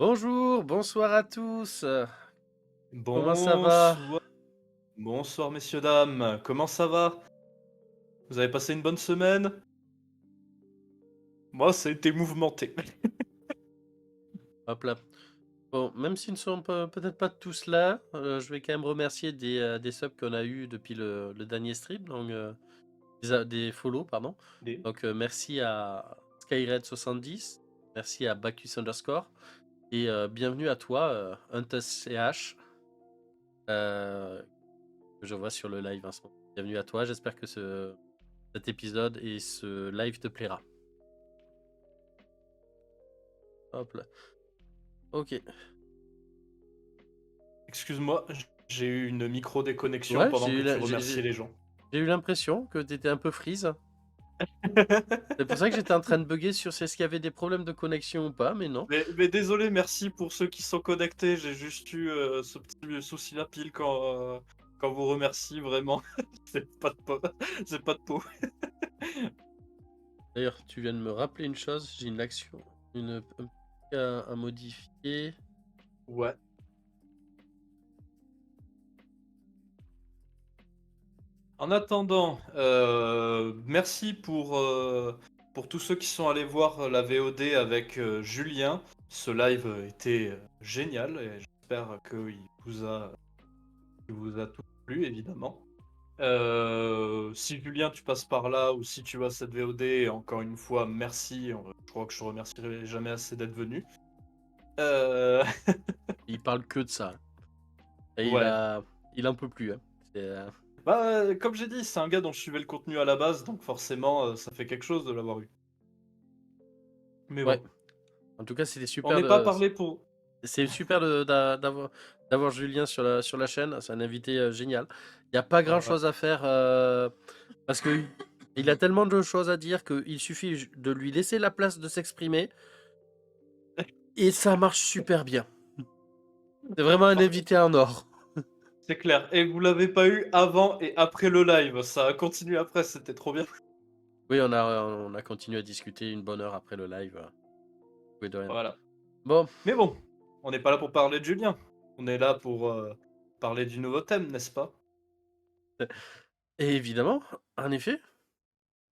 Bonjour, bonsoir à tous. Comment ça va? Bonsoir, bonsoir messieurs dames, comment ça va? Vous avez passé une bonne semaine? Moi, ça a été mouvementé. Hop là. Bon, même s'ils ne sont peut-être pas tous là, je vais quand même remercier des subs qu'on a eu depuis le dernier stream, donc des follow, pardon. Des- Donc merci à Skyred70, merci à Bacchus underscore, et bienvenue à toi, HuntusCH, que je vois sur le live en ce moment. Bienvenue à toi, j'espère que cet épisode et ce live te plaira. Hop là. Ok. Excuse-moi, j'ai eu une micro-déconnexion Ouais, pendant que tu remerciais les gens. j'ai eu l'impression que tu étais un peu freeze. C'est pour ça que j'étais en train de bugger sur c'est ce qu'il y avait des problèmes de connexion ou pas, mais non. Mais désolé, merci pour ceux qui sont connectés, j'ai juste eu ce petit souci là pile quand vous remercie, vraiment. C'est pas de peau. C'est pas de peau. D'ailleurs, tu viens de me rappeler une chose, j'ai une action, un truc à modifier. Ouais. En attendant, merci pour tous ceux qui sont allés voir la VOD avec Julien. Ce live était génial et j'espère qu'il vous a tout plu, évidemment. Si Julien, tu passes par là ou si tu vois cette VOD, encore une fois, merci. Je crois que je remercierai jamais assez d'être venu. Euh, Il parle que de ça. Et Ouais. il en peut plus, hein. C'est, Bah, comme j'ai dit, c'est un gars dont je suivais le contenu à la base, donc forcément, ça fait quelque chose de l'avoir eu. Mais ouais. bon. En tout cas, On n'est pas parlé pour. c'est super d'avoir Julien sur la chaîne. C'est un invité génial. Il n'y a pas Ah ouais. grand-chose à faire parce que il a tellement de choses à dire qu'il suffit de lui laisser la place de s'exprimer et ça marche super bien. C'est vraiment un Par contre, invité en or. c'est clair. Et vous l'avez pas eu avant et après le live. Ça a continué après, c'était trop bien. Oui, on a continué à discuter une bonne heure après le live. Oui, de rien. Voilà. Bon, Mais bon, on n'est pas là pour parler de Julien. On est là pour parler du nouveau thème, n'est-ce pas? et évidemment, en effet,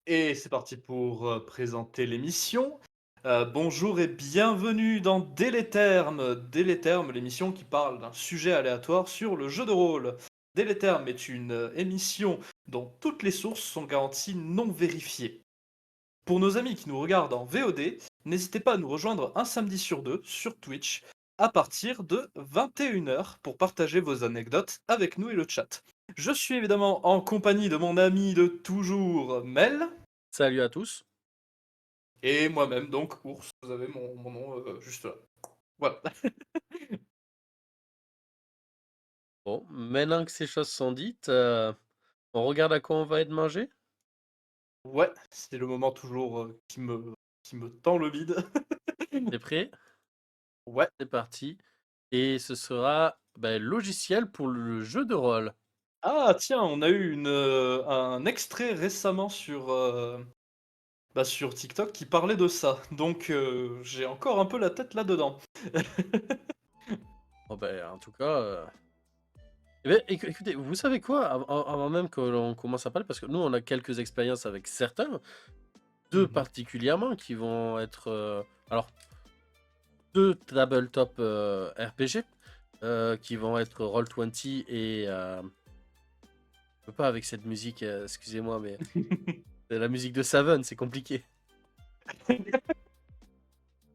Et c'est parti pour présenter l'émission. Bonjour et bienvenue dans Déléterme. Déléterme, l'émission qui parle d'un sujet aléatoire sur le jeu de rôle. Déléterme est une émission dont toutes les sources sont garanties non vérifiées. Pour nos amis qui nous regardent en VOD, n'hésitez pas à nous rejoindre un samedi sur deux sur Twitch à partir de 21h pour partager vos anecdotes avec nous et le chat. Je suis évidemment en compagnie de mon ami de toujours, Mel, salut à tous. et moi-même, donc Ours. Vous avez mon nom juste là. Voilà. Bon, maintenant que ces choses sont dites, on regarde à quoi on va être mangé. Ouais, c'est le moment toujours qui me tend le bide. T'es prêt? Ouais. C'est parti. Et ce sera logiciel pour le jeu de rôle. Ah tiens, on a eu un extrait récemment sur TikTok qui parlait de ça. Donc j'ai encore un peu la tête là-dedans. Bon, en tout cas, eh ben, écoutez, vous savez quoi? Avant même que l'on commence à parler, parce que nous, on a quelques expériences avec certains, deux Mhm. particulièrement qui vont être. Alors, deux tabletop RPG qui vont être Roll20 et. Je peux pas avec cette musique, excusez-moi, mais c'est la musique de Seven, c'est compliqué.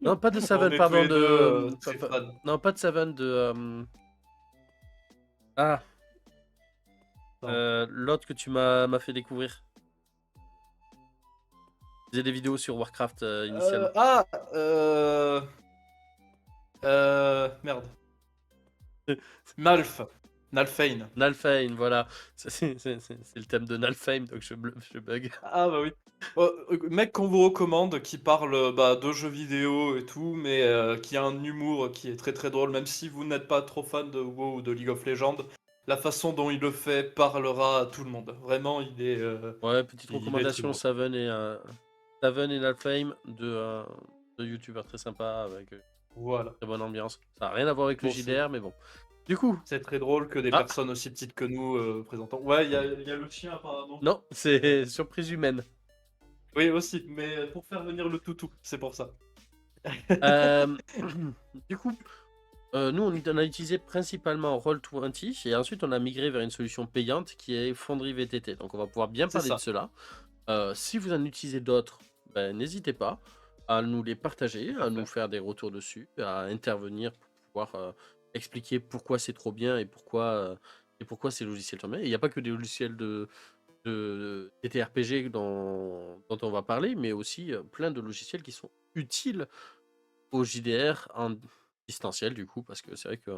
Non, pas de On Seven, est tous pardon, les deux très fans. non, pas de Seven, de. Ah, Attends. l'autre que tu m'as fait découvrir. Il faisait des vidéos sur Warcraft initialement. Ah merde. Nalf. Nalfane. Nalfheim, voilà. C'est le thème de Nalfheim, donc je bug. Ah bah oui. Mec qu'on vous recommande, qui parle de jeux vidéo et tout, mais qui a un humour qui est très très drôle, même si vous n'êtes pas trop fan de WoW ou de League of Legends, la façon dont il le fait parlera à tout le monde. Vraiment, Ouais, petite il est très recommandation, drôle. Seven et Nalfheim, deux youtubeurs très sympas avec eux. Voilà. très bonne ambiance. Ça a rien à voir avec le Bon, c'est JDR, mais bon. Du coup, c'est très drôle que des ah, personnes aussi petites que nous, présentant. Ouais, il y a le chien apparemment. non, c'est surprise humaine. Oui, aussi, mais pour faire venir le toutou, c'est pour ça. Euh, du coup, nous, on a utilisé principalement Roll20 et ensuite on a migré vers une solution payante qui est Fonderie VTT. Donc on va pouvoir bien C'est parler de ça. cela. Si vous en utilisez d'autres, ben, n'hésitez pas à nous les partager, Tout à à nous fait. faire des retours dessus, à intervenir pour pouvoir expliquer pourquoi c'est trop bien et pourquoi ces logiciels sont bien. Et il n'y a pas que des logiciels de TTRPG dont on va parler, mais aussi plein de logiciels qui sont utiles au JDR en distanciel du coup, parce que c'est vrai que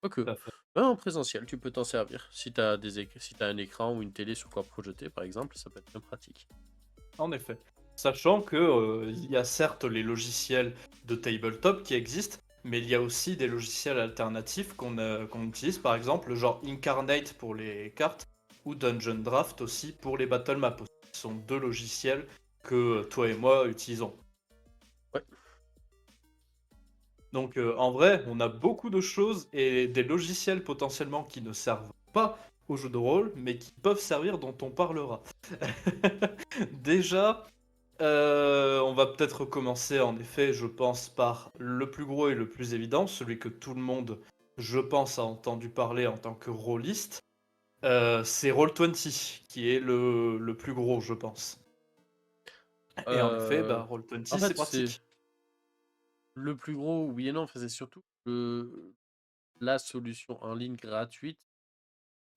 pas que Tout à fait. même en présentiel, tu peux t'en servir. Si tu as si t'as un écran ou une télé sur quoi projeter, par exemple, ça peut être bien pratique. En effet. Sachant que, il y a certes les logiciels de tabletop qui existent, mais il y a aussi des logiciels alternatifs qu'on utilise, par exemple, genre Incarnate pour les cartes ou Dungeon Draft aussi pour les battle maps. Ce sont deux logiciels que toi et moi utilisons. Ouais. Donc en vrai, on a beaucoup de choses et des logiciels potentiellement qui ne servent pas au jeu de rôle, mais qui peuvent servir dont on parlera. Déjà, on va peut-être commencer en effet, je pense, par le plus gros et le plus évident, celui que tout le monde, je pense, a entendu parler en tant que rôliste. C'est Roll20, qui est le plus gros, je pense. Et en effet, Euh, bah, Roll20, En c'est fait, c'est pratique. le plus gros, oui et non. Enfin, c'est surtout la solution en ligne gratuite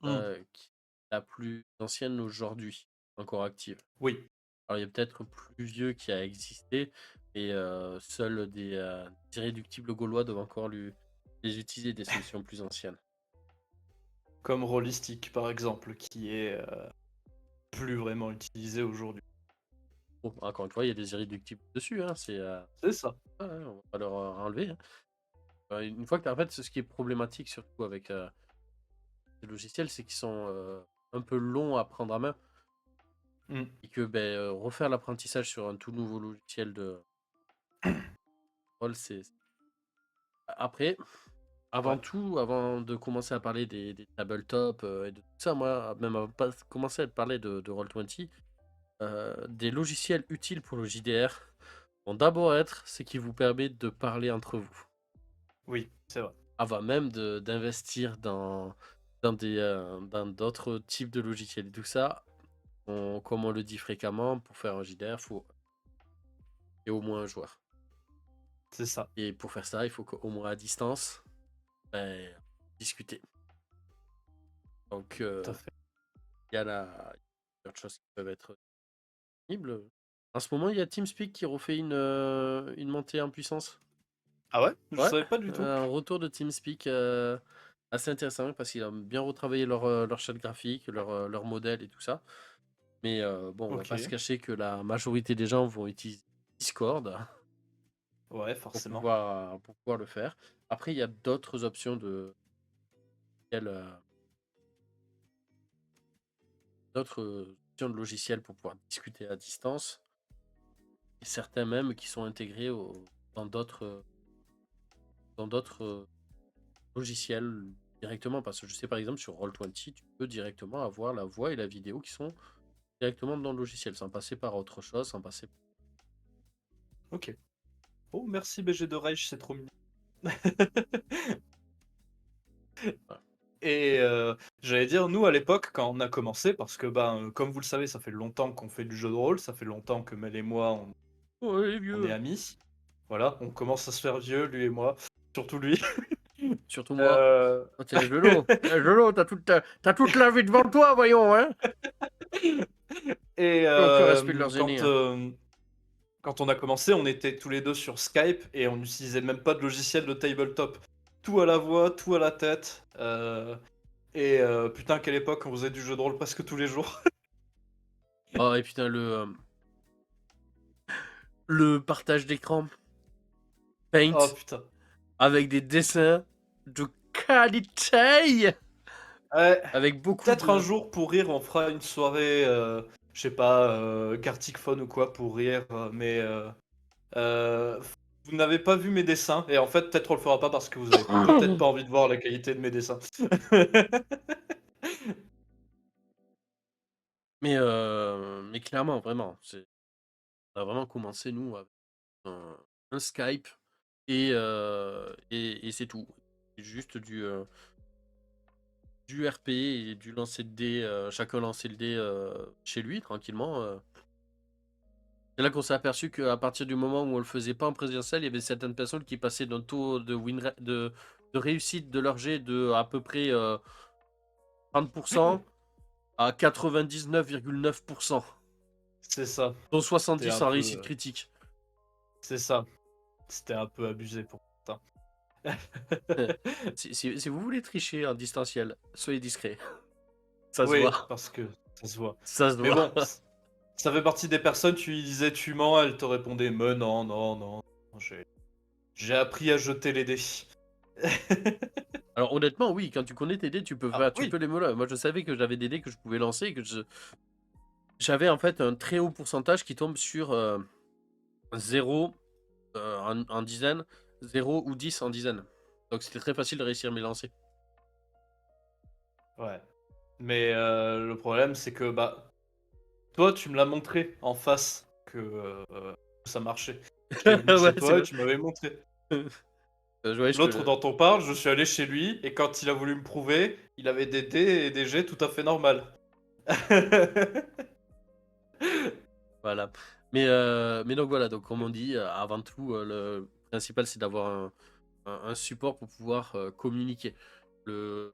Hmm. qui est la plus ancienne aujourd'hui, encore active. Oui, Alors, il y a peut-être plus vieux qui a existé, et seuls des irréductibles gaulois doivent encore les utiliser, des solutions plus anciennes. comme Rollistic par exemple, qui est plus vraiment utilisé aujourd'hui. Bon, encore une fois, il y a des irréductibles dessus, hein, C'est ça. ouais, on va pas leur enlever, hein. Une fois que en fait, ce qui est problématique surtout avec ces logiciels, c'est qu'ils sont un peu longs à prendre à main Hmm. et que ben, refaire l'apprentissage sur un tout nouveau logiciel de rôle, c'est... Après, avant Ouais. tout, avant de commencer à parler des tabletops et de tout ça, moi, même avant de pas commencer à te parler de Roll20, des logiciels utiles pour le JDR vont d'abord être ce qui vous permet de parler entre vous. Oui, c'est vrai. Avant même d'investir dans d'autres types de logiciels et tout ça, comme on le dit fréquemment, pour faire un JDR, il faut et au moins un joueur. C'est ça. Et pour faire ça, il faut qu'au moins à distance, ben, discuter. Donc, Tout à fait. il y a d'autres choses qui peuvent être disponibles. En ce moment, il y a TeamSpeak qui refait une montée en puissance. Ah ouais? Je Ouais, savais pas du tout. un retour de TeamSpeak assez intéressant parce qu'ils ont bien retravaillé leur charte graphique, leur modèle et tout ça. Mais bon, on va pas se Ok. cacher que la majorité des gens vont utiliser Discord Ouais, forcément. pour pouvoir le faire. Après, il y a d'autres options d'autres options de logiciels pour pouvoir discuter à distance. Et certains même qui sont intégrés dans d'autres logiciels directement. Parce que je sais par exemple sur Roll20, tu peux directement avoir la voix et la vidéo qui sont directement dans le logiciel, sans passer par autre chose, sans passer... Ok. Oh, merci BG de Reich, c'est trop mignon. Voilà. Et j'allais dire, nous à l'époque, quand on a commencé, parce que ben, comme vous le savez, ça fait longtemps qu'on fait du jeu de rôle, ça fait longtemps que Mel et moi, Ouais, les on est vieux. amis. Voilà, on commence à se faire vieux, lui et moi. Surtout lui. Surtout moi. Euh, Oh, t'es le genou. T'es le genou, t'as toute la vie devant toi, voyons, hein. Et Que respect de leurs aînés, hein. quand on a commencé, on était tous les deux sur Skype et on n'utilisait même pas de logiciel de tabletop. Tout à la voix, tout à la tête. Et putain, quelle époque, on faisait du jeu de rôle presque tous les jours. Oh, et putain, le partage d'écran Oh Paint putain. avec des dessins de qualité, Ouais, avec beaucoup peut-être un de... jour pour rire, on fera une soirée, je sais pas, Gartic Phone ou quoi pour rire, mais vous n'avez pas vu mes dessins et en fait, peut-être on le fera pas parce que vous avez peut-être pas envie de voir la qualité de mes dessins. Mais clairement, vraiment, on a vraiment commencé, nous, avec un, un Skype et c'est tout. C'est juste du RP et du lancer de dés, chacun lancer le dé chez lui, tranquillement. C'est là qu'on s'est aperçu qu'à partir du moment où on le faisait pas en présentiel, il y avait certaines personnes qui passaient d'un taux de réussite de leur jet de à peu près 30% à 99,9%, C'est ça, dont c'était 70 un en peu, réussite critique. c'est ça, c'était un peu abusé pour ça. Si vous voulez tricher en distanciel, soyez discret. Ça se Oui, voit. parce que ça se voit. Ça se Mais voit. bon, ça fait partie des personnes, tu lui disais: «Tu mens», elle te répondait: «Mais non, non, non, j'ai appris à jeter les dés». Alors honnêtement, oui, quand tu connais tes dés, Ah tu peux oui, les moller. Moi, je savais que j'avais des dés que je pouvais lancer et j'avais en fait un très haut pourcentage qui tombe sur 0 en dizaines, 0 ou 10 en dizaines. Donc c'était très facile de réussir mes lancers. ouais, mais le problème, c'est que, bah, toi, tu me l'as montré en face que, ça marchait. J'étais venu Ouais, chez c'est toi et vrai. tu m'avais montré. Ouais, je te L'autre le... dont on parle, je suis allé chez lui et quand il a voulu me prouver, il avait des dés et des jets tout à fait normal. Voilà. Mais donc voilà, donc comme on dit, avant tout, le principal c'est d'avoir un support pour pouvoir communiquer. Le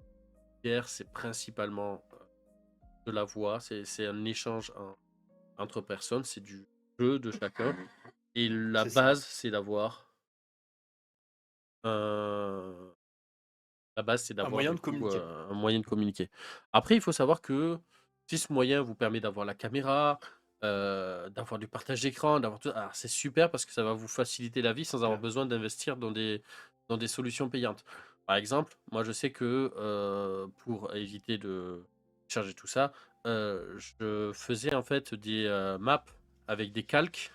PR, c'est principalement de la voix, c'est un échange entre personnes, c'est du jeu de chacun. Et la C'est ça. base, c'est d'avoir un... La base, c'est Un d'avoir moyen du de coup communiquer. un moyen de communiquer. Après, il faut savoir que si ce moyen vous permet d'avoir la caméra, d'avoir du partage d'écran, d'avoir tout, alors c'est super parce que ça va vous faciliter la vie sans avoir Bien. besoin d'investir dans des solutions payantes. Par exemple, moi je sais que pour éviter de charger tout ça, je faisais en fait des maps avec des calques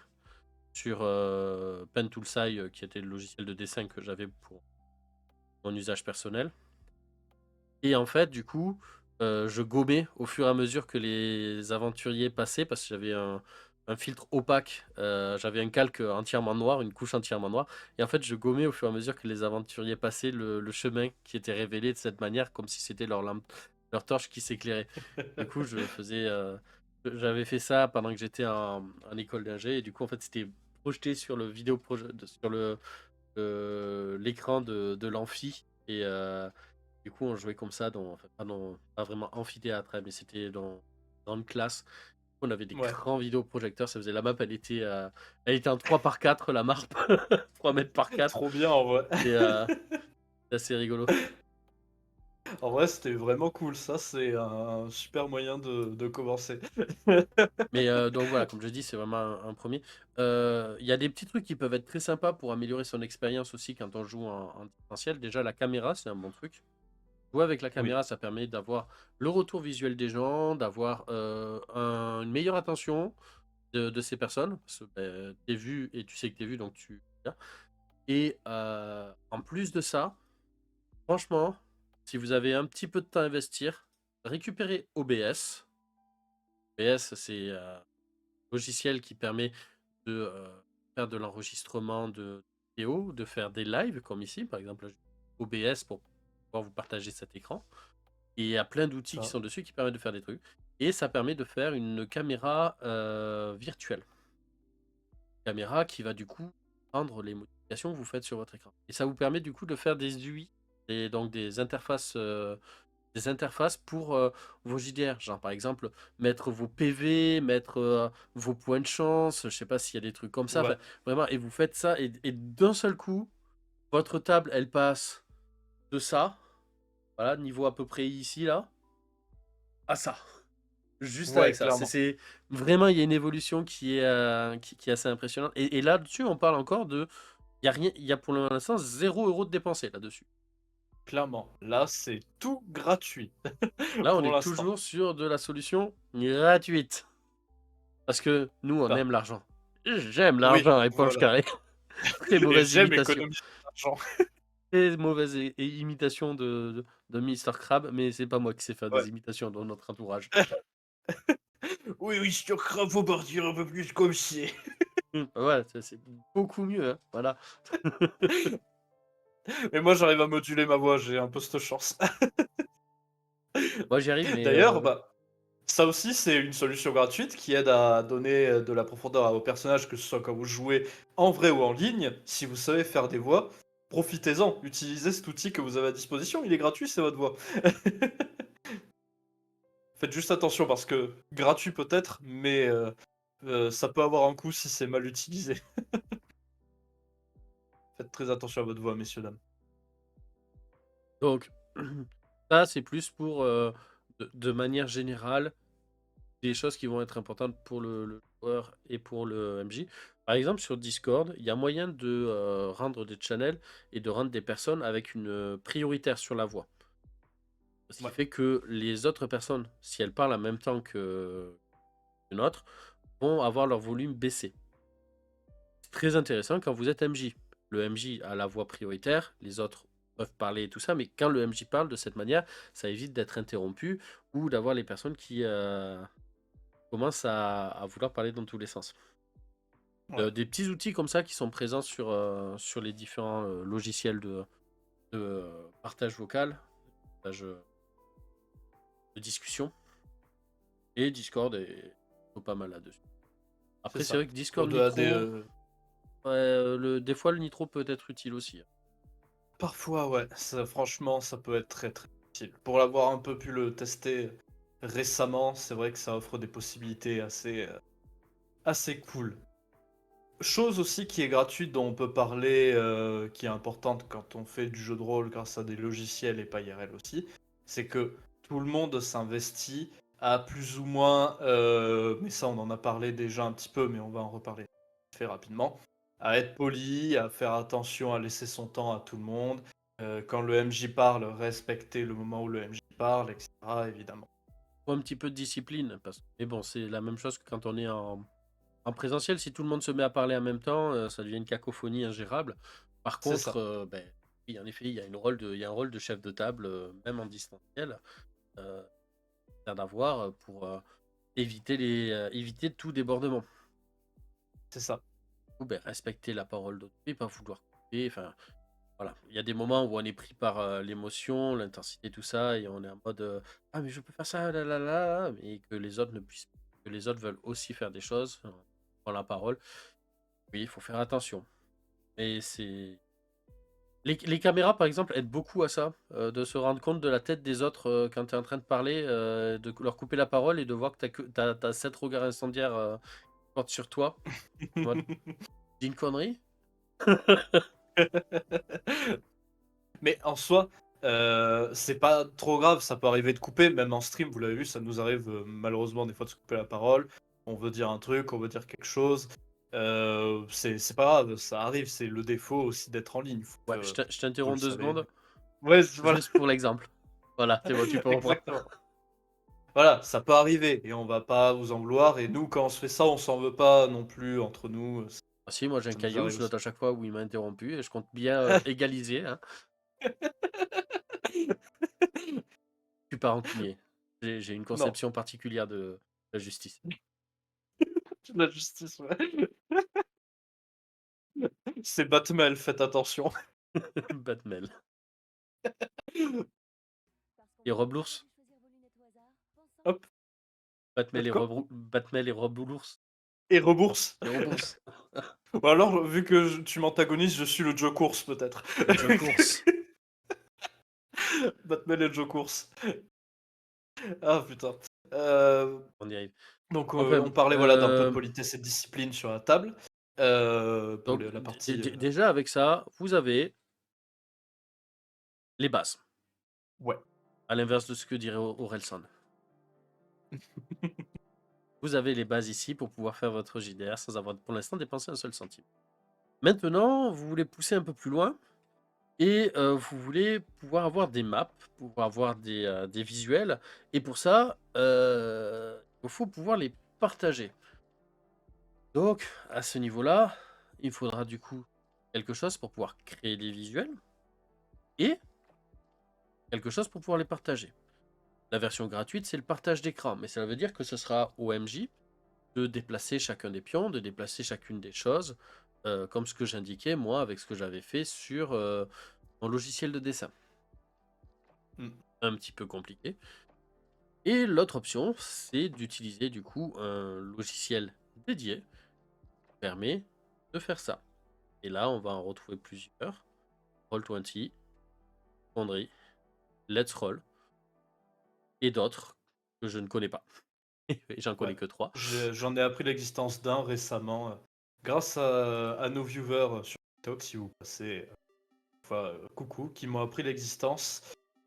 sur Pen Toolsai, qui était le logiciel de dessin que j'avais pour mon usage personnel. Et en fait, du coup, je gommais au fur et à mesure que les aventuriers passaient, parce que j'avais un filtre opaque, j'avais un calque entièrement noir, une couche entièrement noire, et en fait, je gommais au fur et à mesure que les aventuriers passaient le chemin qui était révélé de cette manière, comme si c'était leur lampe, leur torche qui s'éclairait. Du coup, j'avais fait ça pendant que j'étais en école d'ingé, et du coup, en fait, c'était projeté sur le sur l'écran de l'amphi, et du coup, on jouait comme ça, enfin, pas vraiment amphithéâtre, hein, mais c'était dans une classe. On avait des Ouais. grands vidéoprojecteurs, ça faisait la map, elle était en 3 par 4 la map, 3 mètres par 4. Trop bien en vrai. Et c'est assez rigolo. En vrai, c'était vraiment cool. Ça, c'est un super moyen de commencer. Mais donc voilà, comme je dis, c'est vraiment un premier. Il y a des petits trucs qui peuvent être très sympas pour améliorer son expérience aussi quand on joue en distanciel. Déjà, la caméra, c'est un bon truc. Jouer avec la Oui, caméra, ça permet d'avoir le retour visuel des gens, d'avoir une meilleure attention de ces personnes. Parce que t'es vu et tu sais que t'es vu, donc tu... Et en plus de ça, franchement, si vous avez un petit peu de temps à investir, récupérez OBS. OBS, c'est un logiciel qui permet de faire de l'enregistrement de vidéos, de faire des lives, comme ici, par exemple, OBS pour pouvoir vous partager cet écran. Et il y a plein d'outils qui ça. sont dessus qui permettent de faire des trucs. Et ça permet de faire une caméra virtuelle. Caméra qui va du coup prendre les modifications que vous faites sur votre écran. Et ça vous permet du coup de faire des UI, et donc des interfaces pour vos JDR. Genre par exemple, mettre vos PV, mettre vos points de chance, je sais pas s'il y a des trucs comme ça. Enfin, Ouais. vraiment, et vous faites ça, et d'un seul coup, votre table, elle passe de ça, voilà, niveau à peu près ici, là, à ça. Juste avec Ouais, ça. clairement. Vraiment, il y a une évolution qui est assez impressionnante. Et là-dessus, on parle encore de. Il y a rien, il y a pour l'instant 0 € de dépensé là-dessus. Clairement. Là, c'est tout gratuit Là, on pour est l'instant. toujours sur de la solution gratuite. Parce que nous, on Ça. aime l'argent. J'aime Oui, l'argent et Paul voilà. Carré. Très Et mauvaise j'aime imitation. économiser de l'argent. Très mauvaise imitation de Mister Crab, mais c'est pas moi qui sais faire Ouais. des imitations dans notre entourage. Oui, oui, sur Crab, faut partir un peu plus comme c'est. Ouais, c'est beaucoup mieux, hein, voilà. Mais moi, j'arrive à moduler ma voix, j'ai un peu cette chance. Moi, j'y arrive, mais D'ailleurs, bah, ça aussi, c'est une solution gratuite qui aide à donner de la profondeur aux personnages, que ce soit quand vous jouez en vrai ou en ligne. Si vous savez faire des voix, profitez-en. Utilisez cet outil que vous avez à disposition. Il est gratuit, c'est votre voix. Faites juste attention parce que gratuit peut-être, mais ça peut avoir un coût si c'est mal utilisé. Faites très attention à votre voix, messieurs, dames. donc, ça, c'est plus pour, de manière générale, des choses qui vont être importantes pour le joueur et pour le MJ. Par exemple, sur Discord, il y a moyen de rendre des channels et de rendre des personnes avec une prioritaire sur la voix. Ce qui Ouais. fait que les autres personnes, si elles parlent en même temps que une autre, vont avoir leur volume baissé. C'est très intéressant quand vous êtes MJ. Le MJ a la voix prioritaire, les autres peuvent parler et tout ça, mais quand le MJ parle de cette manière, ça évite d'être interrompu ou d'avoir les personnes qui commencent à vouloir parler dans tous les sens. Ouais. Des petits outils comme ça qui sont présents sur les différents logiciels de partage vocal, partage de discussion, et Discord est pas mal là-dessus. C'est Après, c'est ça. vrai que Discord Au-delà Nitro, des fois le Nitro peut être utile aussi. Parfois, ouais. Franchement, ça peut être très très utile. Pour l'avoir un peu pu le tester récemment, c'est vrai que ça offre des possibilités assez cool. Chose aussi qui est gratuite, dont on peut parler, qui est importante quand on fait du jeu de rôle grâce à des logiciels et pas IRL aussi, c'est que tout le monde s'investit à plus ou moins, mais ça on en a parlé déjà un petit peu, mais on va en reparler très rapidement, à être poli, à faire attention, à laisser son temps à tout le monde. Quand le MJ parle, respecter le moment où le MJ parle, etc. évidemment. Faut un petit peu de discipline, mais bon, c'est la même chose que quand on est en présentiel. Si tout le monde se met à parler en même temps, ça devient une cacophonie ingérable. Par C'est contre, ça, ben, oui, en effet, il y a il y a un rôle de chef de table, même en distanciel, euh, à avoir pour éviter tout débordement. c'est ça. Ou ben, respecter la parole d'autrui, pas vouloir couper. Enfin, voilà. Il y a des moments où on est pris par l'émotion, l'intensité, tout ça, et on est en mode ah, mais je peux faire ça, là, là, là, et que les autres ne puissent que les autres veulent aussi faire des choses, on prend la parole. Oui, il faut faire attention. Et c'est. Les caméras, par exemple, aident beaucoup à ça, de se rendre compte de la tête des autres quand tu es en train de parler, de leur couper la parole et de voir que t'as 7 regards incendiaires qui portent sur toi. En mode, dis une connerie. Mais en soi, c'est pas trop grave, ça peut arriver de couper, même en stream, vous l'avez vu, ça nous arrive malheureusement des fois de se couper la parole. On veut dire un truc, on veut dire quelque chose. C'est pas grave, ça arrive, c'est le défaut aussi d'être en ligne. Ouais, je Vous le t'interromps 2 savez. secondes, Ouais, voilà, juste pour l'exemple. Voilà, c'est bon, tu peux reprendre. exactement. Voilà, ça peut arriver et on va pas vous en vouloir. Et nous, quand on se fait ça, on s'en veut pas non plus entre nous. Ah si, moi j'ai un Ça nous caillou, arrive je aussi. note à chaque fois où il m'a interrompu et je compte bien égaliser, hein. Je suis pas rancunier. J'ai une Non, conception particulière de la justice. la justice, ouais. C'est Batman, faites attention. Batmel. Et Rob l'ours. Hop, Batmel faites et quoi? Batmel et Rob l'ours. Et rebourse. Et Rebours. Ou alors, vu que tu m'antagonises, je suis le Joe Course, peut-être. Le Joe course. Batman et Joe Course. Ah putain. Euh, On y arrive. donc, Enfin, on parlait voilà, d'un peu de politesse et de discipline sur la table. Pour donc la partie. déjà avec ça, vous avez les bases. Ouais. À l'inverse de ce que dirait Orelsan. Vous avez les bases ici pour pouvoir faire votre JDR sans avoir pour l'instant dépensé un seul centime. Maintenant, vous voulez pousser un peu plus loin et vous voulez pouvoir avoir des maps, pouvoir avoir des visuels. Et pour ça, il faut pouvoir les partager. Donc, à ce niveau-là, il faudra du coup quelque chose pour pouvoir créer des visuels et quelque chose pour pouvoir les partager. La version gratuite, c'est le partage d'écran, mais ça veut dire que ce sera au MJ de déplacer chacun des pions, de déplacer chacune des choses, comme ce que j'indiquais moi avec ce que j'avais fait sur mon logiciel de dessin. Mm. Un petit peu compliqué. Et l'autre option, c'est d'utiliser du coup un logiciel dédié qui permet de faire ça. Et là, on va en retrouver plusieurs. Roll20, Foundry, Let's Roll et d'autres que je ne connais pas. Et j'en Ouais. connais que 3. J'en ai appris l'existence d'un récemment, grâce à nos viewers sur TikTok, si vous passez, coucou, qui m'ont appris l'existence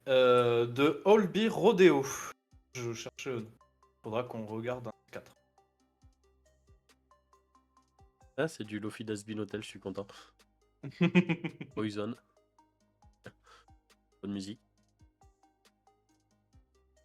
de Holby Rodeo. Je cherche, faudra qu'on regarde un 4. Ah, c'est du Lofi Dasbin Hotel, je suis content. Poison. Bonne musique.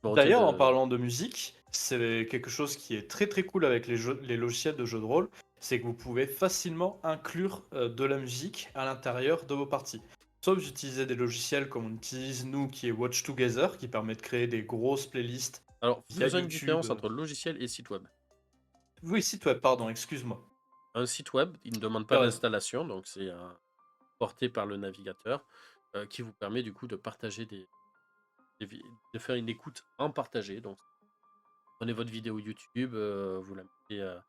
Je me retiens D'ailleurs, en de. parlant de musique, c'est quelque chose qui est très très cool avec les logiciels de jeux de rôle, c'est que vous pouvez facilement inclure de la musique à l'intérieur de vos parties. Soit vous utilisez des logiciels comme on utilise nous, qui est Watch Together, qui permet de créer des grosses playlists Alors, via faisons une YouTube. différence entre logiciel et site web. Oui, site web, pardon, excuse-moi. Un site web, il ne demande Tu pas as raison. d'installation, donc c'est porté par le navigateur qui vous permet du coup de partager de faire une écoute en partagé. Donc, prenez votre vidéo YouTube, la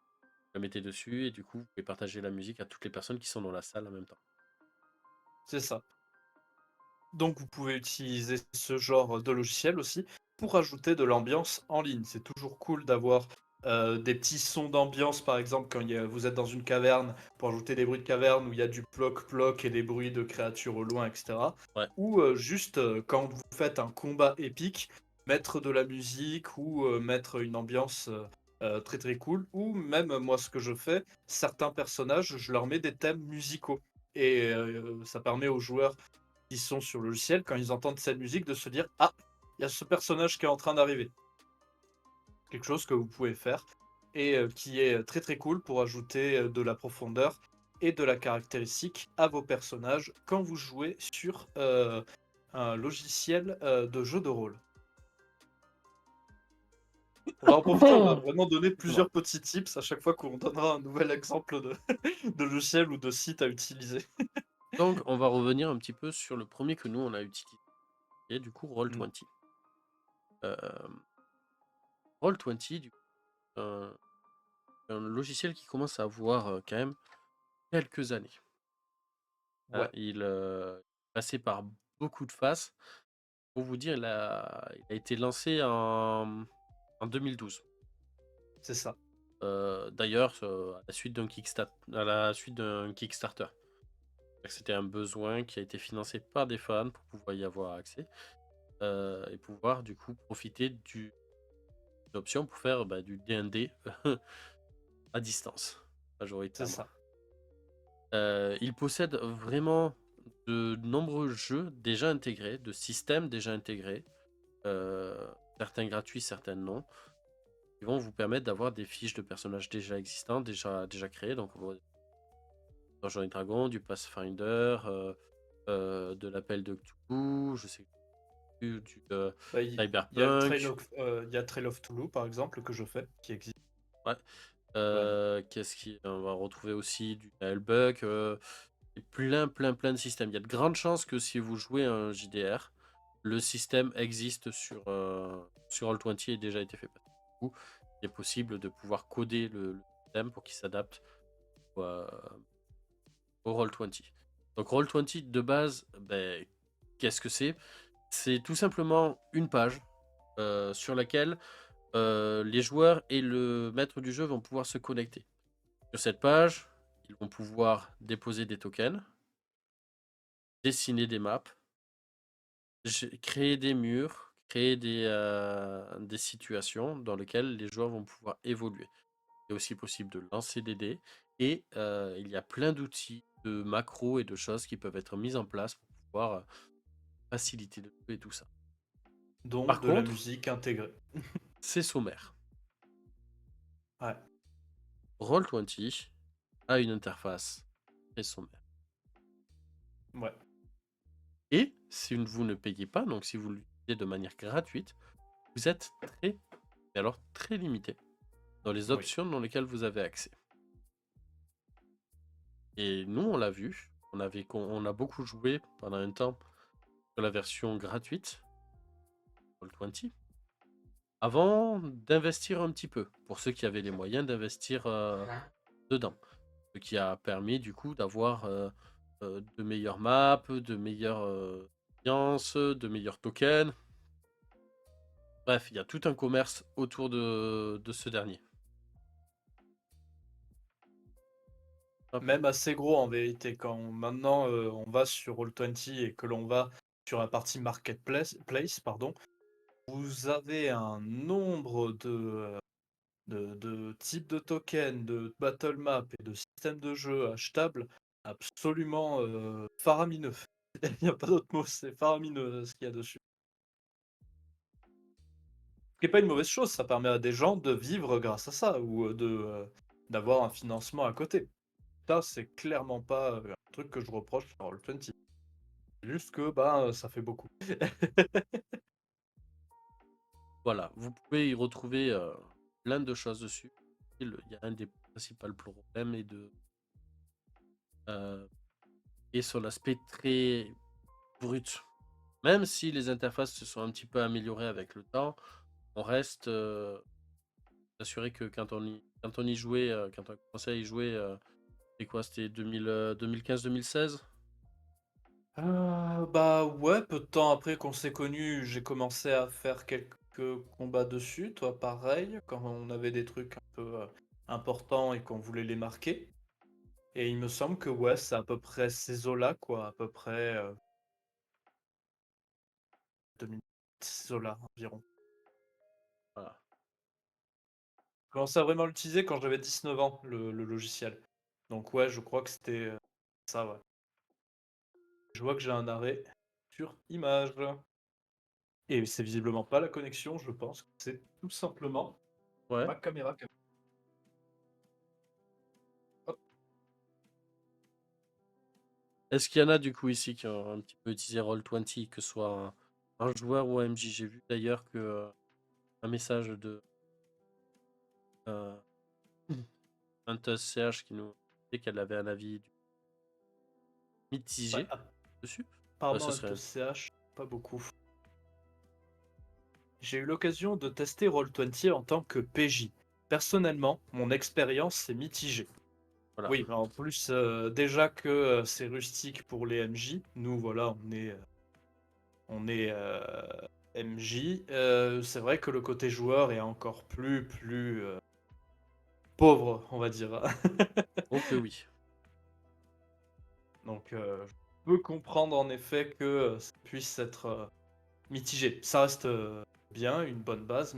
mettez dessus et du coup, vous pouvez partager la musique à toutes les personnes qui sont dans la salle en même temps. C'est ça. Donc vous pouvez utiliser ce genre de logiciel aussi pour ajouter de l'ambiance en ligne. C'est toujours cool d'avoir des petits sons d'ambiance, par exemple, quand vous êtes dans une caverne, pour ajouter des bruits de caverne où il y a du ploc-ploc et des bruits de créatures au loin, etc. Ouais. Ou juste quand vous faites un combat épique, mettre de la musique ou mettre une ambiance très très cool. Ou même moi, ce que je fais, certains personnages, je leur mets des thèmes musicaux. Et ça permet aux joueurs qui sont sur le logiciel, quand ils entendent cette musique, de se dire: ah, il y a ce personnage qui est en train d'arriver. Quelque chose que vous pouvez faire et qui est très très cool pour ajouter de la profondeur et de la caractéristique à vos personnages quand vous jouez sur un logiciel de jeu de rôle. On va en profiter, on va vraiment donner Excuse-moi. plusieurs petits tips à chaque fois qu'on donnera un nouvel exemple de logiciel ou de site à utiliser. Donc, on va revenir un petit peu sur le premier que nous, on a utilisé, et du coup, Mm. Roll20. Euh, Roll20, du coup, un logiciel qui commence à avoir quand même quelques années. Hein. Ouais, Il passé par beaucoup de phases. Pour vous dire, il a été lancé en 2012. c'est ça. D'ailleurs, à la suite d'un Kickstarter. C'était un besoin qui a été financé par des fans pour pouvoir y avoir accès et pouvoir du coup profiter d'une option pour faire du D&D à distance, C'est majoritairement. ça. Il possède vraiment de nombreux jeux déjà intégrés, de systèmes déjà intégrés, certains gratuits, certains non, qui vont vous permettre d'avoir des fiches de personnages déjà existants, déjà créés. Donc, Donjons et Dragons, du Pathfinder, de l'appel de Cthulhu, je sais plus, Bah, Cyberpunk. Il y a Trail of Toulouse, par exemple, que je fais, qui existe. Ouais. Ouais. On va retrouver aussi du Hellbug, et plein de systèmes. Il y a de grandes chances que si vous jouez à un JDR, le système existe sur Roll20 et a déjà été fait. Du coup, il est possible de pouvoir coder le système pour qu'il s'adapte au Roll20. Donc Roll20 de base, qu'est-ce que c'est? C'est tout simplement une page sur laquelle les joueurs et le maître du jeu vont pouvoir se connecter. Sur cette page, ils vont pouvoir déposer des tokens, dessiner des maps, créer des murs, créer des situations dans lesquelles les joueurs vont pouvoir évoluer. Il est aussi possible de lancer des dés et il y a plein d'outils, de macros et de choses qui peuvent être mises en place pour pouvoir faciliter le jeu et tout ça. Dont Par de la contre, musique intégrée. c'est sommaire. Ouais. Roll20 a une interface très sommaire. Ouais, Et si vous ne payez pas, donc si vous l'utilisez de manière gratuite, vous êtes très, mais alors très limité dans les oui. options dans lesquelles vous avez accès. Et nous, on l'a vu, on a beaucoup joué pendant un temps sur la version gratuite, Roll20, avant d'investir un petit peu, pour ceux qui avaient les moyens d'investir dedans. Ce qui a permis du coup d'avoir de meilleures maps, de meilleures alliances, de meilleurs tokens. Bref, il y a tout un commerce autour de ce dernier. Hop, Même assez gros en vérité. Quand maintenant on va sur Roll20 et que l'on va sur la partie marketplace, pardon, vous avez un nombre de types de tokens, de battle map et de systèmes de jeu achetables absolument faramineux. Il n'y a pas d'autre mot, c'est faramineux ce qu'il y a dessus. Ce qui est pas une mauvaise chose, ça permet à des gens de vivre grâce à ça ou d'avoir un financement à côté. Ça, c'est clairement pas un truc que je reproche à Roll20. C'est juste que bah, ça fait beaucoup. voilà, vous pouvez y retrouver plein de choses dessus. Il y a un des principaux problèmes euh, et son aspect très brut. Même si les interfaces se sont un petit peu améliorées avec le temps, on reste assuré que quand on y jouait, quand on commençait à y jouer, c'était quoi? C'était 2015-2016? Bah ouais, peu de temps après qu'on s'est connus, j'ai commencé à faire quelques combats dessus, toi pareil, quand on avait des trucs un peu importants et qu'on voulait les marquer. Et il me semble que ouais, c'est à peu près ces eaux-là, quoi, à peu près 2000, ces eaux-là environ. Voilà. J'ai commencé à vraiment l'utiliser quand j'avais 19 ans, le logiciel. Donc ouais, je crois que c'était ça, ouais. Je vois que j'ai un arrêt sur image. Et c'est visiblement pas la connexion, je pense que c'est tout simplement Ouais. ma caméra. Hop. Est-ce qu'il y en a du coup ici qui ont un petit peu utilisé Roll20, que ce soit un joueur ou un MJ? J'ai vu d'ailleurs que un message de euh, Hunter CH qui nous disait qu'elle avait un avis Ouais, mitigé dessus. Ce apparemment un serait TCH, pas beaucoup. J'ai eu l'occasion de tester Roll20 en tant que PJ. Personnellement, mon expérience est mitigée. voilà. Oui, en plus, déjà que c'est rustique pour les MJ. Nous, voilà, on est MJ. C'est vrai que le côté joueur est encore plus pauvre, on va dire. Donc oui. Donc, je peux comprendre en effet que ça puisse être mitigé. Ça reste bien, une bonne base,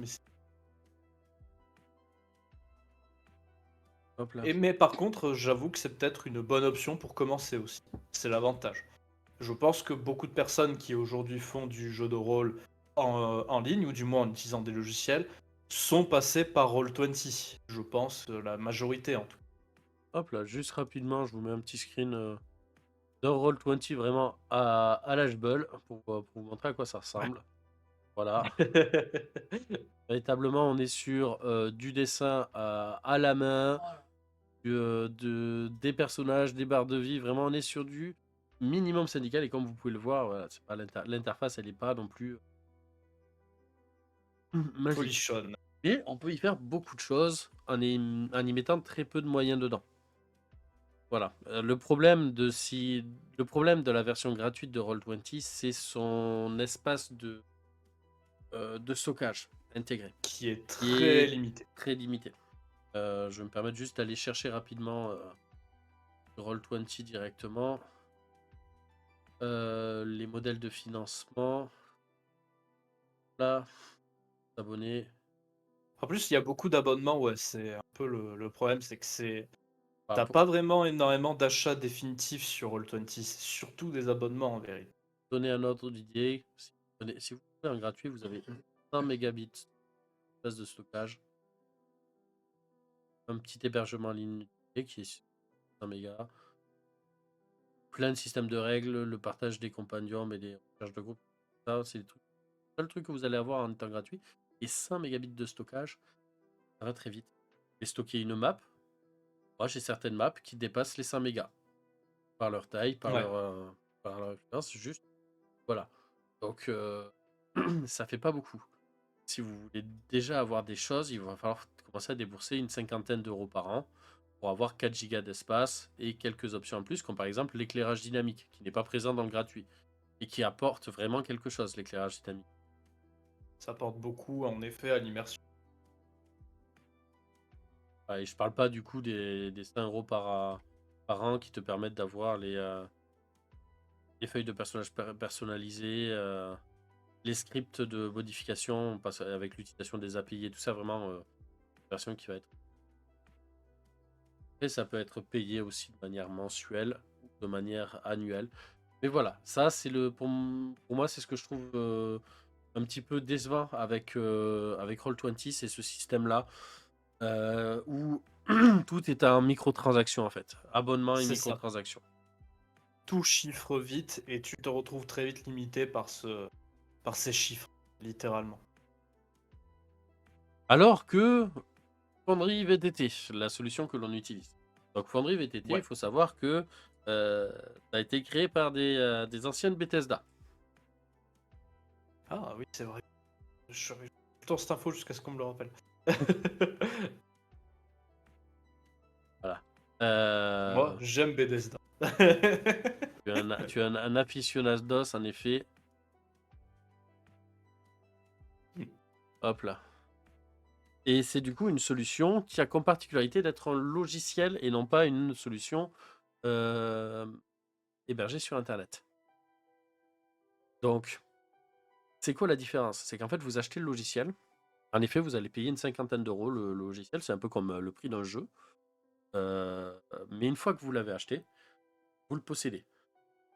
Hop là. mais par contre, j'avoue que c'est peut-être une bonne option pour commencer aussi. C'est l'avantage. Je pense que beaucoup de personnes qui aujourd'hui font du jeu de rôle en ligne, ou du moins en utilisant des logiciels, sont passées par Roll20. Je pense la majorité en tout cas. Hop là, juste rapidement, je vous mets un petit screen de Roll20 vraiment à l'HBUL pour vous montrer à quoi ça ressemble. Voilà. Véritablement, on est sur du dessin à la main, des personnages, des barres de vie. Vraiment, on est sur du minimum syndical. Et comme vous pouvez le voir, voilà, c'est pas l'interface, elle n'est pas non plus magique. Folichonne. Mais on peut y faire beaucoup de choses en y mettant très peu de moyens dedans. Voilà. Le problème de la version gratuite de Roll20, c'est son espace de stockage intégré, Qui est qui très est limité. très limité. Je vais me permettre juste d'aller chercher rapidement Roll20 directement. Les modèles de financement. Là, abonné. En plus, il y a beaucoup d'abonnements, ouais, c'est un peu le problème, c'est que Voilà, t'as pas vraiment énormément d'achats définitifs sur Roll20, c'est surtout des abonnements en vérité. donner un ordre d'idée. Si vous prenez un gratuit, vous avez 100 mégabits d'espace de stockage. Un petit hébergement en ligne qui est 100 mégas. plein de systèmes de règles, le partage des compagnons et des recherches de groupe. Ça, c'est les seuls trucs que vous allez avoir en étant gratuit. Et 5 mégabits de stockage, ça va très vite. Et stocker une map, moi j'ai certaines maps qui dépassent les 100 mégas par leur taille, Ouais. par leur puissance, juste. Voilà. Donc ça fait pas beaucoup. Si vous voulez déjà avoir des choses, il va falloir commencer à débourser une cinquantaine d'euros par an pour avoir 4 gigas d'espace et quelques options en plus, comme par exemple l'éclairage dynamique, qui n'est pas présent dans le gratuit et qui apporte vraiment quelque chose, l'éclairage dynamique. Ça apporte beaucoup, en effet, à l'immersion. Et je parle pas du coup des 5 euros par an qui te permettent d'avoir les feuilles de personnages personnalisées, les scripts de modification avec l'utilisation des API et tout ça, vraiment version qui va être. Et ça peut être payé aussi de manière mensuelle ou de manière annuelle. Mais voilà, ça c'est pour moi c'est ce que je trouve un petit peu décevant avec Roll20, c'est ce système-là où tout est en microtransaction en fait. Abonnement et C'est ça. microtransaction. Tout chiffre vite et tu te retrouves très vite limité par ces chiffres, littéralement. Alors que Foundry VTT, la solution que l'on utilise. Donc Foundry VTT, il Ouais. faut savoir que ça a été créé par des anciennes Bethesda. Ah oui, c'est vrai. J'avais tout cette info jusqu'à ce qu'on me le rappelle. Voilà. Moi, j'aime Bethesda. Tu es un aficionados, en effet. Hop là. Et c'est du coup une solution qui a comme particularité d'être un logiciel et non pas une solution hébergée sur Internet. Donc, c'est quoi la différence? C'est qu'en fait, vous achetez le logiciel. En effet, vous allez payer une cinquantaine d'euros le logiciel. C'est un peu comme le prix d'un jeu. Mais une fois que vous l'avez acheté, vous le possédez.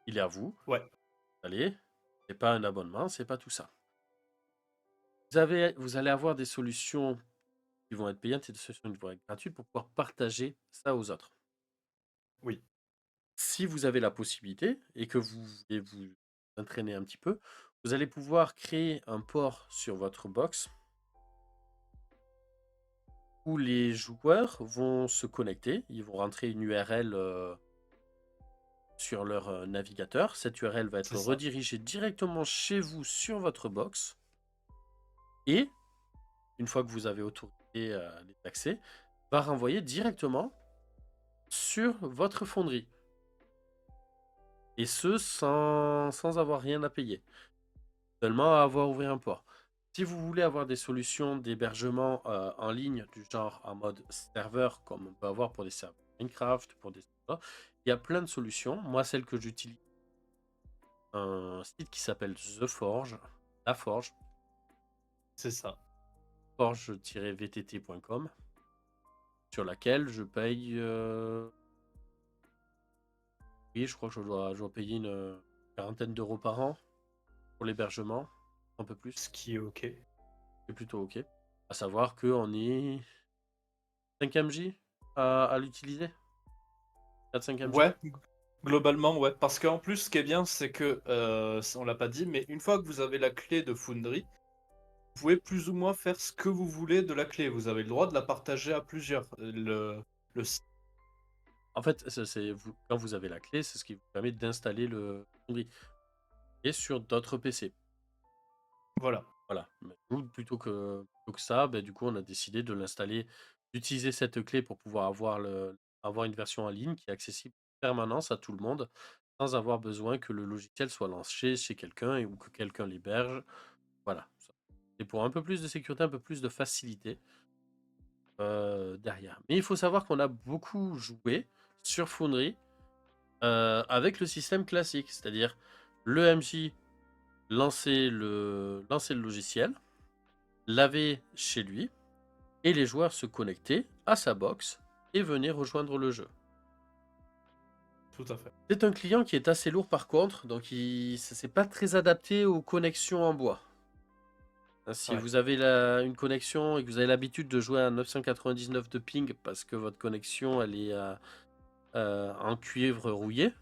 Il est à vous. Ouais, Allez, c'est pas un abonnement, c'est pas tout ça. Vous allez avoir des solutions qui vont être payantes et des solutions qui vont être gratuites pour pouvoir partager ça aux autres. oui, Si vous avez la possibilité et que vous voulez vous entraîner un petit peu, vous allez pouvoir créer un port sur votre box où les joueurs vont se connecter. Ils vont rentrer une URL sur leur navigateur. Cette URL va c'est être ça. redirigée directement chez vous sur votre box. Et une fois que vous avez autorisé les accès, va renvoyer directement sur votre fonderie. Et ce, sans avoir rien à payer. Seulement à avoir ouvert un port. Si vous voulez avoir des solutions d'hébergement en ligne, du genre en mode serveur, comme on peut avoir pour des serveurs Minecraft, pour des serveurs, il y a plein de solutions. Moi, celle que j'utilise, un site qui s'appelle The Forge, La Forge, C'est ça. forge-vtt.com, sur laquelle je paye. Oui, je crois que je dois payer une quarantaine d'euros par an pour l'hébergement, un peu plus. Ce qui est ok. C'est plutôt ok. À savoir qu'on est 5 J à l'utiliser. 4-5 J. Ouais, globalement, ouais. Parce qu'en plus, ce qui est bien, c'est que, on l'a pas dit, mais une fois que vous avez la clé de Foundry, vous pouvez plus ou moins faire ce que vous voulez de la clé. Vous avez le droit de la partager à plusieurs. Le site. En fait, quand vous avez la clé, c'est ce qui vous permet d'installer le Foundry. Et sur d'autres PC. Voilà. Voilà. Mais nous, plutôt que ça, ben, du coup, on a décidé de l'installer, d'utiliser cette clé pour pouvoir avoir une version en ligne qui est accessible en permanence à tout le monde, sans avoir besoin que le logiciel soit lancé chez quelqu'un ou que quelqu'un l'héberge. Voilà. Et pour un peu plus de sécurité, un peu plus de facilité derrière. Mais il faut savoir qu'on a beaucoup joué sur Foundry avec le système classique, c'est-à-dire le MJ lancer le logiciel, l'avait chez lui, et les joueurs se connectaient à sa box et venaient rejoindre le jeu. Tout à fait. C'est un client qui est assez lourd par contre, donc c'est pas très adapté aux connexions en bois. Si Ouais. vous avez une connexion et que vous avez l'habitude de jouer à 999 de ping parce que votre connexion elle est en cuivre rouillé,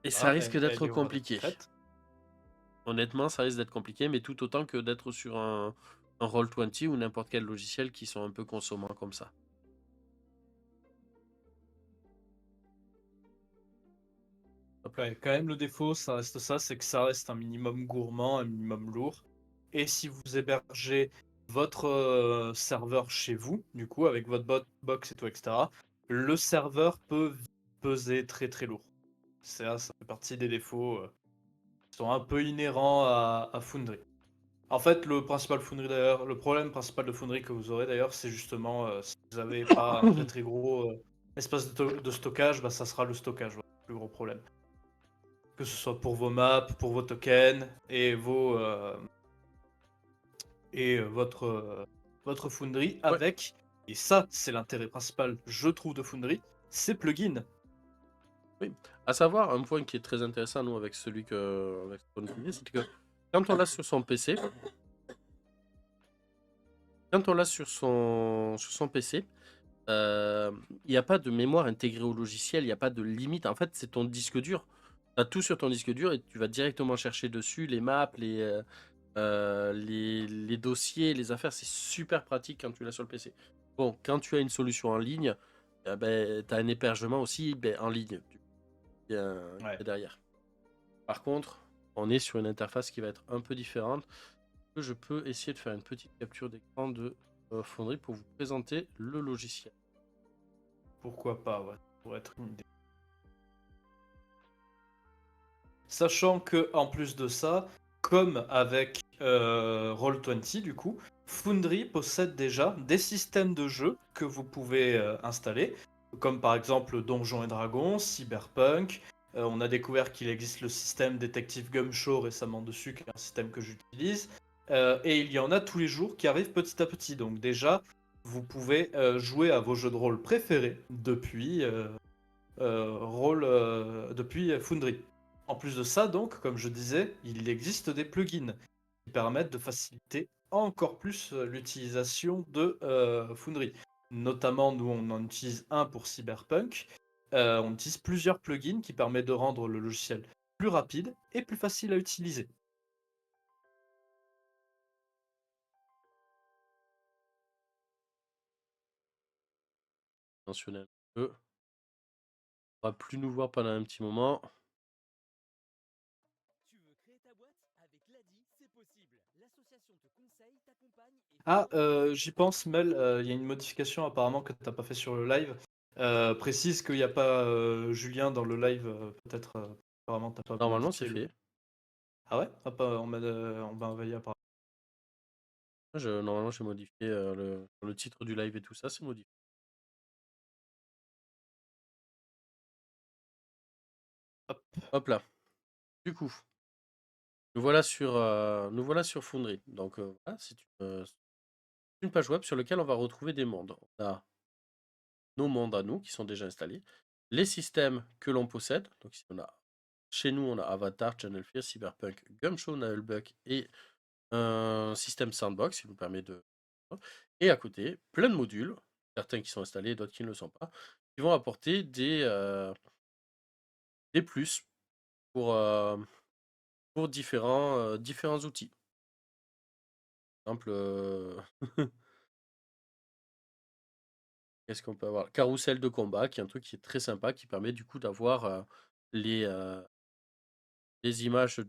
Et ça Voilà, risque elle d'être y aura des compliqué. crêtes. Honnêtement, ça risque d'être compliqué, mais tout autant que d'être sur un Roll20 ou n'importe quel logiciel qui sont un peu consommants comme ça. Ouais, quand même, le défaut, ça reste ça, c'est que ça reste un minimum gourmand, un minimum lourd. Et si vous hébergez votre serveur chez vous, du coup, avec votre box et tout, etc., le serveur peut peser très très lourd. Ça fait partie des défauts qui sont un peu inhérents à Foundry. En fait, le problème principal de Foundry que vous aurez d'ailleurs, c'est justement si vous n'avez pas un très très gros espace de stockage, bah, ça sera le stockage, votre plus gros problème. Que ce soit pour vos maps, pour vos tokens et votre Foundry Ouais. avec, et ça c'est l'intérêt principal, je trouve, de Foundry, ces plugins. Oui. À savoir, un point qui est très intéressant, nous, avec celui que avec ce qu'on utilise, c'est que quand on l'a sur son PC, il n'y a pas de mémoire intégrée au logiciel, il n'y a pas de limite. En fait, c'est ton disque dur. Tu as tout sur ton disque dur et tu vas directement chercher dessus les maps, les dossiers, les affaires. C'est super pratique quand tu l'as sur le PC. Bon, quand tu as une solution en ligne, ben, tu as un hébergement aussi en ligne qui Ouais. est derrière. Par contre, on est sur une interface qui va être un peu différente. Je peux essayer de faire une petite capture d'écran de Foundry pour vous présenter le logiciel. Pourquoi pas, ouais, ça pourrait être une idée. Sachant que en plus de ça, comme avec Roll20 du coup, Foundry possède déjà des systèmes de jeu que vous pouvez installer, comme par exemple Donjons et Dragons, Cyberpunk. On a découvert qu'il existe le système Détective Gumshoe récemment dessus, qui est un système que j'utilise. Et il y en a tous les jours qui arrivent petit à petit. Donc déjà, vous pouvez jouer à vos jeux de rôle préférés depuis Foundry. En plus de ça, donc, comme je disais, il existe des plugins qui permettent de faciliter encore plus l'utilisation de Foundry. Notamment, nous, on en utilise un pour Cyberpunk. On utilise plusieurs plugins qui permettent de rendre le logiciel plus rapide et plus facile à utiliser. Mentionner un peu. On va plus nous voir pendant un petit moment. Tu veux créer ta boîte? Avec l'ADI, c'est possible. L'association te conseille, t'accompagne et Ah, j'y pense, Mel, il y a une modification apparemment que tu n'as pas fait sur le live. Précise qu'il n'y a pas Julien dans le live, peut-être apparemment tu n'as pas Normalement, c'est modifié le. fait. Ah ouais? Ah, pas, on va envoyer apparemment. Normalement, j'ai modifié le titre du live et tout ça, c'est modifié. Hop. Hop là. Du coup, nous voilà sur Foundry. Donc, voilà, c'est une page web sur laquelle on va retrouver des mondes. On a nos mondes à nous qui sont déjà installés, les systèmes que l'on possède. Donc, ici, chez nous, on a Avatar, Channel Fear, Cyberpunk, Gumshoe, Nullbuck et un système Sandbox qui nous permet de. Et à côté, plein de modules, certains qui sont installés, d'autres qui ne le sont pas, qui vont apporter des plus pour différents outils. Par exemple, qu'est-ce qu'on peut avoir? Carrousel de combat, qui est un truc qui est très sympa, qui permet du coup d'avoir les, euh, les images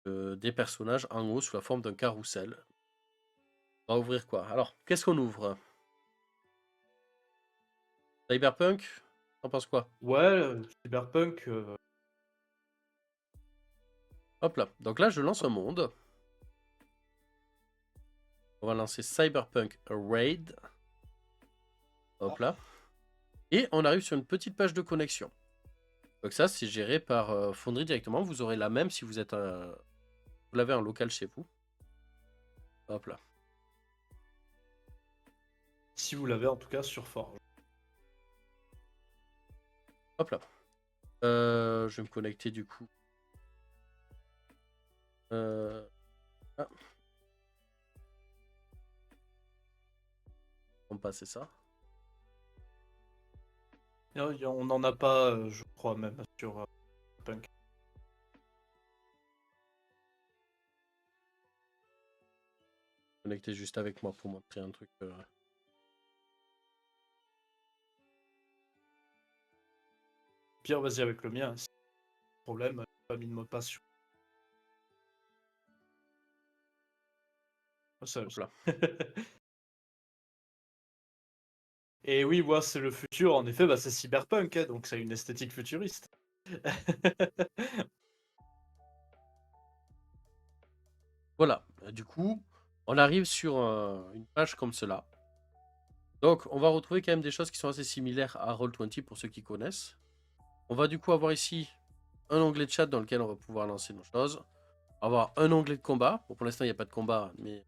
des personnages en haut sous la forme d'un carrousel. On va ouvrir quoi? Alors, qu'est-ce qu'on ouvre? Cyberpunk? T'en penses quoi? Ouais, Cyberpunk, Hop là. Donc là, je lance un monde. On va lancer Cyberpunk Raid. Hop là. Et on arrive sur une petite page de connexion. Donc ça, c'est géré par Foundry directement. Vous aurez la même si vous l'avez en local chez vous. Hop là. si vous l'avez en tout cas sur Forge. Hop là. Je vais me connecter du coup. Ah. On va passer ça. On n'en a pas, je crois même, sur Cyberpunk. Connecté juste avec moi pour montrer un truc. Pire, vas-y avec le mien. Si problème, j'ai pas mis de mot de passe sur. Oh, ça, Hop là. Et oui, moi, c'est le futur. En effet, bah, c'est Cyberpunk, hein, donc c'est une esthétique futuriste. Voilà. Du coup, on arrive sur une page comme cela. Donc, on va retrouver quand même des choses qui sont assez similaires à Roll20 pour ceux qui connaissent. On va du coup avoir ici un onglet de chat dans lequel on va pouvoir lancer nos choses. Avoir un onglet de combat. Bon, pour l'instant, il n'y a pas de combat, mais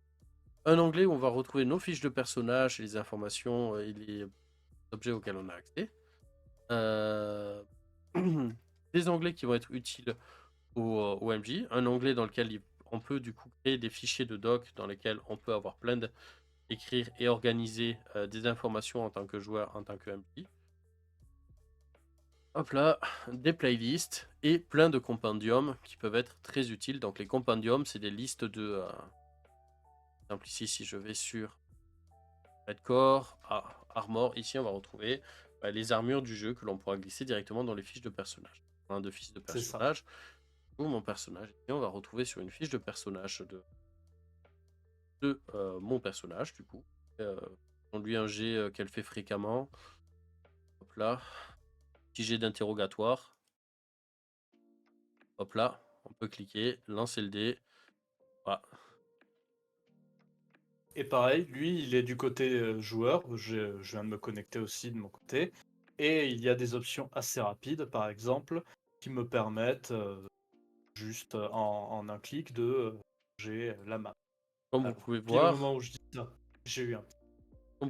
un onglet où on va retrouver nos fiches de personnages et les informations et les objets auxquels on a accès. Euh, Des onglets qui vont être utiles au MJ. Un onglet dans lequel on peut du coup créer des fichiers de doc dans lesquels on peut avoir plein d'écrire et organiser des informations en tant que joueur, en tant que MJ. Hop là, des playlists et plein de compendiums qui peuvent être très utiles. Donc les compendiums, c'est des listes de... par exemple ici, si je vais sur Redcore, Armor, ici on va retrouver les armures du jeu que l'on pourra glisser directement dans les fiches de personnage. Un de fiches de C'est ça. personnage. Ou mon personnage. Ici on va retrouver sur une fiche de personnage de mon personnage du coup. On lui un jet qu'elle fait fréquemment. Hop là. Petit jet d'interrogatoire. Hop là. On peut cliquer, lancer le dé. Voilà. Et pareil, lui, il est du côté joueur. Je viens de me connecter aussi de mon côté. Et il y a des options assez rapides, par exemple, qui me permettent juste en un clic de j'ai la map. Comme vous Alors, pouvez pile au voir, moment où je dis ça, j'ai eu un. bah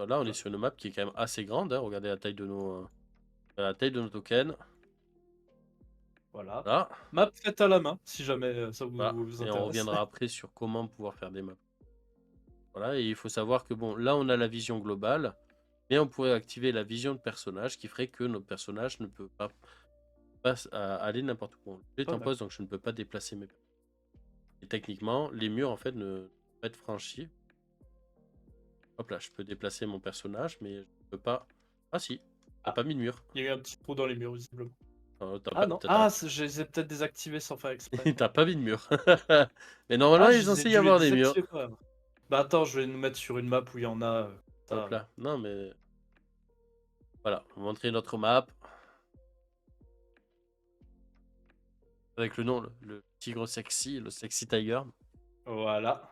là on est Voilà. sur une map qui est quand même assez grande. Hein. Regardez la taille de nos tokens. Voilà. Là. Map faite à la main, si jamais ça Voilà. vous Et on intéresse. reviendra après sur comment pouvoir faire des maps. Voilà, et il faut savoir que bon, là on a la vision globale, mais on pourrait activer la vision de personnage qui ferait que notre personnage ne peut pas aller n'importe où. Je est Pas en mal. pause, donc je ne peux pas déplacer mes. Et techniquement, les murs en fait ne peuvent pas être franchis. Hop là, je peux déplacer mon personnage, mais je ne peux pas. Ah si, t'as Ah, pas mis de mur. il y a eu un petit trou dans les murs, visiblement. T'as Ah pas, non, ah, je les ai peut-être désactivés sans faire exprès. t'as pas mis de mur. Mais normalement, Ah, il est je les ai censé y dû les avoir des murs. désactiver quand même. Bah attends, je vais nous mettre sur une map où il y en a. Hop Ça, là, non mais. Voilà, on va montrer notre map. Avec le nom, le tigre sexy, le sexy tiger. voilà.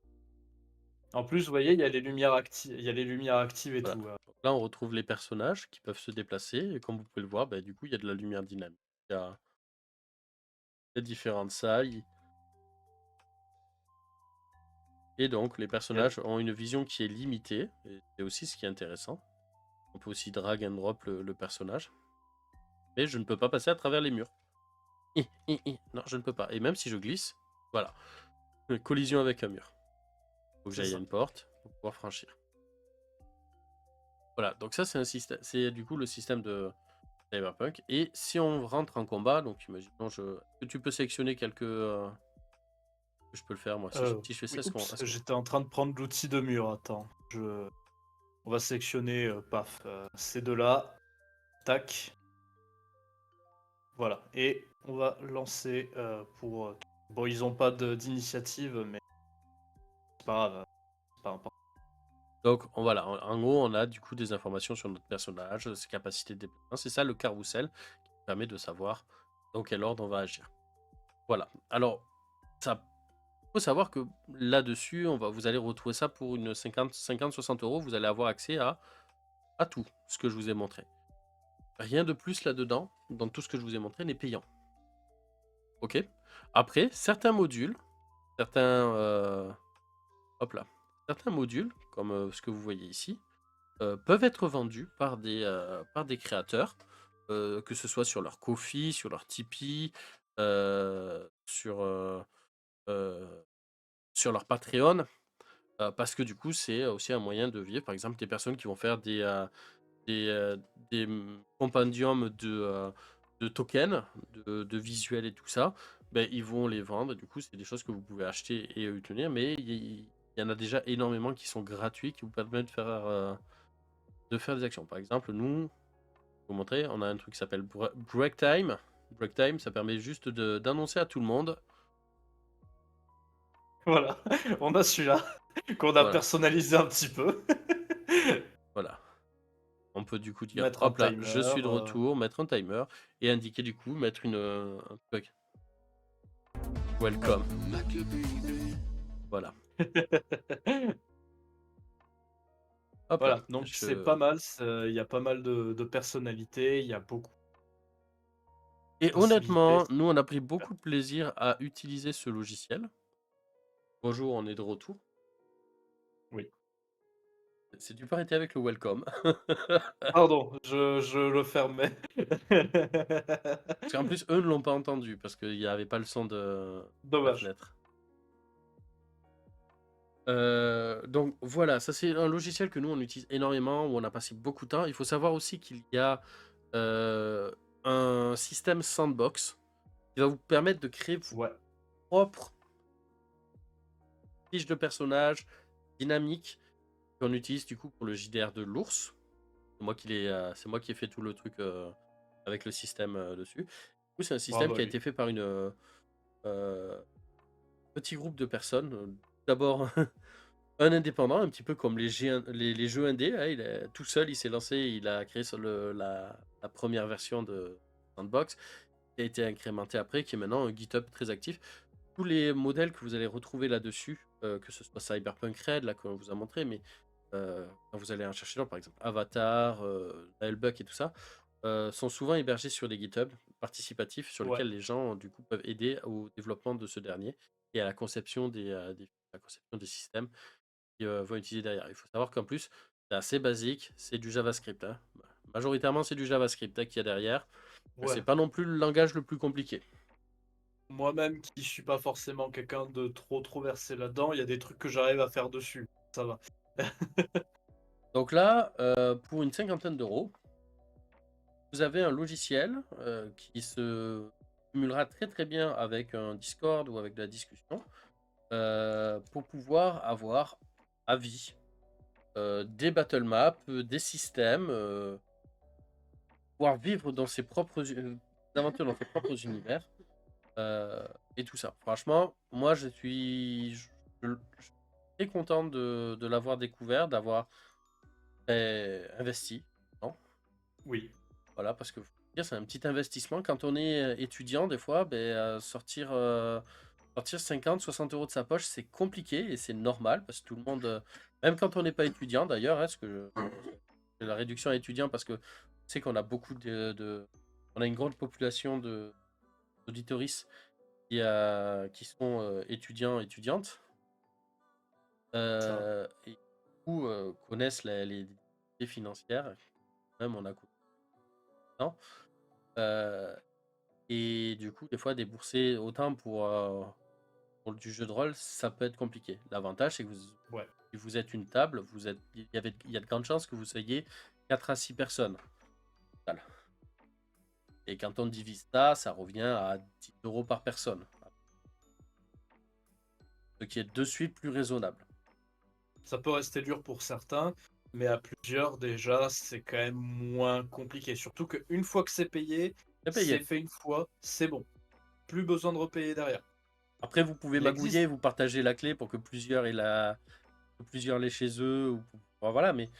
En plus, vous voyez, il y a les lumières actives, il y a les lumières actives et Voilà. tout. Donc là, on retrouve les personnages qui peuvent se déplacer. Et comme vous pouvez le voir, bah, du coup, il y a de la lumière dynamique. Il y a différentes tailles. Et donc, les personnages ont une vision qui est limitée. Et c'est aussi ce qui est intéressant. On peut aussi drag and drop le personnage. Mais je ne peux pas passer à travers les murs. Non, je ne peux pas. Et même si je glisse, voilà. Une collision avec un mur. Il faut que C'est j'aille à ça. une porte pour pouvoir franchir. Voilà, donc ça c'est un système, c'est du coup le système de Cyberpunk. Et si on rentre en combat, donc imaginons que tu peux sélectionner quelques. Je peux le faire moi. Si je fais ça, Oui, oups, j'étais en train de prendre l'outil de mur. Attends, on va sélectionner, paf, ces deux-là. Tac. Voilà. Et on va lancer pour. Bon, ils ont pas d'initiative, mais c'est pas grave. C'est pas important. Donc voilà, en gros on a du coup des informations sur notre personnage, ses capacités de déplacement. C'est ça le carrousel qui permet de savoir dans quel ordre on va agir. Voilà. Alors, ça faut savoir que là-dessus, vous allez retrouver ça pour une 50-60 euros. Vous allez avoir accès à tout ce que je vous ai montré. Rien de plus là-dedans, dans tout ce que je vous ai montré, n'est payant. Ok. Après, certains modules, hop là, certains modules, comme ce que vous voyez ici, peuvent être vendus par des créateurs, que ce soit sur leur Ko-fi, sur leur Tipeee, sur leur Patreon, parce que du coup, c'est aussi un moyen de vivre. Par exemple, des personnes qui vont faire des compendiums de tokens, de visuels et tout ça, ben, ils vont les vendre. Du coup, c'est des choses que vous pouvez acheter et obtenir, mais il y en a déjà énormément qui sont gratuits, qui vous permettent de faire des actions. Par exemple, nous, pour vous montrer, on a un truc qui s'appelle Break Time. Break Time, ça permet juste d'annoncer à tout le monde. Voilà, on a celui-là qu'on a Voilà, personnalisé un petit peu. voilà. On peut du coup dire, Mettre un hop là, timer. je suis de retour, mettre un timer et indiquer du coup, mettre un truc. Welcome. Voilà. Hop là. Voilà, donc c'est pas mal, il y a pas mal de personnalités, il y a beaucoup de Et possibilités. honnêtement, nous on a pris beaucoup de plaisir à utiliser ce logiciel. Bonjour, on est de retour. Oui. C'est du pas arrêté avec le welcome. Pardon, je le fermais. Parce qu'en plus, eux ne l'ont pas entendu parce qu'il n'y avait pas le son de la Dommage. fenêtre. Donc voilà, ça c'est un logiciel que nous on utilise énormément, où on a passé beaucoup de temps. Il faut savoir aussi qu'il y a un système sandbox qui va vous permettre de créer vos Ouais, propres fiches de personnages dynamiques qu'on utilise du coup pour le JDR de l'ours. C'est moi qui ai fait tout le truc avec le système dessus. Du coup, c'est un système bravo à qui a lui. été fait par petit groupe de personnes. D'abord un indépendant, un petit peu comme les jeux indés. Hein, tout seul, il s'est lancé, il a créé la première version de Sandbox, qui a été incrémenté après, qui est maintenant un GitHub très actif. Tous les modèles que vous allez retrouver là-dessus, que ce soit Cyberpunk Red, là qu'on vous a montré, mais quand vous allez en chercher dans, par exemple Avatar, Hellbuck et tout ça, sont souvent hébergés sur des GitHub participatifs sur Ouais, lesquels les gens du coup peuvent aider au développement de ce dernier et à la conception la conception des systèmes qu'ils vont utiliser derrière. Il faut savoir qu'en plus, c'est assez basique, c'est du JavaScript. Hein. Majoritairement, c'est du JavaScript qu'il y a derrière. C'est ouais. pas non plus le langage le plus compliqué. Moi-même qui suis pas forcément quelqu'un de trop versé là-dedans, il y a des trucs que j'arrive à faire dessus. Ça va. Donc là, pour une cinquantaine d'euros, vous avez un logiciel qui se cumulera très très bien avec un Discord ou avec de la discussion pour pouvoir avoir à vie des battle maps, des systèmes, pouvoir vivre dans ses propres aventures dans ses propres univers et tout ça. Franchement, moi je suis très content de l'avoir découvert, d'avoir investi. Non. Oui. Voilà, parce que faut dire, c'est un petit investissement. Quand on est étudiant, des fois, sortir 50, 60 euros de sa poche, c'est compliqué et c'est normal parce que tout le monde, même quand on n'est pas étudiant d'ailleurs, hein, c'est la réduction à étudiant parce que c'est qu'on a beaucoup on a une grande population d'auditoristes qui sont étudiants, étudiantes Ça. et du coup connaissent les difficultés financières. Même on a non. Et du coup, des fois, débourser autant pour du jeu de rôle, ça peut être compliqué. L'avantage, c'est que Ouais. si vous êtes une table, il y a de grandes chances que vous soyez 4 à 6 personnes. Voilà. Et quand on divise ça, ça revient à 10 euros par personne. Ce qui est de suite plus raisonnable. Ça peut rester dur pour certains, mais à plusieurs déjà, c'est quand même moins compliqué. Surtout qu'une fois que c'est payé, C'est c'est payé. fait une fois, c'est bon. Plus besoin de repayer derrière. Après, vous pouvez Il existe. magouiller, vous partagez la clé pour que plusieurs l'aient chez eux. Enfin, voilà, mais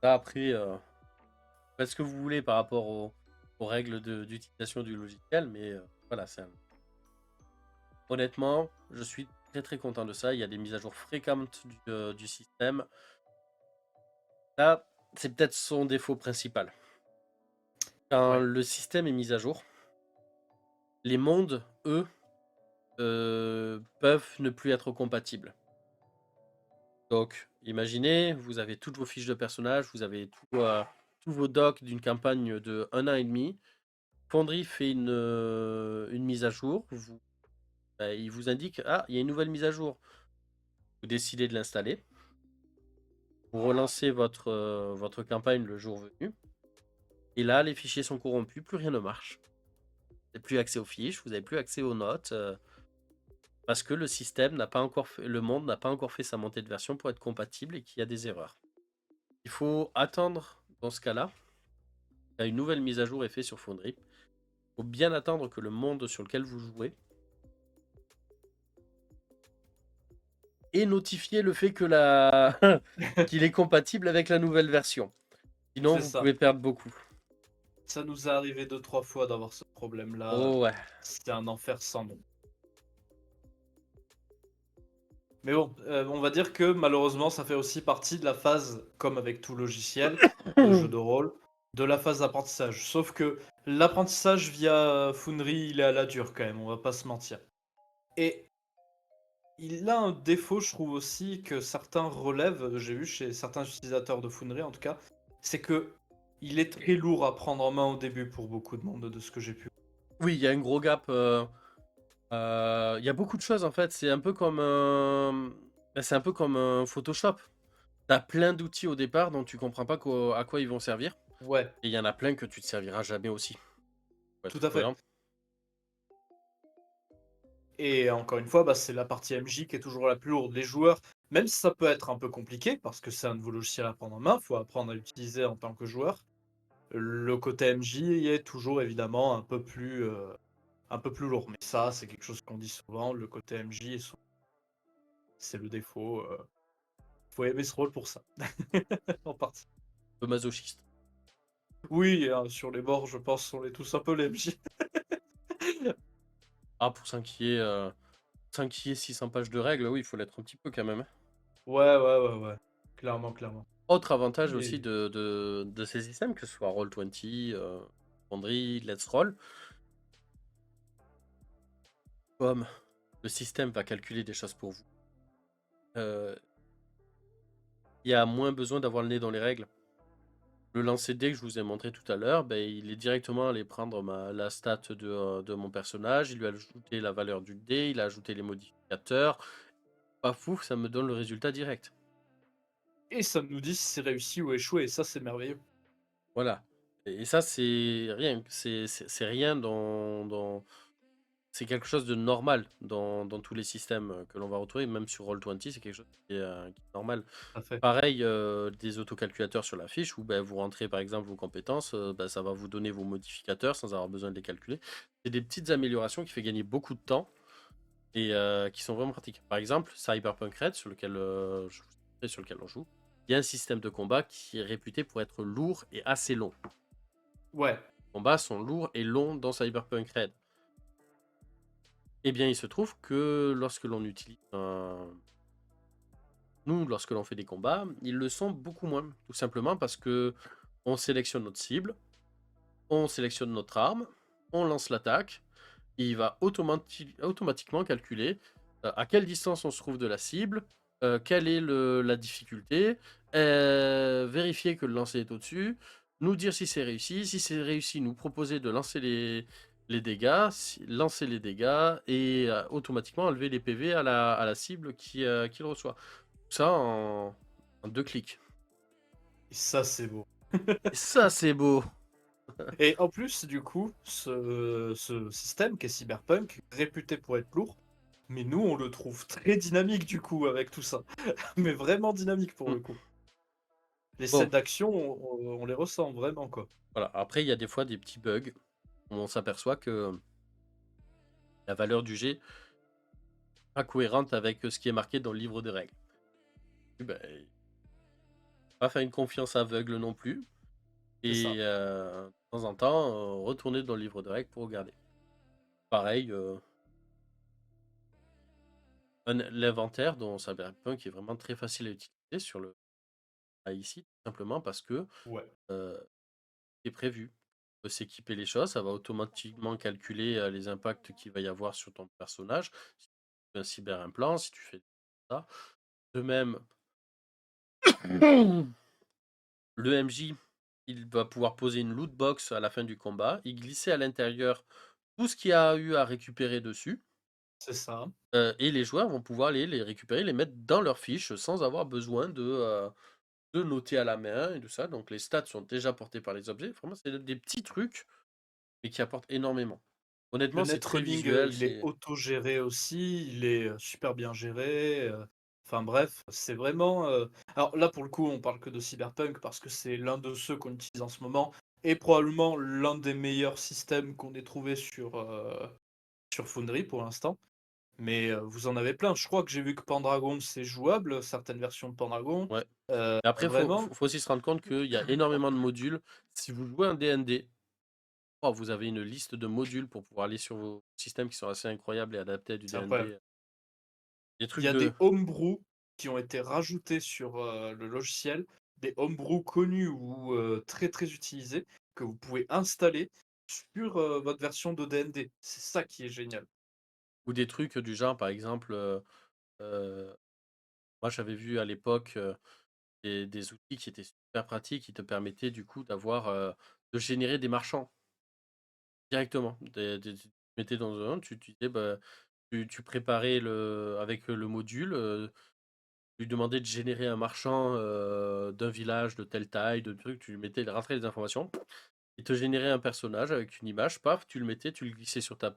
ça, après, faites ce que vous voulez par rapport aux règles d'utilisation du logiciel, mais voilà, honnêtement, je suis très très content de ça. Il y a des mises à jour fréquentes du système. Là, c'est peut-être son défaut principal. Quand Ouais. le système est mis à jour, les mondes, eux, peuvent ne plus être compatibles. Donc, imaginez, vous avez toutes vos fiches de personnages, vous avez tous vos docs d'une campagne de 1 an et demi. Fonderie fait une mise à jour. Il vous indique, ah, il y a une nouvelle mise à jour. Vous décidez de l'installer. Vous relancez votre campagne le jour venu. Et là, les fichiers sont corrompus, plus rien ne marche. n'avez plus accès aux fiches, vous n'avez plus accès aux notes, parce que le système n'a pas encore fait, le monde n'a pas encore fait sa montée de version pour être compatible et qu'il y a des erreurs. Il faut attendre, dans ce cas-là, une nouvelle mise à jour est faite sur Foundry. Il faut bien attendre que le monde sur lequel vous jouez ait notifié le fait que qu'il est compatible avec la nouvelle version. Sinon, C'est vous ça. pouvez perdre beaucoup. Ça nous est arrivé 2-3 fois d'avoir ce problème-là. Oh ouais. C'était un enfer sans nom. Mais bon, on va dire que malheureusement, ça fait aussi partie de la phase, comme avec tout logiciel de jeu de rôle, de la phase d'apprentissage. Sauf que l'apprentissage via Foundry, il est à la dure quand même, on va pas se mentir. Et il a un défaut, je trouve aussi, que certains relèvent, j'ai vu chez certains utilisateurs de Foundry en tout cas, c'est que il est très lourd à prendre en main au début pour beaucoup de monde, de ce que j'ai pu. Oui, il y a un gros gap. Il y a beaucoup de choses en fait. C'est un peu comme c'est un peu comme un Photoshop. T'as plein d'outils au départ dont tu comprends pas à quoi ils vont servir. Ouais, Et il y en a plein que tu te serviras jamais aussi. Faut tout être à fait. cohérent. Et encore une fois, bah, c'est la partie MJ qui est toujours la plus lourde. Les joueurs, même si ça peut être un peu compliqué, parce que c'est un nouveau logiciel à prendre en main, il faut apprendre à l'utiliser en tant que joueur. Le côté MJ est toujours évidemment un peu plus lourd. Mais ça, c'est quelque chose qu'on dit souvent. Le côté MJ, c'est le défaut. Faut aimer ce rôle pour ça. En partie. Un peu masochiste. Oui, hein, sur les bords, je pense, on est tous un peu les MJ. Ah, pour 600 pages de règles, oui, il faut l'être un petit peu quand même, hein. Ouais. Clairement, clairement. Autre avantage Mais aussi de ces systèmes, que ce soit Roll20, Foundry, Let's Roll, comme le système va calculer des choses pour vous, il y a moins besoin d'avoir le nez dans les règles. Le lancer de dés que je vous ai montré tout à l'heure, ben, il est directement allé prendre la stat de mon personnage, il lui a ajouté la valeur du dé, il a ajouté les modificateurs. Pas fou, ça me donne le résultat direct. Et ça nous dit si c'est réussi ou échoué, et ça, c'est merveilleux. Voilà. Et ça, c'est rien. C'est rien c'est quelque chose de normal dans tous les systèmes que l'on va retrouver, même sur Roll20, c'est quelque chose qui est normal. Tout à fait. Pareil, des autocalculateurs sur la fiche où ben, vous rentrez par exemple vos compétences, ben, ça va vous donner vos modificateurs sans avoir besoin de les calculer. C'est des petites améliorations qui fait gagner beaucoup de temps et qui sont vraiment pratiques. Par exemple, Cyberpunk Red, sur lequel on joue, il y a un système de combat qui est réputé pour être lourd et assez long. Ouais, Les combats sont lourds et longs dans Cyberpunk Red. Eh bien, il se trouve que lorsque l'on utilise nous, lorsque l'on fait des combats, ils le sont beaucoup moins. Tout simplement parce que on sélectionne notre cible, on sélectionne notre arme, on lance l'attaque, et il va automatiquement calculer à quelle distance on se trouve de la cible, quelle est la difficulté, vérifier que le lancer est au-dessus, nous dire si c'est réussi. Si c'est réussi, nous proposer de lancer les dégâts, lancer les dégâts et automatiquement enlever les PV à la cible qui le reçoit. Tout ça en 2 clics. et ça, c'est beau. Et ça, c'est beau! Et en plus, du coup, ce système qui est Cyberpunk, réputé pour être lourd, mais nous, on le trouve très dynamique, du coup, avec tout ça. Mais vraiment dynamique, pour Mm. le coup. Les Bon, scènes d'action, on les ressent vraiment, quoi. voilà. Après, il y a des fois des petits bugs où on s'aperçoit que la valeur du jet n'est pas cohérente avec ce qui est marqué dans le livre de règles. Et ben, pas faire une confiance aveugle non plus. C'est Et ça. de temps en temps, retourner dans le livre de règles pour regarder. Pareil, l'inventaire dans Cyberpunk est vraiment très facile à utiliser sur le ici, tout simplement parce que Ouais. c'est prévu. On peut s'équiper les choses, ça va automatiquement calculer les impacts qu'il va y avoir sur ton personnage. Si tu fais un cyberimplant, si tu fais ça. De même, le MJ, il va pouvoir poser une loot box à la fin du combat, y glisser à l'intérieur tout ce qu'il y a eu à récupérer dessus, C'est ça. et les joueurs vont pouvoir les récupérer, les mettre dans leur fiche sans avoir besoin de noter à la main et tout ça. Donc les stats sont déjà portés par les objets. Vraiment, c'est des petits trucs, mais qui apportent énormément. Honnêtement, Le c'est net très running, visuel, il est c'est autogéré aussi, il est, super bien géré, enfin bref, c'est vraiment, alors là, pour le coup, on parle que de Cyberpunk parce que c'est l'un de ceux qu'on utilise en ce moment et probablement l'un des meilleurs systèmes qu'on ait trouvé sur Foundry pour l'instant. Mais, vous en avez plein. Je crois que j'ai vu que Pendragon, c'est jouable, certaines versions de Pendragon, ouais. Mais après, vraiment. faut aussi se rendre compte qu'il y a énormément de modules. Si vous jouez un DND, oh, vous avez une liste de modules pour pouvoir aller sur vos systèmes qui sont assez incroyables et adaptés à du C'est incroyable. DND. Des Il trucs y a de des homebrew qui ont été rajoutés sur, le logiciel, des homebrew connus ou, très, très utilisés, que vous pouvez installer sur, votre version de D&D. C'est ça qui est génial. ou des trucs du genre, par exemple, euh, moi j'avais vu à l'époque des outils qui étaient super pratiques, qui te permettaient du coup de générer des marchands directement. Tu mettais dans un, tu disais, bah, tu préparais avec le module, tu lui demandais de générer un marchand d'un village de telle taille, de trucs, tu lui mettais, il rentrait les informations, il te générait un personnage avec une image, paf, tu le mettais, tu le glissais sur ta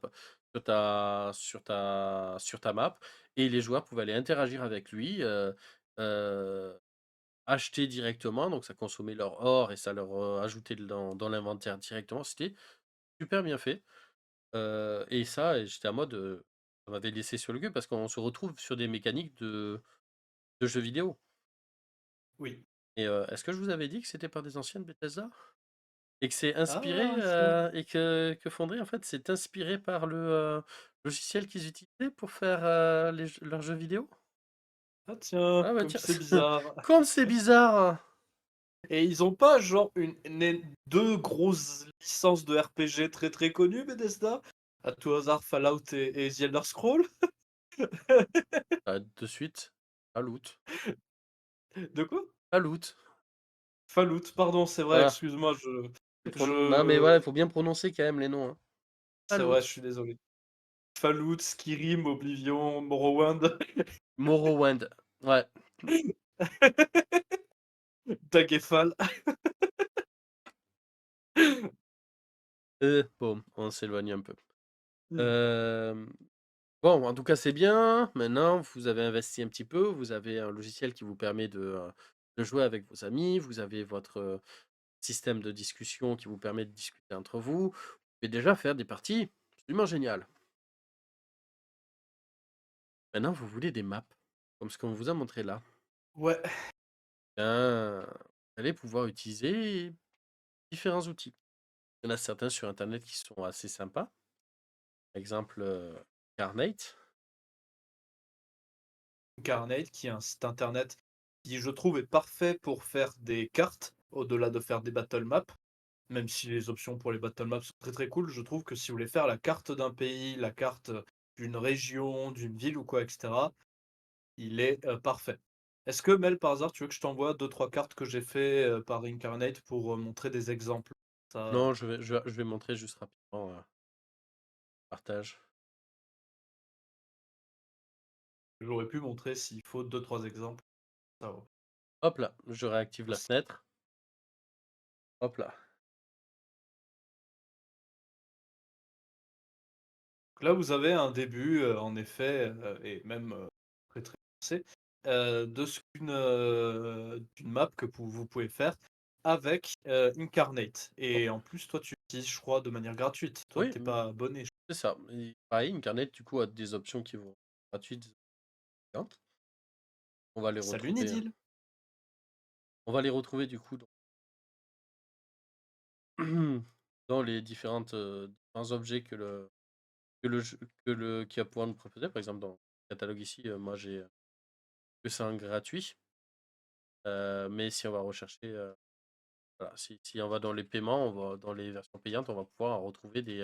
map, et les joueurs pouvaient aller interagir avec lui, euh, acheter directement, donc ça consommait leur or et ça leur ajoutait dans l'inventaire directement. C'était super bien fait. Et ça, et j'étais en mode, ça m'avait laissé sur le cul parce qu'on se retrouve sur des mécaniques de jeux vidéo. Oui. Et est-ce que je vous avais dit que c'était par des anciennes Bethesda? Et que c'est inspiré, Ah, ça et que Foundry, en fait, c'est inspiré par le logiciel qu'ils utilisaient pour faire leurs jeux vidéo? ah tiens, Ah bah comme tiens, c'est bizarre. comme c'est bizarre! Et ils ont pas genre 2 grosses licences de RPG très, très connues, Bethesda? À tout hasard, Fallout et The Elder Scrolls? De suite, Fallout. De quoi? Fallout. Fallout, pardon, c'est vrai, Voilà. excuse-moi, Non, mais voilà, il je faut bien prononcer quand même les noms, hein. c'est vrai, je Fallout. suis désolé. Fallout, Skyrim, Oblivion, Morrowind, Morrowind. Ouais. Daggerfall. Bon, on s'éloigne un peu. Euh, Bon, en tout cas, c'est bien. Maintenant, vous avez investi un petit peu. Vous avez un logiciel qui vous permet de jouer avec vos amis. Vous avez votre système de discussion qui vous permet de discuter entre vous. Vous pouvez déjà faire des parties absolument géniales. Maintenant, vous voulez des maps, comme ce qu'on vous a montré là. Ouais, Ben, vous allez pouvoir utiliser différents outils. Il y en a certains sur Internet qui sont assez sympas. Par exemple, Carnate. Incarnate, qui est un site internet qui, je trouve, est parfait pour faire des cartes, au-delà de faire des battle maps. Même si les options pour les battle maps sont très très cool, je trouve que si vous voulez faire la carte d'un pays, la carte d'une région, d'une ville ou quoi, etc., il est parfait. Est-ce que Mel, par hasard, tu veux que je t'envoie deux trois cartes que j'ai fait par Incarnate pour montrer des exemples? Ça, Non, je vais montrer juste rapidement partage. j'aurais pu montrer s'il faut deux trois exemples. Ça va. Hop là, je réactive la fenêtre. Hop là. Donc là, vous avez un début, en effet, et même très très avancé, d'une map que vous pouvez faire avec Incarnate. Et en plus, toi, tu l'utilises, je crois, de manière gratuite. Toi, Oui, t'es pas abonné. c'est ça. Et pareil, Incarnate, du coup, a des options qui vont gratuites. Différentes. On va les Salut retrouver. Nidil. On va les retrouver du coup dans les différents objets que le jeu, qui va pouvoir nous proposer. Par exemple, dans le catalogue ici, moi j'ai que c'est un gratuit. Mais si on va rechercher, voilà, si on va dans les paiements, on va dans les versions payantes, on va pouvoir en retrouver des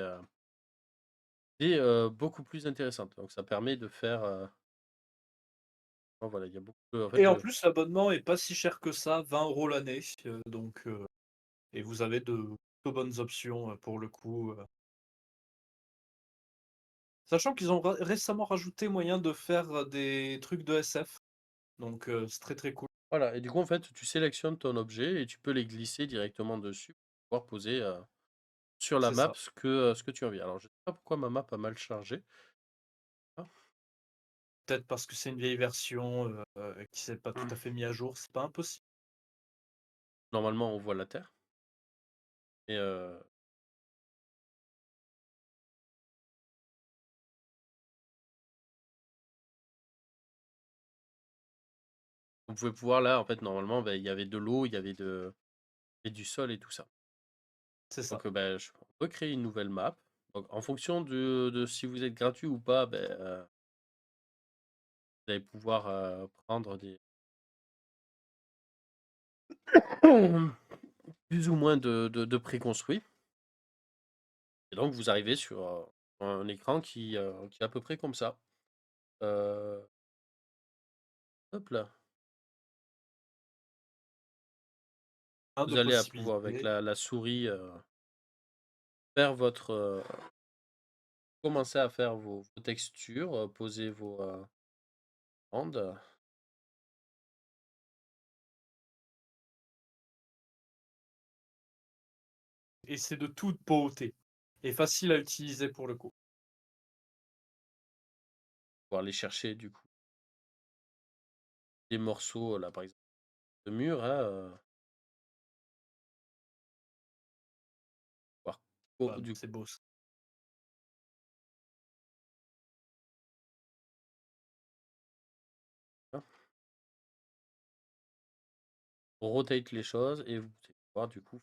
beaucoup plus intéressantes. Donc ça permet de faire. Oh, voilà, il y a beaucoup. En fait, Et en plus, l'abonnement est pas si cher que ça, 20 € l'année. Donc, et vous avez de plutôt bonnes options pour le coup. Sachant qu'ils ont récemment rajouté moyen de faire des trucs de SF. Donc, c'est très très cool. voilà. Et du coup, en fait, tu sélectionnes ton objet et tu peux les glisser directement dessus pour pouvoir poser sur la C'est map ça. ce que tu as envie. Alors je sais pas pourquoi ma map a mal chargé. Ah, Peut-être parce que c'est une vieille version, qui s'est pas tout mmh. à fait mis à jour, c'est pas impossible. Normalement on voit la terre et vous pouvez voir là en fait normalement, il y avait de l'eau, il y avait du sol et tout ça. C'est ça. Donc on peut créer une nouvelle map. Donc en fonction de si vous êtes gratuit ou pas, vous allez pouvoir, prendre des plus ou moins de préconstruits et donc vous arrivez sur, un écran qui est à peu près comme ça. Heu, hop là. Plein de Vous allez à pouvoir avec possibilités. la souris, faire votre, commencer à faire vos textures, poser vos, bandes. Et c'est de toute beauté et facile à utiliser pour le coup. Pouvoir aller chercher du coup des morceaux, là par exemple de mur, hein, pouvoir du C'est beau ça. hein, on rotate les choses et vous allez pouvoir du coup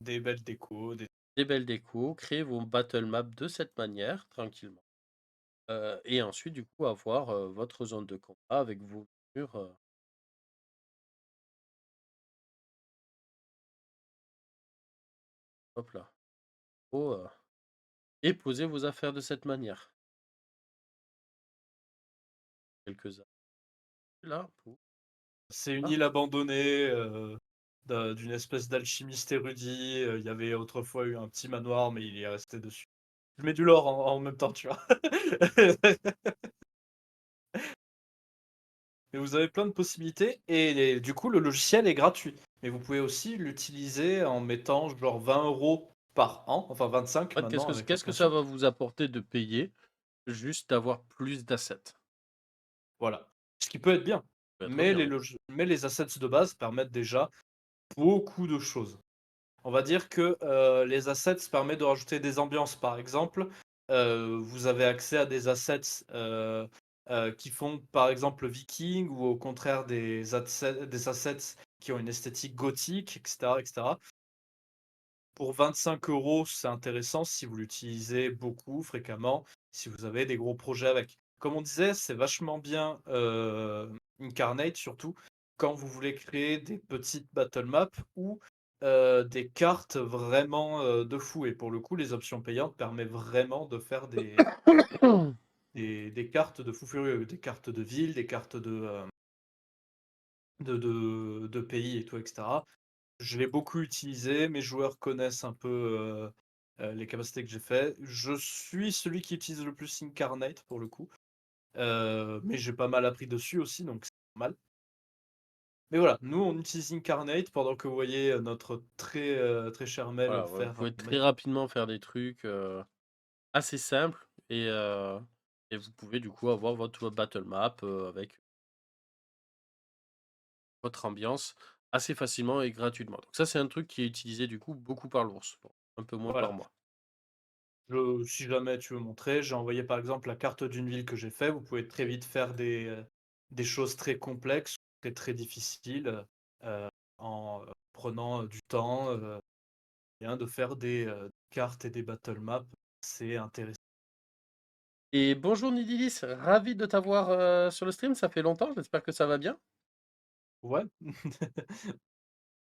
Des belles décos, des belles décos, créer vos battle maps de cette manière tranquillement, et ensuite du coup avoir, votre zone de combat avec vos murs, hop là, oh, et poser vos affaires de cette manière. Quelques-uns là, pou c'est une ah, île abandonnée, d'une espèce d'alchimiste érudit, il y avait autrefois eu un petit manoir, mais il y est resté dessus. Je mets du lore en même temps, tu vois? Et vous avez plein de possibilités et du coup, le logiciel est gratuit. Mais vous pouvez aussi l'utiliser en mettant genre 20 € par an, enfin 25 en fait, maintenant avec qu'est-ce que ça l'inflation. va vous apporter de payer juste d'avoir plus d'assets? Voilà. Ce qui peut être bien, Ça peut être mais bien, oui. mais les assets de base permettent déjà beaucoup de choses. On va dire que, les assets permettent de rajouter des ambiances. Par exemple, vous avez accès à des assets, qui font par exemple viking ou au contraire des assets qui ont une esthétique gothique et cetera et cetera. Pour 25 €, c'est intéressant si vous l'utilisez beaucoup, fréquemment, si vous avez des gros projets avec. Comme on disait, c'est vachement bien, Incarnate surtout quand vous voulez créer des petites battle maps ou, des cartes vraiment, de fou et pour le coup, les options payantes permettent vraiment de faire des cartes de fou furieux, des cartes de ville, des cartes de pays et tout et cetera. Je l'ai beaucoup utilisé, mes joueurs connaissent un peu, les capacités que j'ai fait. Je suis celui qui utilise le plus Incarnate pour le coup, mais j'ai pas mal appris dessus aussi, donc c'est normal. Mais voilà, nous on utilise Incarnate pendant que vous voyez, notre très cher Mel Voilà, ouais, vous faire, pouvez mais très rapidement faire des trucs, assez simples et vous pouvez du coup avoir votre battle map, avec votre ambiance assez facilement et gratuitement. Donc ça, c'est un truc qui est utilisé du coup beaucoup par l'ours, bon, un peu moins par voilà. moi. Si jamais tu veux montrer, j'ai envoyé par exemple la carte d'une ville que j'ai fait. Vous pouvez très vite faire des choses très complexes, très difficiles, en, prenant, du temps, bien de faire des, cartes et des battle maps. C'est intéressant. Et bonjour Nidilis, ravi de t'avoir, sur le stream, ça fait longtemps, j'espère que ça va bien. Ouais.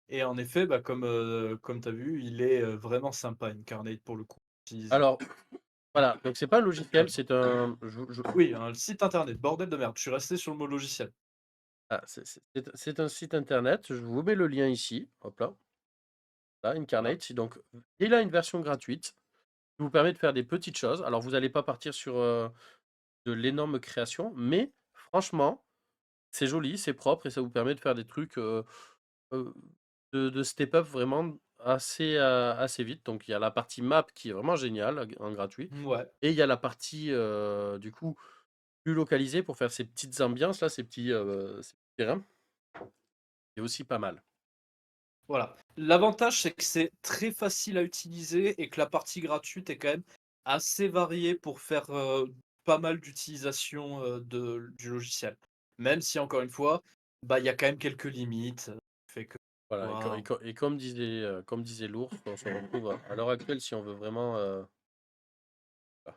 Et en effet, bah, comme tu as vu, il est, vraiment sympa Incarnate pour le coup, utiliser. Alors voilà, donc c'est pas un logiciel, Ah, c'est un oui, un site internet, bordel de merde, je suis resté sur le mot logiciel. c'est un site internet, je vous mets le lien ici, hop là, là, Voilà, Incarnate, donc il a une version gratuite qui vous permet de faire des petites choses. Alors vous allez pas partir sur, de l'énorme création, mais franchement, c'est joli, c'est propre et ça vous permet de faire des trucs, heu, de step up vraiment, assez vite. Donc il y a la partie map qui est vraiment géniale en gratuit. Ouais, Et il y a la partie du coup plus localisée pour faire ces petites ambiances là, ces petits terrains. C'est aussi pas mal. voilà. L'avantage, c'est que c'est très facile à utiliser et que la partie gratuite est quand même assez variée pour faire, pas mal d'utilisation, du logiciel. Même si encore une fois, bah, il y a quand même quelques limites, fait que Voilà, waouh. et comme disait l'ours, on se retrouve à l'heure actuelle si on veut vraiment ah,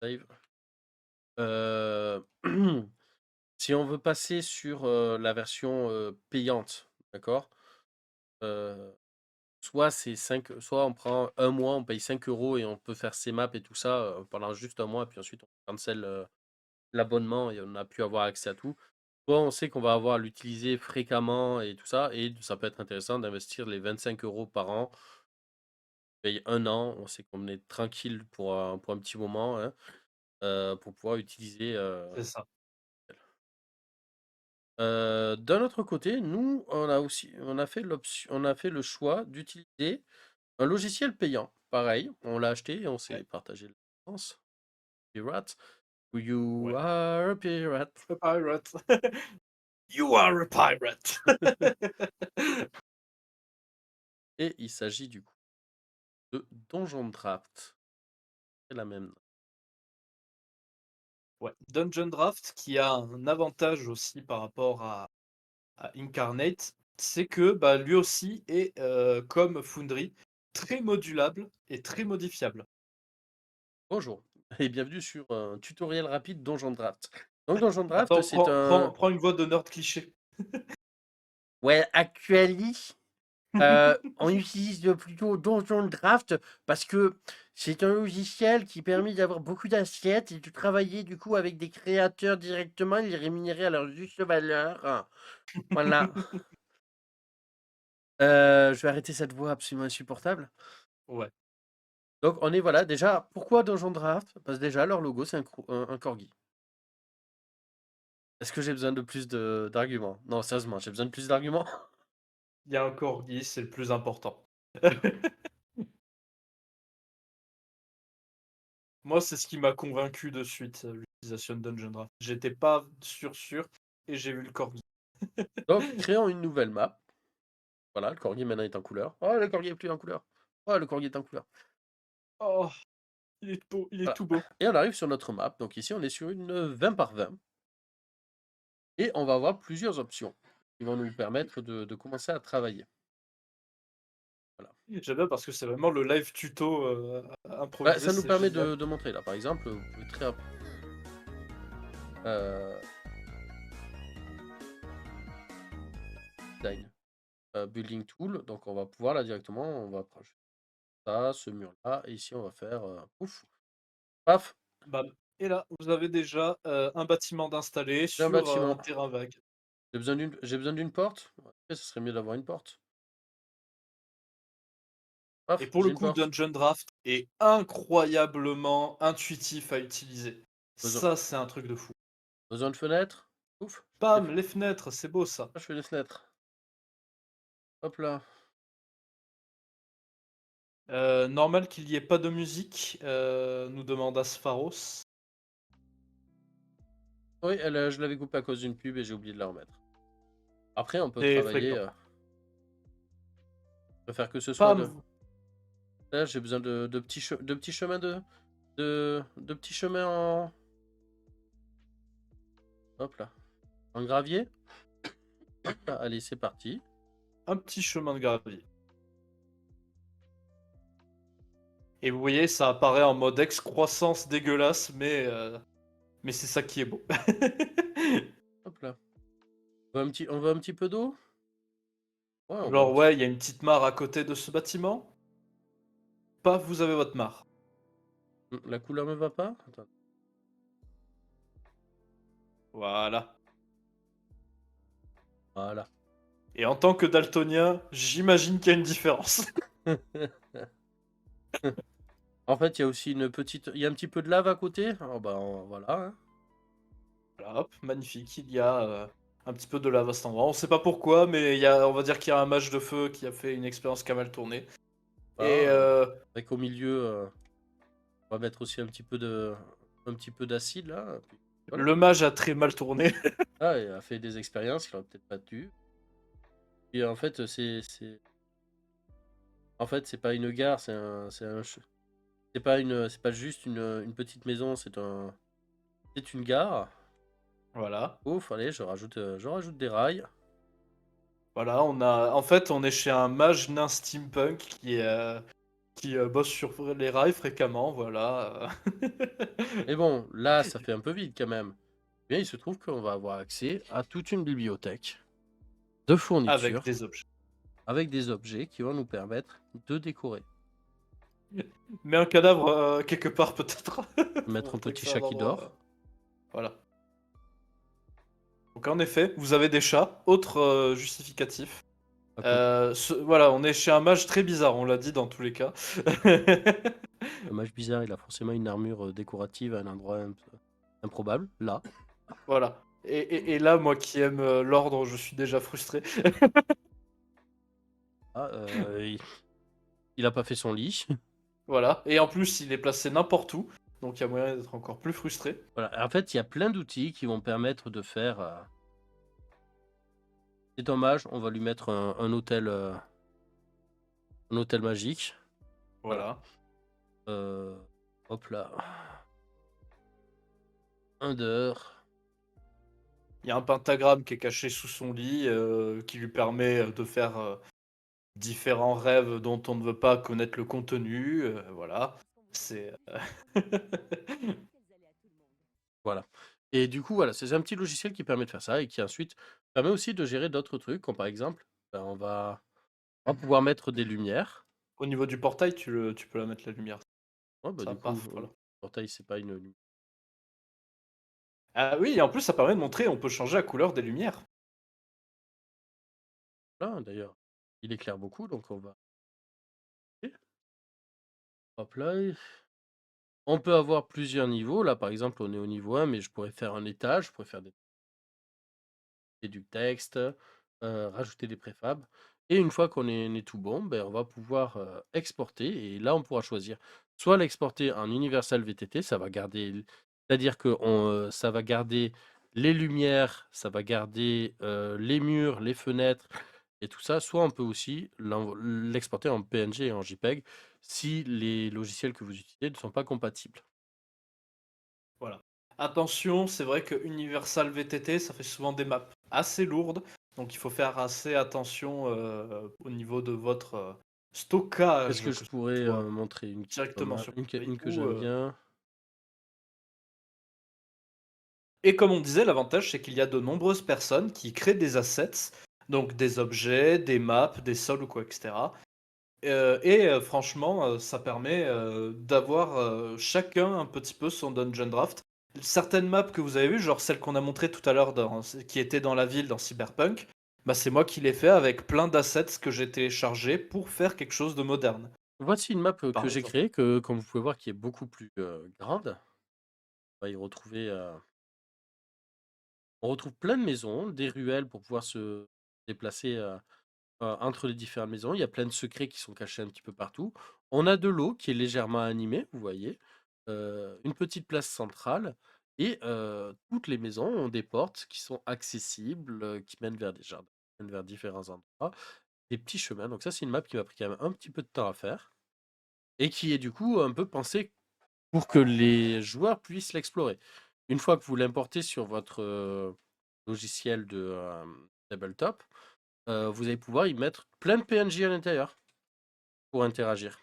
save. Euh, Si on veut passer sur la version payante, d'accord? Euh, soit on prend un mois, on paye 5 euros et on peut faire ses maps et tout ça pendant juste un mois, puis ensuite on cancelle l'abonnement et on n'a pu avoir accès à tout. Soit on sait qu'on va avoir à l'utiliser fréquemment et tout ça, et ça peut être intéressant d'investir les 25 euros par an. On paye un an, on sait qu'on est tranquille pour un petit moment, hein, pour pouvoir utiliser. C'est ça. D'un autre côté, nous, on a fait le choix d'utiliser un logiciel payant. Pareil, on l'a acheté et on s'est Ouais, partagé la licence. Pirate. You ouais. are a pirate. A pirate. You are a pirate. Et il s'agit du coup de Donjon Draft. C'est la même. Ouais, Dungeon Draft qui a un avantage aussi par rapport à Incarnate, c'est que, bah, lui aussi est, comme Foundry, très modulable et très modifiable. Bonjour et bienvenue sur un tutoriel rapide Donjon Draft. Donc Donjon Draft, Attends, c'est un... prends une voix de nerd cliché. Ouais, actually, on utilise plutôt Donjon Draft parce que c'est un logiciel qui permet d'avoir beaucoup d'assiettes et de travailler du coup avec des créateurs directement et les rémunérer à leur juste valeur. Voilà. Je vais arrêter cette voix absolument insupportable. Ouais, Donc on est voilà, déjà, pourquoi Donjon Draft? Parce que déjà, leur logo, c'est un corgi. Est-ce que j'ai besoin de plus d'arguments? Non, sérieusement, j'ai besoin de plus d'arguments? il y a un corgi, c'est le plus important. Moi, c'est ce qui m'a convaincu de suite, l'utilisation de Dungeon Draft. J'étais pas sûr et j'ai vu le corgi. Donc, créons une nouvelle map. Voilà, le corgi maintenant est en couleur. Oh, le corgi est plus en couleur. Oh, le corgi est en couleur. Oh, il est beau, il est Voilà. tout beau. Et on arrive sur notre map. Donc ici, on est sur une 20 par 20. Et on va avoir plusieurs options qui vont nous permettre de commencer à travailler. Voilà. J'aime bien parce que c'est vraiment le live tuto, Bah, improvisé, ça nous c'est permet génial. de montrer là. Par exemple, vous pouvez très euh, design, building tool. Donc on va pouvoir là directement, on va approcher ça, ce mur-là. Et ici, on va faire pouf, paf, Bam. Et là, vous avez déjà, un bâtiment d'installer j'ai un sur, un bâtiment. terrain vague. J'ai besoin d'une porte. Ouais, ce serait mieux d'avoir une porte. Et Paf, pour le j'ai une coup, porte. Dungeon Draft est incroyablement intuitif à utiliser. Besoin, Ça, c'est un truc de fou. besoin de fenêtre. Ouf. Bam, les fenêtres, c'est beau ça. Je fais les fenêtres. Hop là. Normal qu'il y ait pas de musique, nous demande Aspharos. Oui, je l'avais coupé à cause d'une pub et j'ai oublié de la remettre. Après, on peut C'est travailler. fréquent. Je préfère que ce soit de. Bam, Là, j'ai besoin de petits chemins de petits chemins en. Hop là. En gravier. Hop là. Allez, c'est parti. un petit chemin de gravier. Et vous voyez, ça apparaît en mode excroissance dégueulasse, mais c'est ça qui est beau. Hop là. On veut un petit peu d'eau? Ouais, on veut un Genre, petit. ouais, il y a une petite mare à côté de ce bâtiment. Paf, vous avez votre mare. La couleur me va pas? Attends. Voilà. Voilà. Et en tant que daltonien, j'imagine qu'il y a une différence. En fait, il y a aussi une petite. Il y a un petit peu de lave à côté. Oh bah voilà, hein. Voilà, hop, magnifique. Il y a un petit peu de lave à cet endroit. On sait pas pourquoi, mais on va dire qu'il y a un mage de feu qui a fait une expérience qui a mal tourné. Et Voilà, avec au milieu, on va mettre aussi un petit peu d'acide là. Puis voilà. le mage a très mal tourné. Ah, il a fait des expériences qu'il aurait peut-être pas dû. Et en fait, c'est pas une gare, c'est pas juste une petite maison, c'est une gare. Voilà. Ouf, allez, je rajoute des rails. Voilà, en fait, on est chez un mage nain steampunk qui bosse sur les rails fréquemment, voilà. Mais bon, là, ça fait un peu vide quand même. Bien, il se trouve qu'on va avoir accès à toute une bibliothèque de Avec fournitures des objets. avec des objets qui vont nous permettre de décorer. Mais un cadavre quelque part peut-être. Mettre un Pour que petit ça chat un qui endroit. dort. Voilà. Donc en effet, vous avez des chats. Autre justificatif. À côté. Voilà, on est chez un mage très bizarre, on l'a dit dans tous les cas. Le mage bizarre, il a forcément une armure décorative à un endroit improbable. Là. Voilà. Et là, moi qui aime l'ordre, je suis déjà frustré. Ah, il a pas fait son lit. Voilà. Et en plus, il est placé n'importe où. Donc il y a moyen d'être encore plus frustré. Voilà. En fait, il y a plein d'outils qui vont permettre de faire. C'est dommage, on va lui mettre un hôtel magique. Voilà. Voilà. Hop là. Un d'heure. Il y a un pentagramme qui est caché sous son lit qui lui permet de faire différents rêves dont on ne veut pas connaître le contenu. Voilà. C'est. Voilà. Et du coup, voilà, c'est un petit logiciel qui permet de faire ça et qui ensuite permet aussi de gérer d'autres trucs, comme par exemple, on va pouvoir mettre des lumières. Au niveau du portail, tu peux la mettre la lumière. Ouais, bah, Ça, du coup, paf, voilà. le portail, c'est pas une lumière. Ah oui, et en plus, ça permet de montrer, on peut changer la couleur des lumières. Là, d'ailleurs, il éclaire beaucoup, donc on va. Hop là. On peut avoir plusieurs niveaux. Là, par exemple, on est au niveau 1, mais je pourrais faire un étage, je pourrais faire du texte, rajouter des préfabs. Et une fois qu'on est tout bon, ben, on va pouvoir exporter. Et là, on pourra choisir soit l'exporter en Universal VTT, ça va garder, c'est-à-dire que ça va garder les lumières, ça va garder les murs, les fenêtres et tout ça. Soit on peut aussi l'exporter en PNG et en JPEG si les logiciels que vous utilisez ne sont pas compatibles. Voilà. Attention, c'est vrai que Universal VTT, ça fait souvent des maps assez lourdes, donc il faut faire assez attention au niveau de votre Est-ce stockage, que je que ce pourrais soit montrer une qui est pas directement mal, sur une que ou, j'aime bien? Et comme on disait, l'avantage, c'est qu'il y a de nombreuses personnes qui créent des assets, donc des objets, des maps, des sols ou quoi, etc. Franchement, ça permet d'avoir chacun un petit peu son dungeon draft. Certaines maps que vous avez vues, genre celle qu'on a montrée tout à l'heure, qui était dans la ville dans Cyberpunk, bah c'est moi qui l'ai fait avec plein d'assets que j'ai téléchargés pour faire quelque chose de moderne, Voici une map que par j'ai exemple. créée, que comme vous pouvez voir, qui est beaucoup plus grande. On va y retrouver, on retrouve plein de maisons, des ruelles pour pouvoir se déplacer entre les différentes maisons. Il y a plein de secrets qui sont cachés un petit peu partout. On a de l'eau qui est légèrement animée, vous voyez. Une petite place centrale. Et toutes les maisons ont des portes qui sont accessibles, qui mènent vers des jardins, qui mènent vers différents endroits. Des petits chemins. Donc ça, c'est une map qui m'a pris quand même un petit peu de temps à faire. Et qui est du coup un peu pensée pour que les joueurs puissent l'explorer. Une fois que vous l'importez sur votre logiciel de tabletop, vous allez pouvoir y mettre plein de PNJ à l'intérieur pour interagir.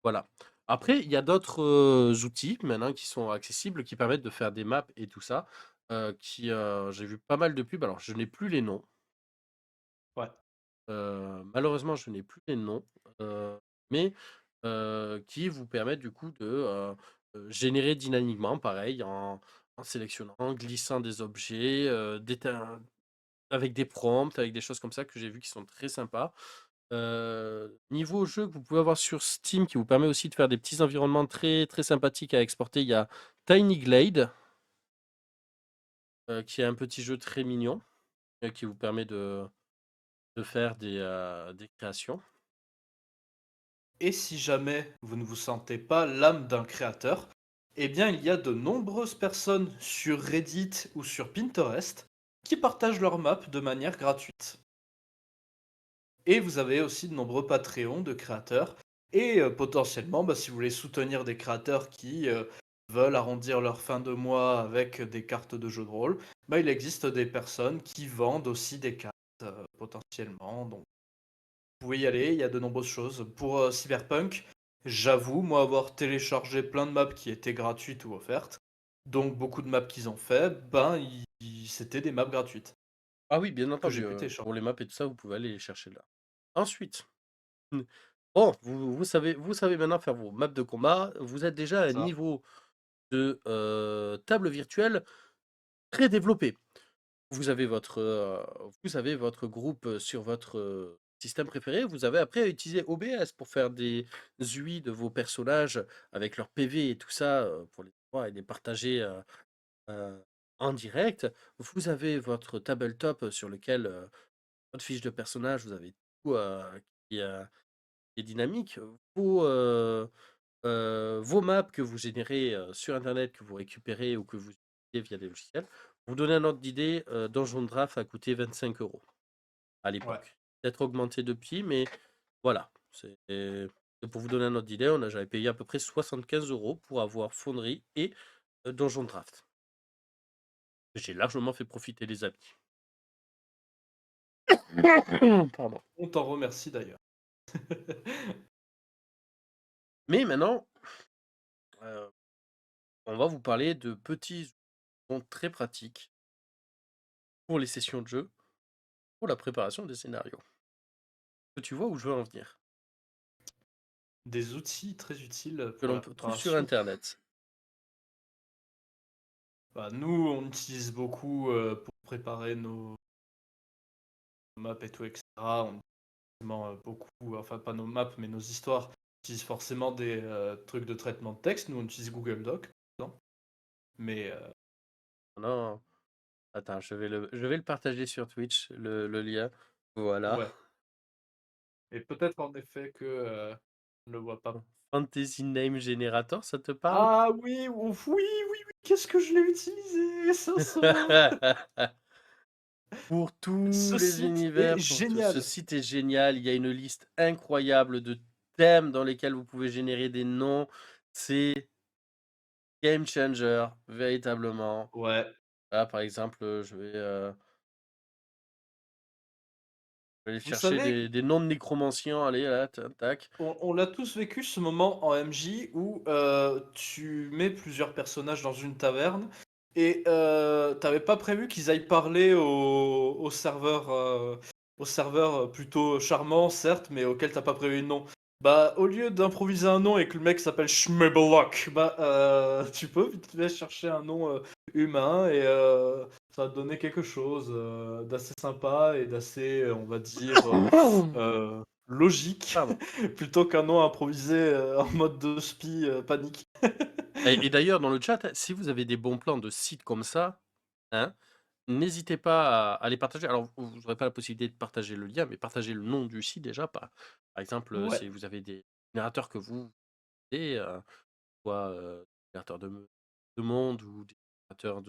Voilà. Après, il y a d'autres outils maintenant qui sont accessibles, qui permettent de faire des maps et tout ça. J'ai vu pas mal de pubs. Alors, je n'ai plus les noms. Ouais. Malheureusement, je n'ai plus les noms, mais qui vous permettent du coup de générer dynamiquement, pareil, en sélectionnant, en glissant des objets, avec des prompts, avec des choses comme ça que j'ai vu qui sont très sympas. Niveau jeu que vous pouvez avoir sur Steam, qui vous permet aussi de faire des petits environnements très, très sympathiques à exporter, il y a Tiny Glade. qui est un petit jeu très mignon qui vous permet de faire des créations. Et si jamais vous ne vous sentez pas l'âme d'un créateur, eh bien il y a de nombreuses personnes sur Reddit ou sur Pinterest qui partagent leurs maps de manière gratuite. Et vous avez aussi de nombreux Patreons de créateurs. Et potentiellement, si vous voulez soutenir des créateurs qui veulent arrondir leur fin de mois avec des cartes de jeu de rôle, il existe des personnes qui vendent aussi des cartes potentiellement. Donc vous pouvez y aller, il y a de nombreuses choses. Pour Cyberpunk, j'avoue, moi, avoir téléchargé plein de maps qui étaient gratuites ou offertes. Donc beaucoup de maps qu'ils ont fait, c'était des maps gratuites Ah oui, bien que entendu, j'ai pu télécharger. pour les maps et tout ça, vous pouvez aller les chercher là. Ensuite, bon, vous savez maintenant faire vos maps de combat. Vous êtes déjà à un Ça. niveau de table virtuelle très développé. Vous avez votre groupe sur votre système préféré. Vous avez après à utiliser OBS pour faire des UI de vos personnages avec leurs PV et tout ça pour les voir et les partager euh, en direct. Vous avez votre tabletop sur lequel votre fiche de personnage, vous avez tout qui, euh, qui est dynamique. Vos maps que vous générez sur Internet, que vous récupérez ou que vous utilisez via des logiciels. Pour vous donner un ordre d'idée, Donjon Draft a coûté 25 € à Ouais. l'époque. Peut-être augmenté depuis, mais voilà. C'est pour vous donner un ordre d'idée, j'avais payé à peu près 75 € pour avoir Foundry et Donjon Draft. J'ai largement fait profiter les amis. Pardon. On t'en remercie d'ailleurs. Mais maintenant, euh, on va vous parler de petits outils très pratiques pour les sessions de jeu, pour la préparation des scénarios. Tu vois où je veux en venir? Des outils très utiles Que pour l'on la trouve sur préparation. Internet. Nous, on utilise beaucoup pour préparer nos maps et tout, etc. On utilise forcément, beaucoup, enfin pas nos maps, mais nos histoires. On utilise forcément des trucs de traitement de texte. Nous, on utilise Google Doc, par exemple. Mais Non, attends, je vais le partager sur Twitch, le lien. Voilà. ouais. Et peut-être en effet que on ne le voit pas. Fantasy Name Generator, ça te parle? Ah oui, ouf, oui, oui, oui, qu'est-ce que je l'ai utilisé, ça. Pour tous Ce les site est univers, ce génial. site est génial. Il y a une liste incroyable de thèmes dans lesquels vous pouvez générer des noms. C'est game changer, véritablement. Ouais. Là, par exemple, je vais aller Vous chercher savez, des noms de nécromanciens. Allez, là, tac. on l'a tous vécu ce moment en MJ où tu mets plusieurs personnages dans une taverne et t'avais pas prévu qu'ils aillent parler au serveur plutôt charmant, certes, mais auquel t'as pas prévu de nom. Au lieu d'improviser un nom et que le mec s'appelle Schmeblock, tu peux vite fait chercher un nom humain et ça va te donner quelque chose d'assez sympa et d'assez, on va dire, logique Pardon. plutôt qu'un nom improvisé en mode de spi panique. Et d'ailleurs, dans le chat, si vous avez des bons plans de sites comme ça, hein, n'hésitez pas à les partager. Alors, vous n'aurez pas la possibilité de partager le lien, mais partagez le nom du site déjà. Par exemple, Ouais. si vous avez des générateurs que vous et soit des générateurs de monde ou des générateurs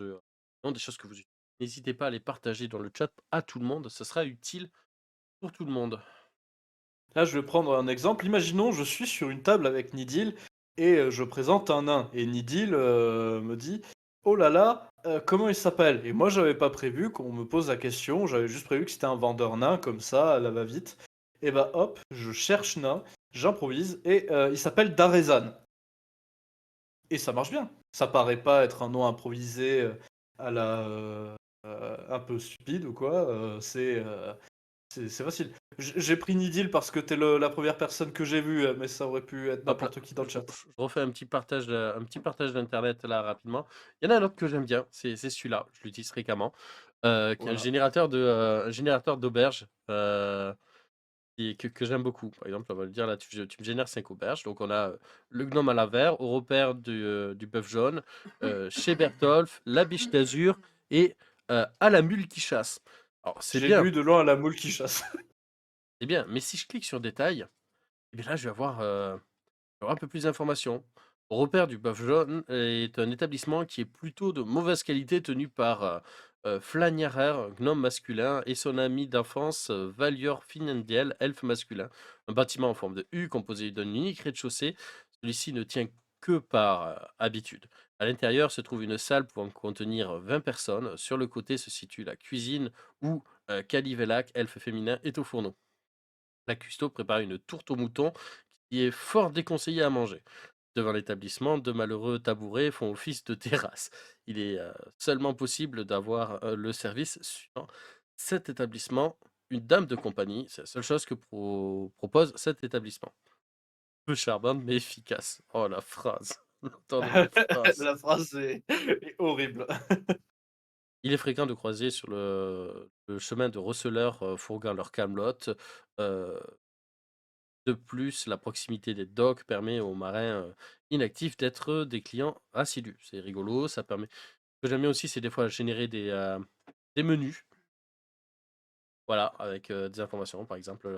non, des choses que vous utilisez. N'hésitez pas à les partager dans le chat à tout le monde. Ce sera utile pour tout le monde. Là, je vais prendre un exemple. Imaginons, je suis sur une table avec Nidil et je présente un nain. Et Nidil me dit, oh là là, comment il s'appelle? Et moi, j'avais pas prévu qu'on me pose la question. J'avais juste prévu que c'était un vendeur nain comme ça, à la va-vite. Et hop, je cherche nain, j'improvise et il s'appelle Darezan. Et ça marche bien. Ça paraît pas être un nom improvisé à la un peu stupide ou quoi. C'est facile. J'ai pris Nidil parce que t'es la première personne que j'ai vue, mais ça aurait pu être Hop là, n'importe qui dans le chat. je refais un petit partage d'internet là rapidement. Il y en a un autre que j'aime bien, c'est celui-là, je l'utilise fréquemment, qui est Voilà. un générateur d'auberges que j'aime beaucoup. Par exemple, on va le dire là, tu me génères 5 auberges. Donc on a le gnome à l'envers, au repère du bœuf jaune, chez Bertolf, la biche d'azur et à la mule qui chasse. Alors c'est J'ai bien, lu de loin la moule qui chasse. c'est bien, mais si je clique sur détails, et bien là je vais avoir un peu plus d'informations. Repère du Bœuf Jaune est un établissement qui est plutôt de mauvaise qualité, tenu par Flanjarer, gnome masculin, et son ami d'enfance Valior Finendiel, elfe masculin. Un bâtiment en forme de U composé d'un unique rez-de-chaussée. Celui-ci ne tient que par habitude. À l'intérieur se trouve une salle pouvant contenir 20 personnes. Sur le côté se situe la cuisine où Kalivelak, elfe féminin, est au fourneau. La cuistot prépare une tourte au mouton qui est fort déconseillée à manger. Devant l'établissement, deux malheureux tabourets font office de terrasse. Il est seulement possible d'avoir le service suivant cet établissement. Une dame de compagnie, c'est la seule chose que propose cet établissement. Peu charmante mais efficace. Oh la phrase. L'entendre de phrase. La phrase est horrible. Il est fréquent de croiser sur le chemin de receleurs fourguant leur camelote. euh, De plus, la proximité des docks permet aux marins inactifs d'être des clients assidus. C'est rigolo, ça permet. Ce que j'aime bien aussi, c'est des fois générer des menus, voilà, avec des informations. Par exemple,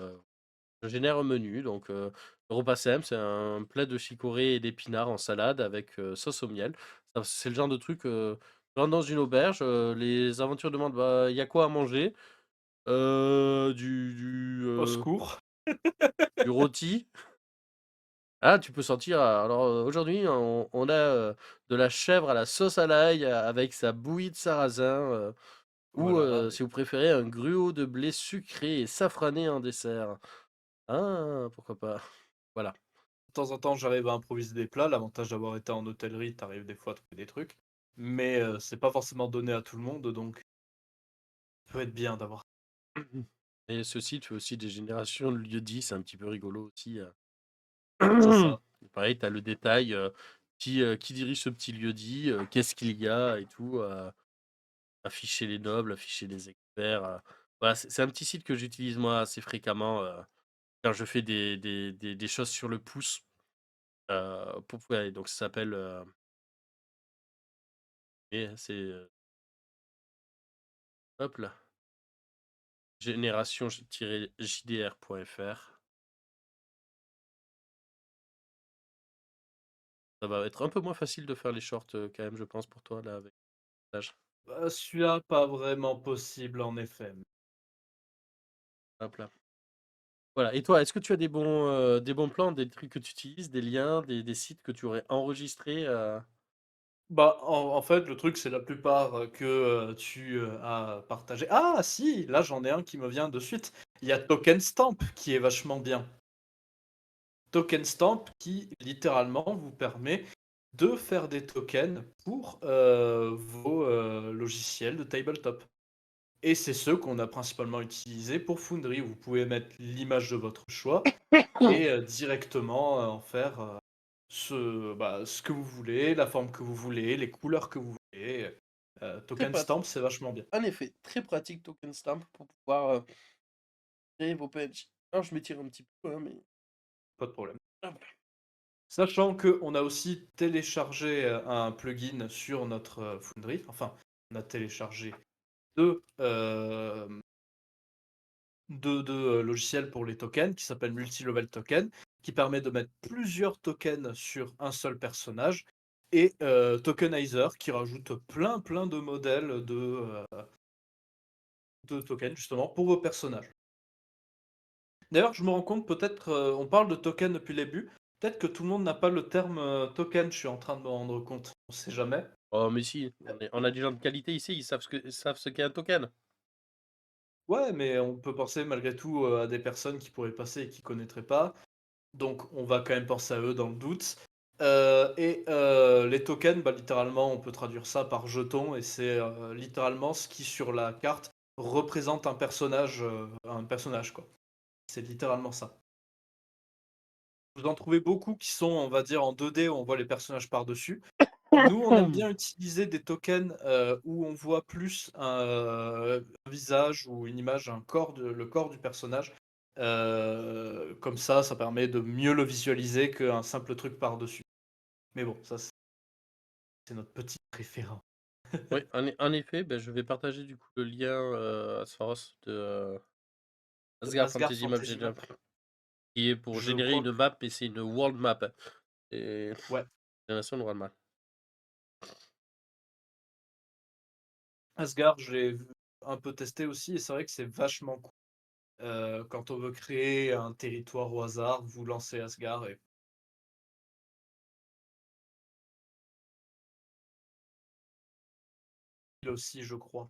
je génère un menu, donc le repas simple, c'est un plat de chicorée et d'épinards en salade avec sauce au miel. C'est le genre de truc, je rentre dans une auberge, les aventures demandent, bah, il y a quoi à manger? Euh, du, du, Au euh, secours. du rôti. Ah, tu peux sortir. Alors aujourd'hui, on a de la chèvre à la sauce à l'ail avec sa bouillie de sarrasin, ou Voilà. si vous préférez, un gruau de blé sucré et safrané en dessert. Ah, pourquoi pas. Voilà. De temps en temps, j'arrive à improviser des plats. L'avantage d'avoir été en hôtellerie, t'arrives des fois à trouver des trucs. Mais c'est pas forcément donné à tout le monde, donc ça peut être bien d'avoir. Et ce site fait aussi des générations de lieux-dits, c'est un petit peu rigolo aussi. C'est ça. Pareil, tu as le détail qui dirige ce petit lieu-dit, qu'est-ce qu'il y a et tout. Afficher les nobles, afficher les experts. Voilà, c'est un petit site que j'utilise moi assez fréquemment quand je fais des choses sur le pouce. Ouais, donc ça s'appelle. C'est. Hop là. Génération-jdr.fr. Ça va être un peu moins facile de faire les shorts quand même, je pense, pour toi, là, avec l'âge. Bah, celui-là, pas vraiment possible en effet. Hop là. Voilà. Et toi, est-ce que tu as des bons plans, des trucs que tu utilises, des liens, des sites que tu aurais enregistrés Bah, en fait, le truc, c'est la plupart que tu as partagé. Ah, si, là, j'en ai un qui me vient de suite. Il y a Token Stamp qui est vachement bien. Token Stamp qui, littéralement, vous permet de faire des tokens pour vos logiciels de tabletop. Et c'est ceux qu'on a principalement utilisés pour Foundry. Vous pouvez mettre l'image de votre choix et directement en faire ce que vous voulez, la forme que vous voulez, les couleurs que vous voulez. Très Token Stamp, pratique. c'est vachement bien. En effet, très pratique Token Stamp pour pouvoir créer vos PNJ. Alors je m'étire un petit peu, hein, mais. Pas de problème. Hop là. Sachant qu'on a aussi téléchargé un plugin sur notre Foundry. Enfin, on a téléchargé deux, logiciels pour les tokens qui s'appelle Multi-Level Token, qui permet de mettre plusieurs tokens sur un seul personnage, et Tokenizer qui rajoute plein de modèles de tokens justement pour vos personnages. D'ailleurs, je me rends compte, peut-être, on parle de token depuis le début, peut-être que tout le monde n'a pas le terme token, je suis en train de me rendre compte, on sait jamais. Oh, mais si, on a des gens de qualité ici, ils savent ce qu'est un token. Ouais, mais on peut penser malgré tout à des personnes qui pourraient passer et qui connaîtraient pas. Donc on va quand même penser à eux dans le doute. Les tokens, bah, littéralement, on peut traduire ça par jetons, et c'est littéralement ce qui sur la carte représente un personnage quoi. C'est littéralement ça. Vous en trouvez beaucoup qui sont, on va dire, en 2D où on voit les personnages par-dessus. Nous, on aime bien utiliser des tokens où on voit plus un visage ou une image, le corps du personnage. Comme ça permet de mieux le visualiser qu'un simple truc par-dessus. Mais bon, ça, c'est notre petit préférent. Oui, en effet, ben, je vais partager du coup le lien Aspharos de Asgard Asgard Fantasy Map Fantasy Generator, Map. qui est pour Je générer crois une que map, mais c'est une world map, hein. Et ouais, génération de world map. Asgard, je l'ai un peu testé aussi et c'est vrai que c'est vachement cool. Quand on veut créer un territoire au hasard, vous lancez Asgard et il aussi, je crois.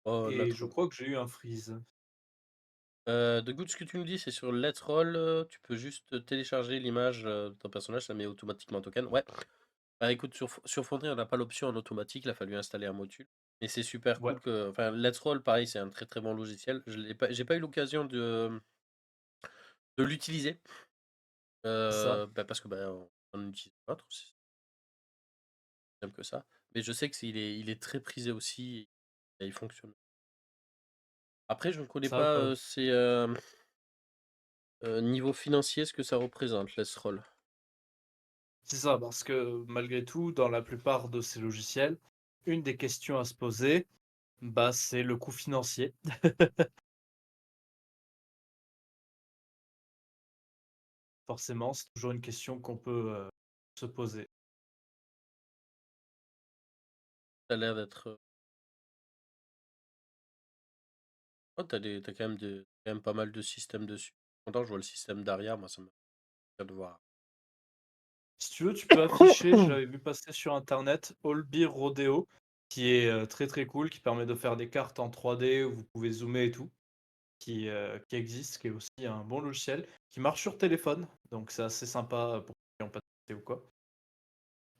Oh, la Et je troll. crois que j'ai eu un freeze. De good, ce que tu nous dis, c'est sur Let's Roll, tu peux juste télécharger l'image de ton personnage, ça met automatiquement un token. Ouais. Bah écoute, sur Foundry, on n'a pas l'option en automatique, il a fallu installer un module. Mais c'est super Ouais, cool que. Enfin, Let's Roll, pareil, c'est un très très bon logiciel. J'ai pas eu l'occasion de l'utiliser. c'est ça. Bah, parce que bah, on utilise pas trop, c'est simple que ça. Mais je sais que il est très prisé aussi, et il fonctionne. Après, je ne connais Ça, pas bah, niveau financier ce que ça représente, Let's Roll. c'est ça, parce que malgré tout, dans la plupart de ces logiciels, une des questions à se poser, bah, c'est le coût financier. Forcément, c'est toujours une question qu'on peut se poser. Ça a l'air d'être. Oh, t'as quand même pas mal de systèmes dessus. Content, je vois le système d'arrière, moi ça me fait de voir. Si tu veux, tu peux afficher, je l'avais vu passer sur internet, All Beer Rodeo, qui est très très cool, qui permet de faire des cartes en 3D où vous pouvez zoomer et tout, qui existe, qui est aussi un bon logiciel, qui marche sur téléphone, donc c'est assez sympa pour ceux qui n'ont pas de PC ou quoi.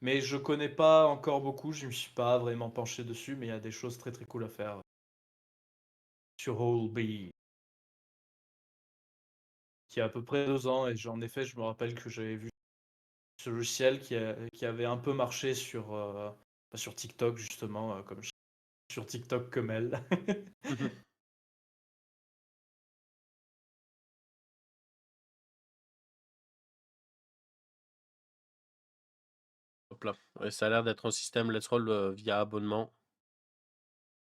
Mais je connais pas encore beaucoup, je ne me suis pas vraiment penché dessus, mais il y a des choses très très cool à faire sur All Beer, qui a à peu près 2 ans, et en effet, je me rappelle que j'avais vu ce logiciel qui avait un peu marché sur TikTok, justement, comme sur TikTok comme elle. Mhm. Hop là. Ouais, ça a l'air d'être un système Let's Roll via abonnement.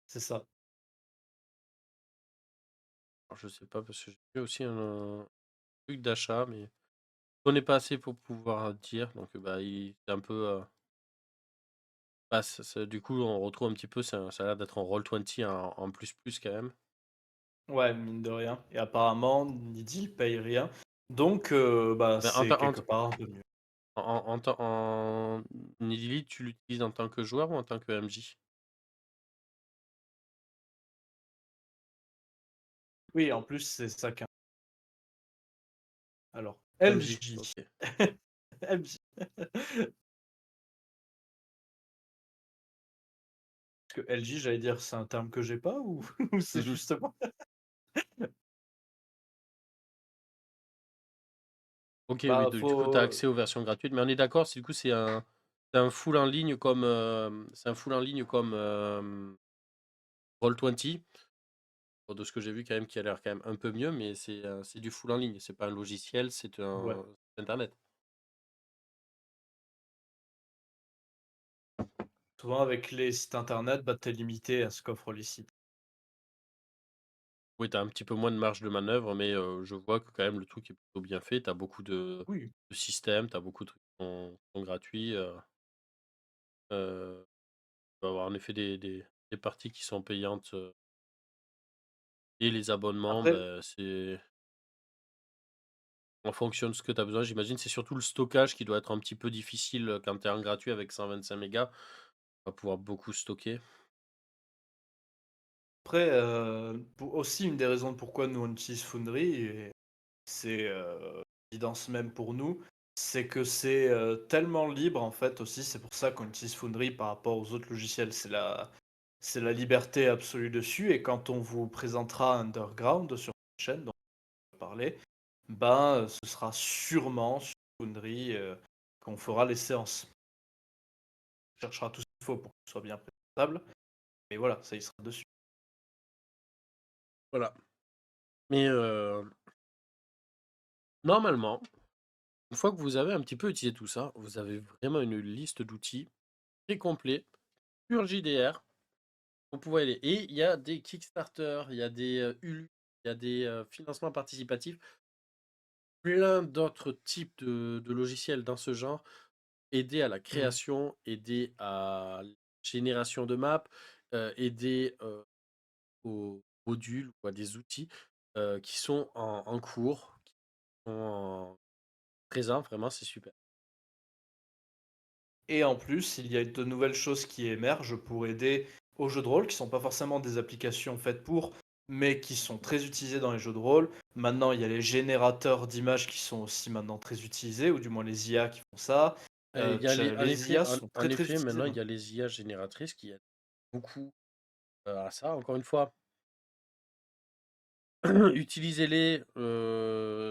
C'est ça. Alors, je sais pas parce que j'ai fait aussi un truc d'achat, mais je connais pas assez pour pouvoir dire. Donc bah c'est un peu. Bah, du coup, on retrouve un petit peu, ça a l'air d'être en Roll20 en plus plus quand même. Ouais, mine de rien. Et apparemment, Nidhi paye rien. Donc, bah, Mais c'est quelque part un peu mieux. en Nidili, tu l'utilises en tant que joueur ou en tant que MJ? Oui, en plus, c'est ça qu'un. Alors, MJ, LJ. ok. LJ. Parce que LJ, j'allais dire, c'est un terme que j'ai pas ou, ou c'est Mhm. justement. Ok, oui, Bah, du coup, tu as faut. accès aux versions gratuites, mais on est d'accord, du coup, c'est un full en ligne comme, c'est un full en ligne comme Roll20. Bon, de ce que j'ai vu, quand même, qui a l'air quand même un peu mieux, mais c'est du full en ligne, c'est pas un logiciel, c'est Ouais. un c'est Internet. Souvent, avec les sites internet, bah, t'es limité à ce qu'offrent les sites. Oui, tu as un petit peu moins de marge de manœuvre, mais je vois que quand même le truc est plutôt bien fait. Tu as beaucoup Oui. de systèmes, tu as beaucoup de trucs qui sont gratuits. Tu vas avoir en effet des parties qui sont payantes. Et les abonnements, Après, ben, c'est en fonction de ce que tu as besoin. J'imagine c'est surtout le stockage qui doit être un petit peu difficile quand tu es en gratuit avec 125 mégas. On va pouvoir beaucoup stocker. après aussi une des raisons pourquoi nous on utilise Foundry, et c'est l'évidence même pour nous, c'est que c'est tellement libre en fait aussi. C'est pour ça qu'on utilise Foundry par rapport aux autres logiciels. C'est la liberté absolue dessus. Et quand on vous présentera Underground sur la chaîne dont on va parler, ben ce sera sûrement sur Foundry qu'on fera les séances. On cherchera tout ce qu'il faut pour que ce soit bien présentable. Et voilà, ça y sera dessus. Voilà. Mais normalement. Une fois que vous avez un petit peu utilisé tout ça, vous avez vraiment une liste d'outils très complet, pur JDR. Vous pouvez aller. Et il y a des Kickstarter, il y a des Ulule, il y a des financements participatifs, plein d'autres types de logiciels dans ce genre. Aider à la Mhm. création, aider à la génération de maps, aider aux modules ou à des outils qui sont en cours, qui sont en présent. Vraiment, c'est super. Et en plus, il y a de nouvelles choses qui émergent pour aider aux jeux de rôle, qui sont pas forcément des applications faites pour, mais qui sont très utilisées dans les jeux de rôle. Maintenant, il y a les générateurs d'images qui sont aussi maintenant très utilisés, ou du moins les IA qui font ça. Et il y a en Les effet, IA sont en très très effet, utilisées maintenant, il y maintenant. a les IA génératrices qui aident beaucoup à ça. Encore une fois, utilisez-les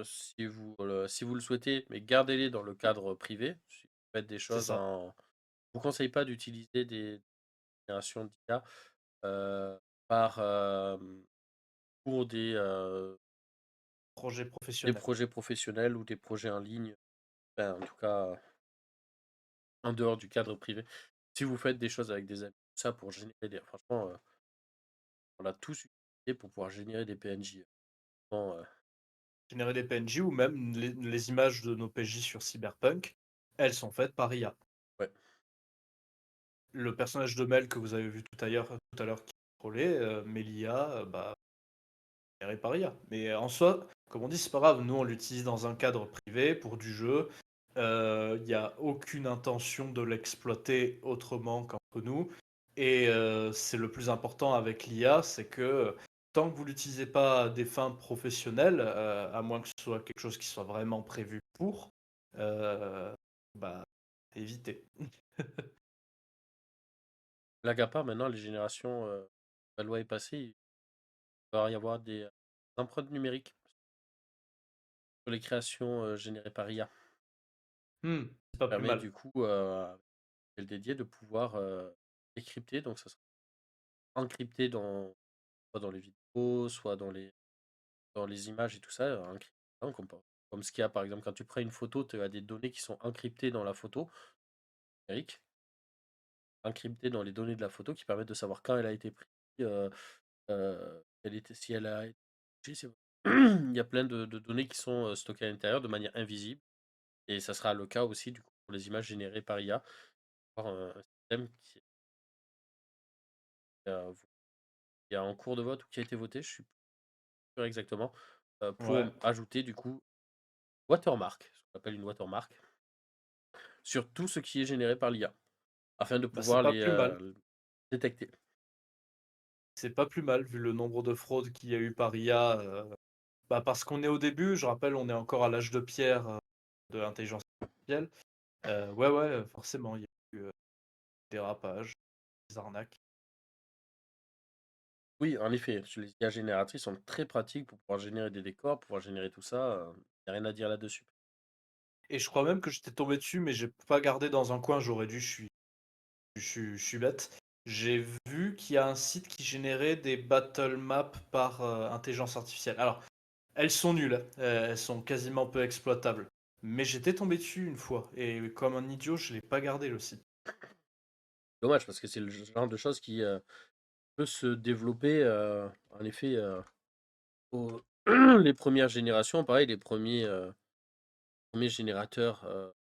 si vous le souhaitez, mais gardez-les dans le cadre privé. Si vous faites des C'est choses ça. en... Je vous conseille pas d'utiliser des générations d'IA euh, par, pour Projet des professionnel. projets professionnels ou des projets en ligne, enfin, en tout cas en dehors du cadre privé. Si vous faites des choses avec des amis, ça pour générer des... Franchement, on l'a tous utilisé pour pouvoir générer des PNJ. Bon, Générer des PNJ ou même les images de nos PJ sur Cyberpunk, elles sont faites par IA. ouais. Le personnage de Mel que vous avez vu tout à l'heure qui trollait, Melia, bah, géré par IA. Mais en soi, comme on dit, c'est pas grave. Nous, on l'utilise dans un cadre privé pour du jeu. Il n'y a aucune intention de l'exploiter autrement qu'entre nous. Et c'est le plus important avec l'IA, c'est que tant que vous l'utilisez pas à des fins professionnelles, à moins que ce soit quelque chose qui soit vraiment prévu pour, bah, évitez. Blague à part, maintenant, les générations, la loi est passée, il va y avoir des empreintes numériques sur les créations générées par IA. C'est pas plus Permet mal. du coup, le dédié de pouvoir décrypter, donc ça sera encrypté soit dans les vidéos, soit dans les images et tout ça, encrypté, hein, comme ce qu'il y a par exemple quand tu prends une photo, tu as des données qui sont encryptées dans la photo numérique, encryptées dans les données de la photo qui permettent de savoir quand elle a été prise, si elle a été... Il y a plein de données qui sont stockées à l'intérieur de manière invisible. Et ça sera le cas aussi du coup pour les images générées par IA. Avoir un système euh, qui est en cours de vote ou qui a été voté, je suis pas sûr exactement, Ouais, pour ajouter du coup watermark, ce qu'on appelle une watermark, sur tout ce qui est généré par l'IA, afin de bah, c'est pouvoir pas les plus mal. détecter. C'est pas plus mal vu le nombre de fraudes qu'il y a eu par IA. Bah, parce qu'on est au début, je rappelle, on est encore à l'âge de pierre de l'intelligence artificielle. Ouais, ouais, forcément, il y a eu des dérapages, des arnaques. Oui, en effet, les IA génératrices sont très pratiques pour pouvoir générer des décors, pouvoir générer tout ça. Il n'y a rien à dire là-dessus. Et je crois même que j'étais tombé dessus, mais j'ai pas gardé dans un coin, j'aurais dû, je suis bête. J'ai vu qu'il y a un site qui générait des battle maps par intelligence artificielle. Alors, elles sont nulles, hein. Elles sont quasiment peu exploitables. Mais j'étais tombé dessus une fois, et comme un idiot, je l'ai pas gardé le site. Dommage parce que c'est le genre de choses qui peut se développer, en effet, les premières générations, pareil, les premiers générateurs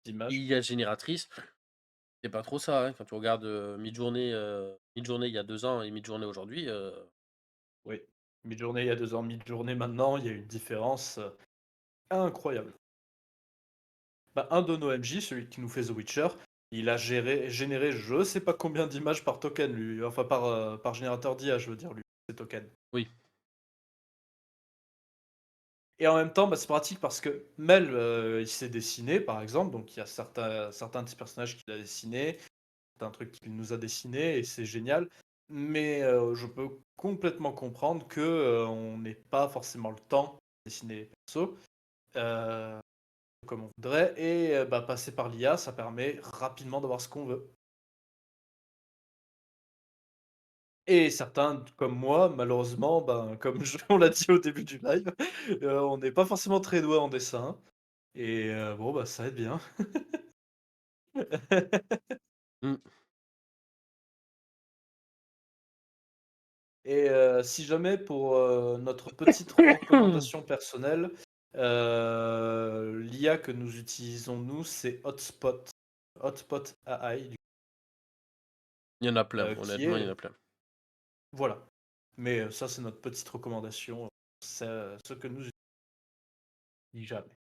D'image. IA génératrices, c'est pas trop ça, hein. Quand tu regardes Midjourney il y a 2 ans et Midjourney aujourd'hui, Oui. Mi-journée il y a 2 ans, mi-journée maintenant, il y a une différence incroyable. Bah, un de nos MJ, celui qui nous fait The Witcher, il a généré je sais pas combien d'images par token, lui. Enfin, par générateur d'IA, je veux dire, lui, ces tokens. oui, Et en même temps, bah, c'est pratique parce que Mel, il sait dessiner, par exemple, donc il y a certains de ses personnages qu'il a dessinés, certains trucs qu'il nous a dessinés, et c'est génial. Mais je peux complètement comprendre que on n'ait pas forcément le temps de dessiner les persos. Euh, comme on voudrait. Et bah, passer par l'IA, ça permet rapidement d'avoir ce qu'on veut. Et certains, comme moi, malheureusement, ben, comme on l'a dit au début du live, on n'est pas forcément très doué en dessin. Et bon, bah, ça aide bien. Mmh. Et si jamais pour, notre petite recommandation personnelle, l'IA que nous utilisons nous, c'est Hotspot AI, Il y en a plein, qui honnêtement, il y en est a plein. voilà. Mais ça, c'est notre petite recommandation, c'est, ce que nous utilisons jamais.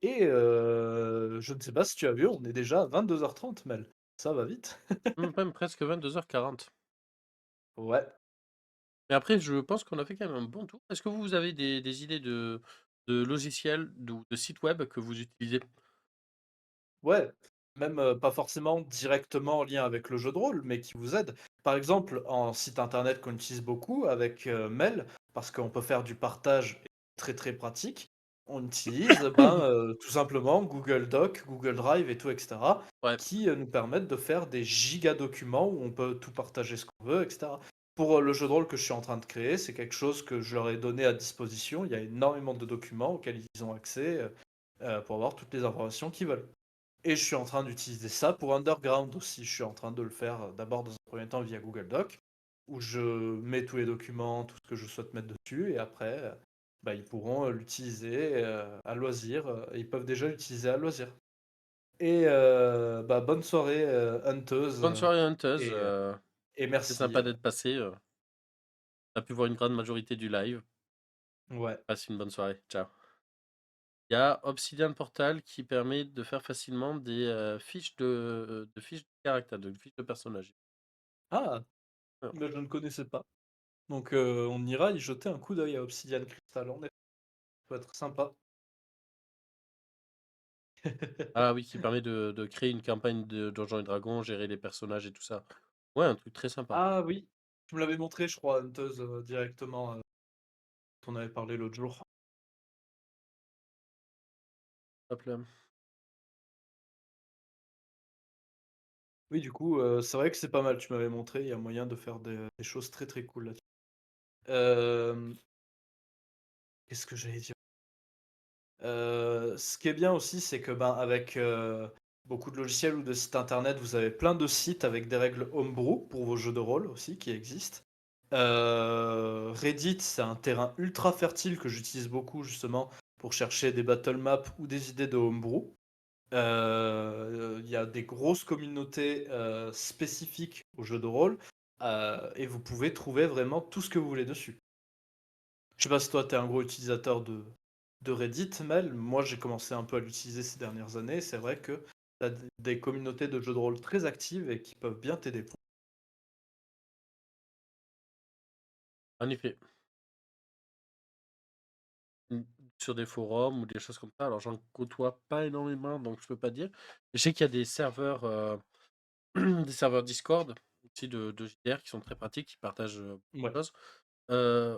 Et je ne sais pas si tu as vu, on est déjà à 22h30, Mel. Ça va vite. Même presque 22h40. Ouais. Mais après, je pense qu'on a fait quand même un bon tour. Est-ce que vous avez des idées de logiciels ou de sites web que vous utilisez? Ouais, même, pas forcément directement en lien avec le jeu de rôle, mais qui vous aident. Par exemple, en site internet qu'on utilise beaucoup avec, Mail, parce qu'on peut faire du partage très, très pratique, on utilise, ben, tout simplement Google Docs, Google Drive et tout et cetera, Ouais, qui, nous permettent de faire des giga documents où on peut tout partager ce qu'on veut et cetera. Pour, le jeu de rôle que je suis en train de créer, c'est quelque chose que je leur ai donné à disposition. Il y a énormément de documents auxquels ils ont accès, pour avoir toutes les informations qu'ils veulent. Et je suis en train d'utiliser ça pour Underground aussi. Je suis en train de le faire d'abord dans un premier temps via Google Doc, où je mets tous les documents, tout ce que je souhaite mettre dessus, et après, bah, ils pourront l'utiliser à loisir. Ils peuvent déjà l'utiliser à loisir. Et bah, bonne soirée, Hunteuse, bonne soirée Hunteuse, et, euh, et c'est merci. sympa d'être passé, tu as pu voir une grande majorité du live. Ouais. Passe une bonne soirée, ciao. Il y a Obsidian Portal qui permet de faire facilement des, fiches de caractère, de fiches de personnage. Ah, Voilà. bah, je ne connaissais pas. Donc on ira y jeter un coup d'œil à Obsidian Crystal. Ça peut être sympa. Ah oui, qui permet de créer une campagne de Donjons& et Dragons, gérer les personnages et tout ça. Ouais, un truc très sympa. Ah oui, tu me l'avais montré, je crois, Hunteuse, directement. On avait parlé l'autre jour. Hop là. Oui, du coup, c'est vrai que c'est pas mal, tu m'avais montré, il y a moyen de faire des choses très, très cool là-dessus. Hem, Qu'est-ce que j'allais dire? Ce qui est bien aussi, c'est que, ben, avec, beaucoup de logiciels ou de sites internet, vous avez plein de sites avec des règles homebrew pour vos jeux de rôle aussi qui existent. Reddit, c'est un terrain ultra fertile que j'utilise beaucoup justement pour chercher des battle maps ou des idées de homebrew. Il y a des grosses communautés, spécifiques aux jeux de rôle, et vous pouvez trouver vraiment tout ce que vous voulez dessus. Je sais pas si toi tu es un gros utilisateur de Reddit, Mel. Moi, j'ai commencé un peu à l'utiliser ces dernières années. C'est vrai que tu as des communautés de jeux de rôle très actives et qui peuvent bien t'aider. En effet. Mmh, sur des forums ou des choses comme ça. Alors j'en côtoie pas énormément, donc je peux pas dire. Je sais qu'il y a des serveurs, des serveurs Discord aussi de JDR qui sont très pratiques, qui partagent, beaucoup Ouais. de choses.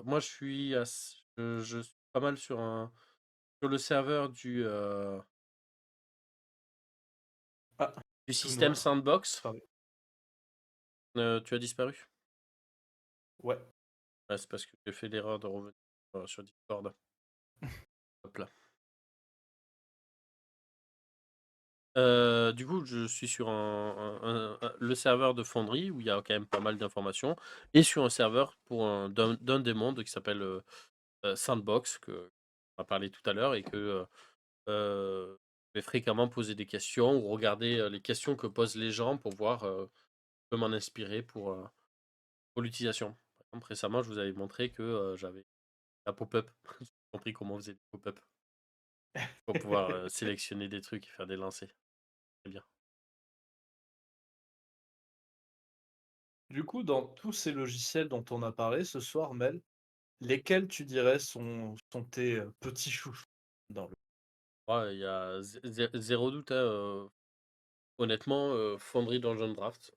Moi je suis pas mal sur le serveur Ah, du tout système noir. Sandbox. Pareil. Tu as disparu? Ouais. Ouais, c'est parce que j'ai fait l'erreur de revenir, sur Discord. Hop là. Du coup, je suis sur le serveur de Fonderie où il y a quand même pas mal d'informations et sur un serveur pour d'un des mondes qui s'appelle, Sandbox que on a parlé tout à l'heure et que, je vais fréquemment poser des questions ou regarder, les questions que posent les gens pour voir, je peux m'en inspirer pour l'utilisation. Par exemple, récemment, je vous avais montré que, j'avais la pop-up. J'ai compris comment on faisait des pop-up pour pouvoir, sélectionner des trucs et faire des lancers. C'est bien. Du coup, dans tous ces logiciels dont on a parlé ce soir, Mel, lesquels tu dirais sont tes petits chouchous dans le... Ouais, il y a 0 doute, hein, honnêtement, Fonderie Dungeon Draft,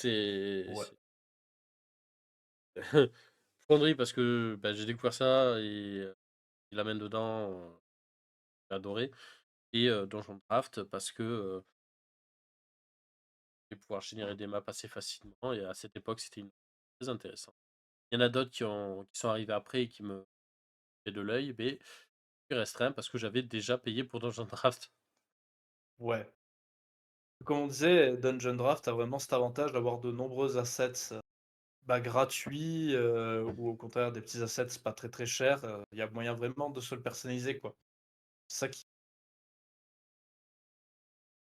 Ouais. c'est Fonderie parce que, bah, j'ai découvert ça et il la main dedans, j'ai adoré et Donjon Draft parce que, et pouvoir générer des maps assez facilement. Et à cette époque, c'était très intéressant. Il y en a d'autres qui sont arrivés après et qui me fait de l'œil, mais je suis restreint parce que j'avais déjà payé pour Dungeon Draft. Ouais. Comme on disait, Dungeon Draft a vraiment cet avantage d'avoir de nombreux assets, bah, gratuits, ou au contraire des petits assets pas très, très chers, il y a moyen vraiment de se le personnaliser, quoi. C'est ça qui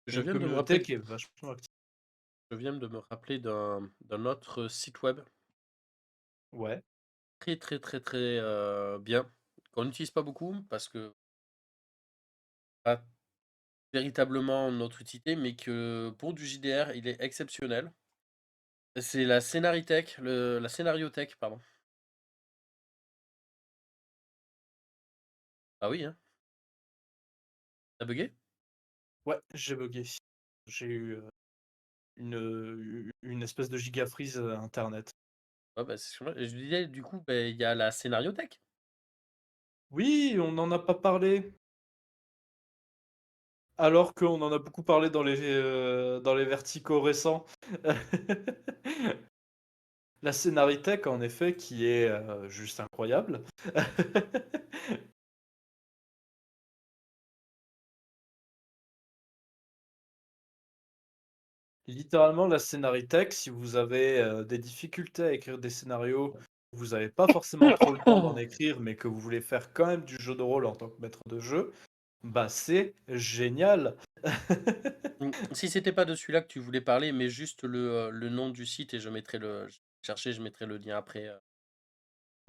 Il y Je a une viens de me communauté rappeler, qui est vachement active. je viens de me rappeler d'un autre site web Ouais. très très très très bien, qu'on n'utilise pas beaucoup parce que pas véritablement notre utilité, mais que pour du JDR, il est exceptionnel. C'est la Scénaritech, la Scénariothèque, pardon. Ah oui, hein? T'as bugué? Ouais, j'ai buggé. J'ai eu, une espèce de giga freeze, internet. Ouais, bah, c'est sur je disais, du coup, bah, il y a la Scénariothèque. Oui, on n'en a pas parlé, alors qu'on en a beaucoup parlé dans les verticaux récents. La Scénaritech, en effet, qui est, juste incroyable. Littéralement, la Scénaritech, si vous avez, des difficultés à écrire des scénarios, vous n'avez pas forcément trop le temps d'en écrire, mais que vous voulez faire quand même du jeu de rôle en tant que maître de jeu, bah, c'est génial! Si c'était pas de celui-là que tu voulais parler, mais juste le nom du site et je mettrai je mettrai le lien après.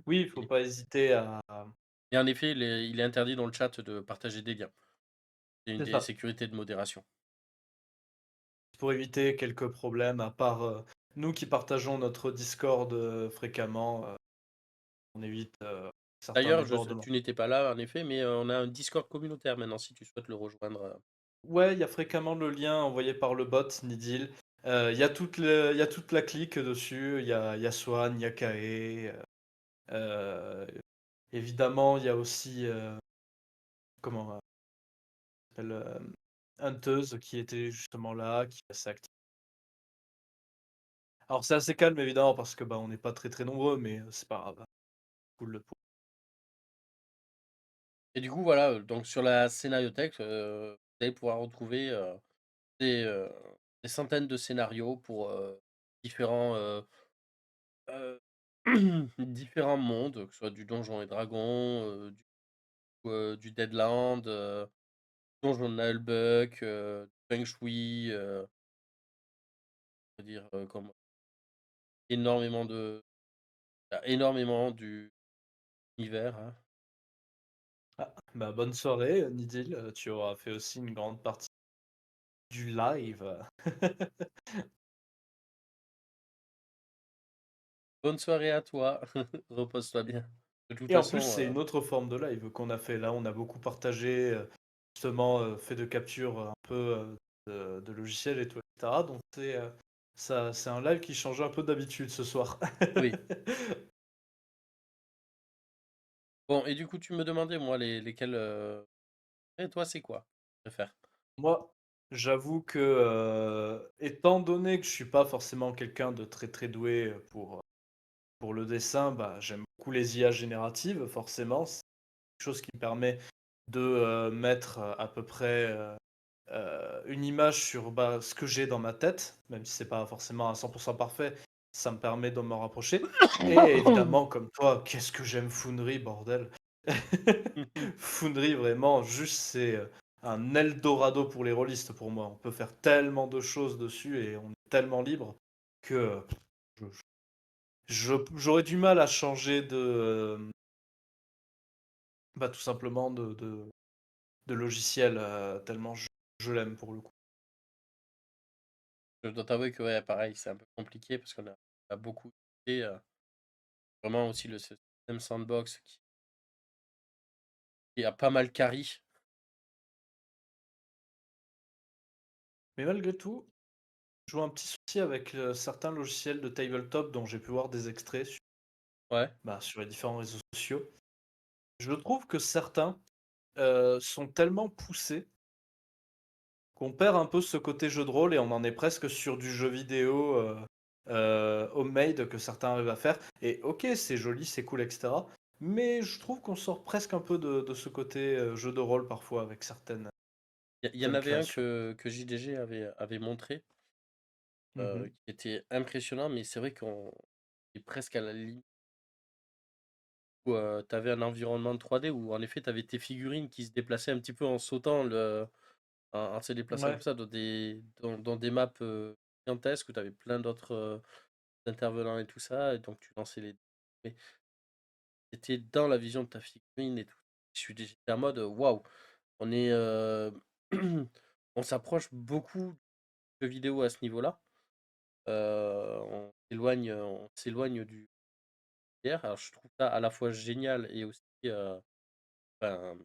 Oui, il faut pas hésiter à Et en effet, il est interdit dans le chat de partager des liens. C'est une c'est des ça, sécurités de modération. pour éviter quelques problèmes, à part, nous qui partageons notre Discord, fréquemment, on évite, certains D'ailleurs, débordements. tu n'étais pas là, en effet, mais on a un Discord communautaire maintenant, si tu souhaites le rejoindre. Ouais, il y a fréquemment le lien envoyé par le bot Nidil. Il y a toute la clique dessus, il y a Swan, il y a Kae, évidemment, il y a aussi, comment, elle s'appelle, Hunteuse qui était justement là, qui est assez active. Alors c'est assez calme évidemment parce que, bah, on n'est pas très, très nombreux, mais c'est pas grave, cool pour Et du coup, voilà, donc sur la scénariothèque, vous allez pouvoir retrouver des, euh, des centaines de scénarios pour différents, euh, différents mondes, que ce soit du Donjon et Dragon, du Deadland, Donjon de Nullbuck, du Feng Shui, on va dire, comme énormément énormément du univers, hein. ah, bah, bonne soirée, Nidil, tu auras fait aussi une grande partie du live. Bonne soirée à toi, repose-toi bien. De toute Et en plus, façon, c'est une autre forme de live qu'on a fait. Là, on a beaucoup partagé, justement, fait de capture un peu, de logiciels et tout et cetera. Donc c'est un live qui change un peu d'habitude ce soir. oui. Bon, et du coup, tu me demandais, moi, lesquels. Et toi, c'est quoi? Tu préfères? Moi, j'avoue que, étant donné que je suis pas forcément quelqu'un de très, très doué, pour le dessin, bah, j'aime beaucoup les IA génératives, forcément. C'est quelque chose qui me permet de, mettre, à peu près, une image sur, bah, ce que j'ai dans ma tête, même si c'est pas forcément à 100 parfait, ça me permet de m'en rapprocher. Et évidemment, comme toi, qu'est-ce que j'aime Foundry, bordel! Foundry, vraiment, juste, c'est, un eldorado pour les rôlistes, pour moi. On peut faire tellement de choses dessus et on est tellement libre que, j'aurais du mal à changer de, bah, tout simplement de logiciel, tellement je l'aime pour le coup. Je dois t'avouer que, ouais, pareil, c'est un peu compliqué parce on a beaucoup d'idées, vraiment aussi le système sandbox qui a pas mal carry. Mais malgré tout, je vois un petit souci avec, certains logiciels de tabletop dont j'ai pu voir des extraits sur, Ouais. bah, sur les différents réseaux sociaux. Je trouve que certains, sont tellement poussés qu'on perd un peu ce côté jeu de rôle et on en est presque sur du jeu vidéo homemade que certains arrivent à faire. Et ok, c'est joli, c'est cool, etc. Mais je trouve qu'on sort presque un peu de ce côté jeu de rôle parfois avec Il y en certaines avait un créations. que JDG avait montré, Mhm. qui était impressionnant, mais c'est vrai qu'on est presque à la limite où tu avais un environnement de 3D où en effet tu avais tes figurines qui se déplaçaient un petit peu en sautant, en se déplaçant comme Ouais, ça dans des maps gigantesques où tu avais plein d'autres intervenants et tout ça, et donc tu lançais les. Mais c'était dans la vision de ta figurine et tout. J'étais en mode waouh, on est. On s'approche beaucoup de jeux vidéo à ce niveau-là. On s'éloigne du VR. Alors je trouve ça à la fois génial et aussi. Ben,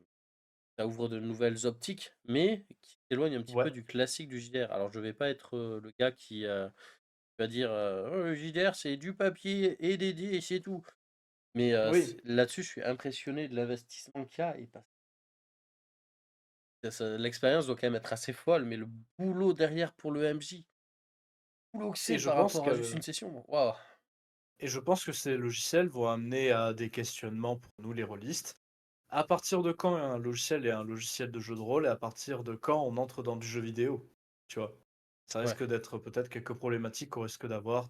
ça ouvre de nouvelles optiques, mais qui s'éloigne un petit peu ouais, du classique du JDR. Alors je vais pas être le gars qui va dire oh, le JDR c'est du papier et des dés et c'est tout. Mais oui. là-dessus, je suis impressionné de l'investissement qu'il y a. L'expérience doit quand même être assez folle, mais le boulot derrière pour le MJ, le boulot que Et c'est je par pense rapport à juste que une session. Waouh! Et je pense que ces logiciels vont amener à des questionnements pour nous, les rôlistes. À partir de quand un logiciel est un logiciel de jeu de rôle et à partir de quand on entre dans du jeu vidéo, tu vois? Ça Ouais. risque d'être peut-être quelques problématiques qu'on risque d'avoir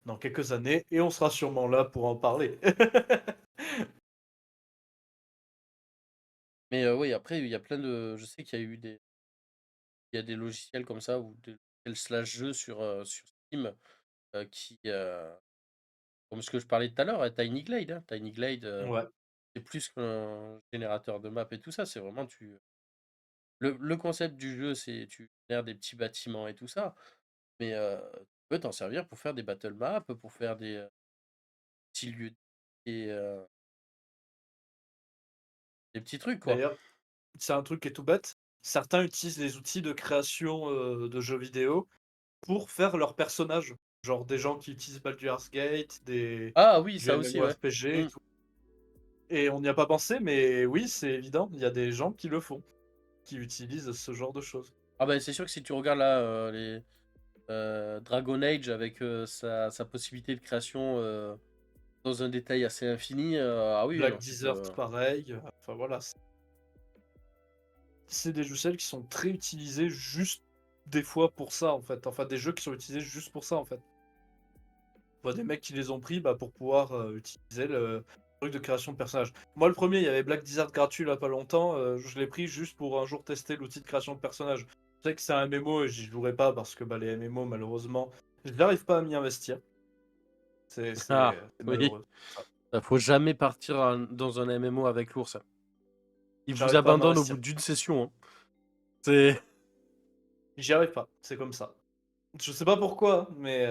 dans quelques années et on sera sûrement là pour en parler. Mais oui, après, il y a plein de. Je sais qu'il y a eu il y a des logiciels comme ça ou des logiciels slash jeux sur Steam qui. Comme ce que je parlais tout à l'heure, Tiny Glade. Hein. Tiny Glade, Ouais. c'est plus qu'un générateur de map et tout ça. C'est vraiment tu. Le concept du jeu, c'est tu génères des petits bâtiments et tout ça. Mais tu peux t'en servir pour faire des battle maps, pour faire des petits lieux et des petits trucs, quoi. D'ailleurs, c'est un truc qui est tout bête. Certains utilisent les outils de création de jeux vidéo pour faire leurs personnages. Genre des gens qui utilisent Baldur's Gate, Ah oui, du ça aussi, ouais. MMORPG et Mmh. tout. Et on n'y a pas pensé, mais oui, c'est évident, il y a des gens qui le font, qui utilisent ce genre de choses. Ah ben c'est sûr que si tu regardes là les Dragon Age avec sa possibilité de création dans un détail assez infini, ah oui, Black non, tu Desert, peux. pareil. Enfin voilà, c'est des logiciels qui sont très utilisés juste des fois pour ça en fait. Enfin des jeux qui sont utilisés juste pour ça en fait. On voit des mecs qui les ont pris pour pouvoir utiliser le truc de création de personnages. Moi le premier, il y avait Black Desert gratuit là pas longtemps, je l'ai pris juste pour un jour tester l'outil de création de personnages. Je sais que c'est un MMO et j'y jouerai pas parce que les MMO malheureusement, je n'arrive pas à m'y investir. Ah C'est oui, malheureux. Ça. faut jamais partir dans un MMO avec l'ours. Hein. Il vous J'arrive pas à abandonne au bout m'investir. d'une session. Hein. C'est. J'y arrive pas, c'est comme ça. Je sais pas pourquoi, mais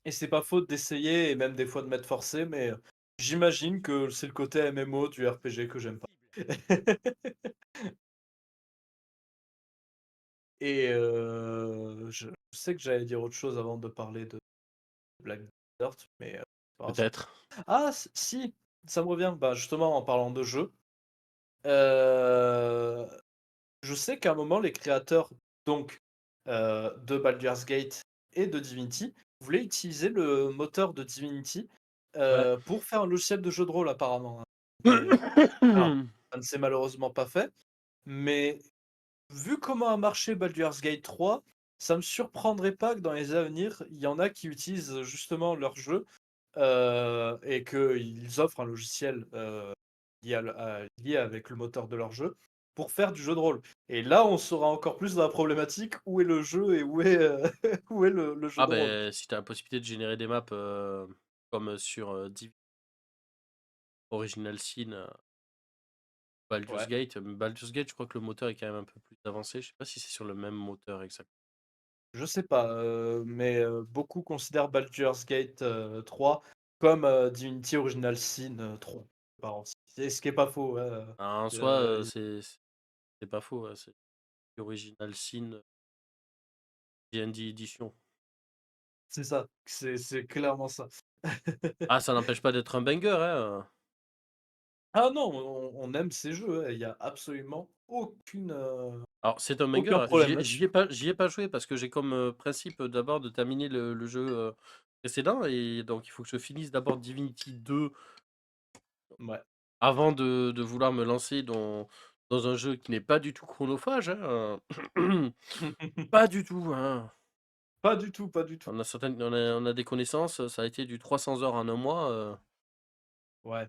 et c'est pas faute d'essayer et même des fois de m'être forcé, mais j'imagine que c'est le côté MMO du RPG que j'aime pas. Et je sais que j'allais dire autre chose avant de parler de Black Desert, mais c'est pas grave. Peut-être. Ah si, ça me revient. Bah justement en parlant de jeu, heu, je sais qu'à un moment les créateurs donc de Baldur's Gate et de Divinity voulaient utiliser le moteur de Divinity, Ouais. pour faire un logiciel de jeu de rôle apparemment, hein. Mais alors, ça ne s'est malheureusement pas fait, mais vu comment a marché Baldur's Gate 3, ça me surprendrait pas que dans les avenirs, il y en a qui utilisent justement leur jeu, et qu'ils offrent un logiciel, lié avec le moteur de leur jeu pour faire du jeu de rôle. Et là, on sera encore plus dans la problématique, où est le jeu et où est, où est le jeu Ah de rôle? ben si tu as la possibilité de générer des maps comme sur Original Sin, Baldur's Ouais, Gate. Baldur's Gate, je crois que le moteur est quand même un peu plus avancé. Je sais pas si c'est sur le même moteur exact. je sais pas, mais beaucoup considèrent Baldur's Gate 3 comme Divinity Original Sin 3. C'est ce qui est pas faux, hein, En soi, euh, c'est pas faux. Ouais, c'est Original Sin D&D Edition. c'est ça, c'est clairement ça. Ah, ça n'empêche pas d'être un banger, hein. Ah non, on aime ces jeux, il y a absolument Alors, c'est un aucun banger, problème là-dessus. j'y ai pas joué parce que j'ai comme principe d'abord de terminer le jeu précédent et donc il faut que je finisse d'abord Divinity 2 Ouais. avant de vouloir me lancer dans un jeu qui n'est pas du tout chronophage, hein. Pas du tout, hein. Pas du tout, pas du tout. On a des connaissances, ça a été du 300 heures en un mois. Ouais.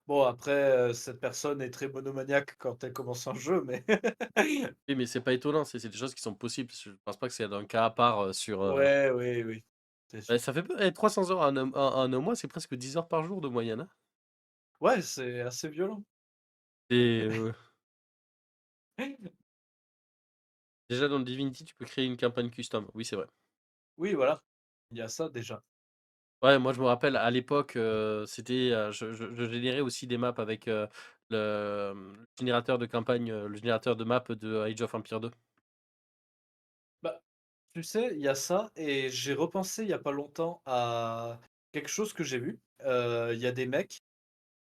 Bon après, cette personne est très monomaniaque quand elle commence un jeu, mais Oui, mais c'est pas étonnant, c'est des choses qui sont possibles. Je pense pas que c'est un cas à part sur. ouais, oui, oui, c'est sûr. Ça fait peu, 300 heures en un mois, c'est presque 10 heures par jour de moyenne, hein. Ouais, c'est assez violent. Et déjà dans Divinity, tu peux créer une campagne custom. Oui, c'est vrai. Oui, voilà, il y a ça déjà. Ouais, moi je me rappelle à l'époque, c'était, je générais aussi des maps avec le générateur de campagne, le générateur de map de Age of Empires 2. Bah, tu sais, il y a ça et j'ai repensé il y a pas longtemps à quelque chose que j'ai vu. Il y a des mecs qui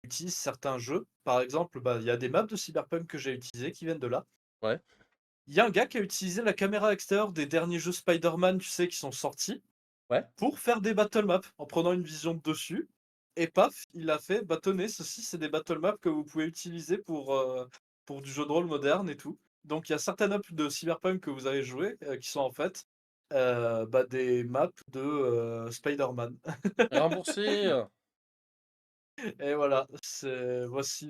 utilisent certains jeux. Par exemple, bah, il y a des maps de Cyberpunk que j'ai utilisées qui viennent de là. Ouais, Il y a un gars qui a utilisé la caméra extérieure des derniers jeux Spider-Man, tu sais, qui sont sortis, ouais. pour faire des battle maps en prenant une vision de dessus. Et paf, il a fait, bah tenez, ceci c'est des battle maps que vous pouvez utiliser pour du jeu de rôle moderne et tout. Donc il y a certaines maps de Cyberpunk que vous avez joué qui sont en fait bah, des maps de Spider-Man. Remboursé. Et voilà, voici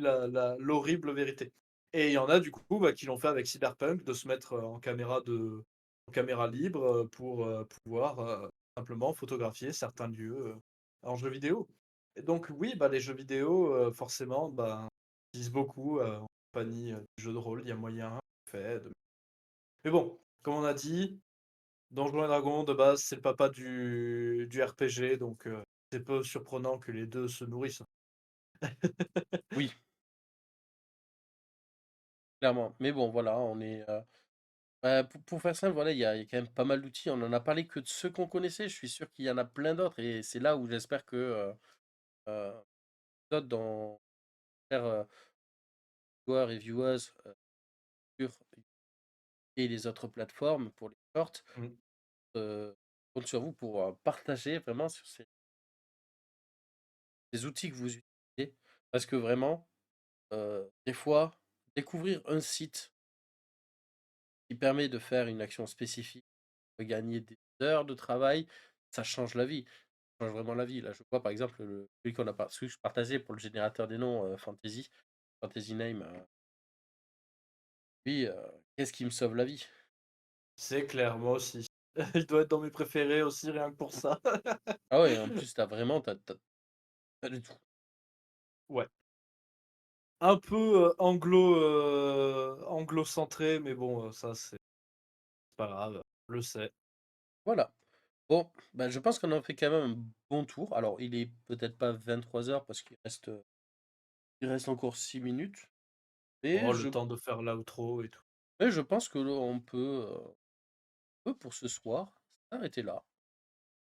l'horrible vérité. Et il y en a du coup bah, qui l'ont fait avec Cyberpunk, de se mettre en caméra libre pour pouvoir simplement photographier certains lieux en jeu vidéo. Et donc oui, bah, les jeux vidéo, forcément, bah, utilisent beaucoup en compagnie du jeu de rôle, il y a moyen fait. Mais bon, comme on a dit, Donjons et Dragons de base, c'est le papa du RPG, donc c'est peu surprenant que les deux se nourrissent. Oui, clairement. Mais bon, voilà, on est. Bah, pour faire simple, voilà, il y a quand même pas mal d'outils. On en a parlé que de ceux qu'on connaissait. Je suis sûr qu'il y en a plein d'autres et c'est là où j'espère que euh, d'autres dans faire joueurs et viewers sur et les autres plateformes pour les shorts Mm. compte sur vous pour partager vraiment sur ces outils que vous utilisez. Parce que vraiment, des fois, découvrir un site qui permet de faire une action spécifique, de gagner des heures de travail, ça change la vie. Ça change vraiment la vie. Là, je vois par exemple celui qu'on a celui que je partageais pour le générateur des noms Fantasy Name. Lui, qu'est-ce qui me sauve la vie? C'est clair, moi aussi. Il doit être dans mes préférés aussi, rien que pour ça. Ah ouais, en plus, t'as vraiment, t'as du tout. Ouais. Un peu anglo-centré, mais bon, ça c'est pas grave, je le sais. Voilà. Bon, bah, je pense qu'on en fait quand même un bon tour. Alors, il est peut-être pas 23 heures parce il reste encore 6 minutes. Et Oh, le je, temps de faire l'outro et tout. mais je pense que là, on peut, pour ce soir s'arrêter là.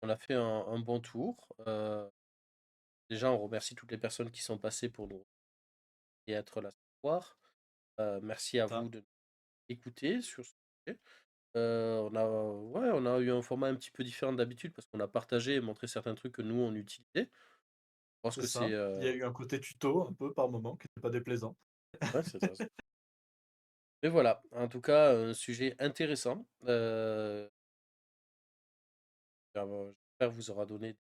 On a fait un bon tour. Déjà, on remercie toutes les personnes qui sont passées pour nous et être là ce soir. Merci à Ça, vous de nous écouter sur ce sujet. On a eu un format un petit peu différent d'habitude parce qu'on a partagé et montré certains trucs que nous, on utilisait. Je pense c'est que c'est... ça. Il y a eu un côté tuto un peu par moment qui n'était pas déplaisant. ouais, c'est ça. Mais voilà, en tout cas, un sujet intéressant. J'espère vous aura donné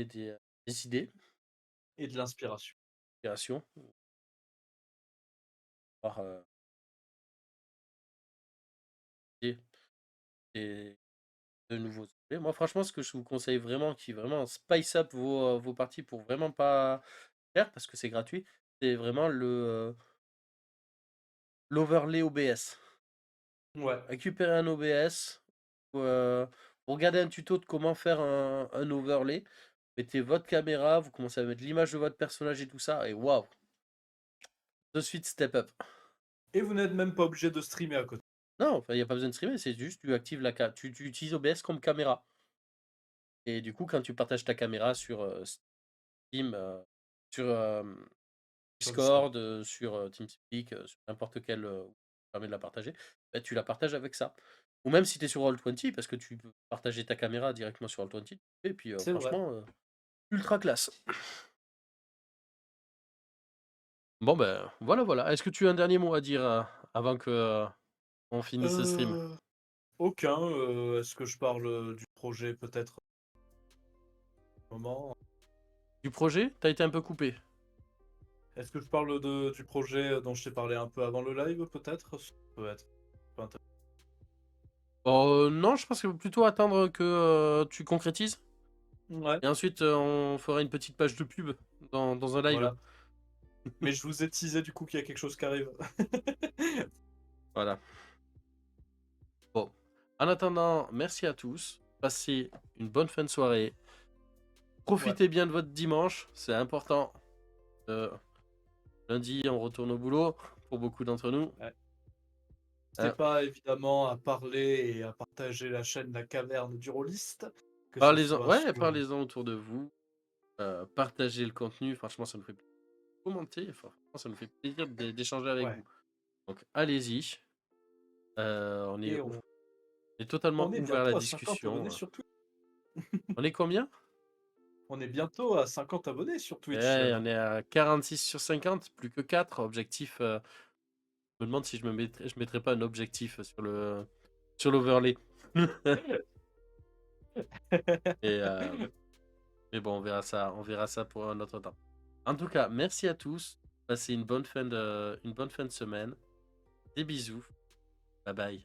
des idées, Et de l'inspiration. des inspirations, voir, et des de nouveaux objets. Moi, franchement, ce que je vous conseille vraiment, qui vraiment spice up vos parties pour vraiment pas cher, parce que c'est gratuit, c'est vraiment l'overlay OBS. Ouais. Récupérez un OBS, regardez un tuto de comment faire un overlay, mettez votre caméra, vous commencez à mettre l'image de votre personnage et tout ça, et waouh, de suite step up. Et vous n'êtes même pas obligé de streamer à côté. Non, enfin, il n'y a pas besoin de streamer, c'est juste tu actives tu utilises OBS comme caméra. Et du coup, quand tu partages ta caméra sur Steam stream sur Sur Discord. Discord, sur TeamSpeak, sur n'importe quel qui permet de la partager, bah, tu la partages avec ça. Ou même si tu es sur Roll20, parce que tu peux partager ta caméra directement sur Roll20, et puis C'est vrai. franchement, ultra classe. Bon, ben voilà, voilà. Est-ce que tu as un dernier mot à dire avant que on finisse ce stream? Aucun. Est-ce que je parle du projet peut-être au moment? Du projet? T'as été un peu coupé. Est-ce que je parle du projet dont je t'ai parlé un peu avant le live peut-être? Ça peut être pas intéressant. Non, je pense qu'il faut plutôt attendre que tu concrétises. Ouais, Et ensuite, on fera une petite page de pub dans un live. voilà. Mais je vous ai teasé du coup qu'il y a quelque chose qui arrive. Voilà. Bon. En attendant, merci à tous. Passez une bonne fin de soirée. Profitez bien de votre dimanche, c'est important. Lundi, on retourne au boulot pour beaucoup d'entre nous. Ouais. Hein. N'hésitez pas évidemment à parler et à partager la chaîne La Caverne du Rôliste, que ce Parlez-en, soit ouais, sur... parlez-en autour de vous. Partagez le contenu. Franchement, ça nous fait plaisir. Commentez. Franchement, ça nous fait plaisir d'échanger avec Ouais. vous. Donc, allez-y. On est, Et on on est totalement est ouvert à la bientôt à 50 discussion. abonnés sur Twitch. On est combien? On est bientôt à 50 abonnés sur Twitch. Ouais, on est à 46 sur 50, plus que 4. Objectif. Je me demande si je mettrais pas un objectif sur l'overlay. Et, mais bon, on verra ça pour un autre temps. En tout cas, merci à tous. Passez une bonne fin de semaine. Des bisous. Bye bye.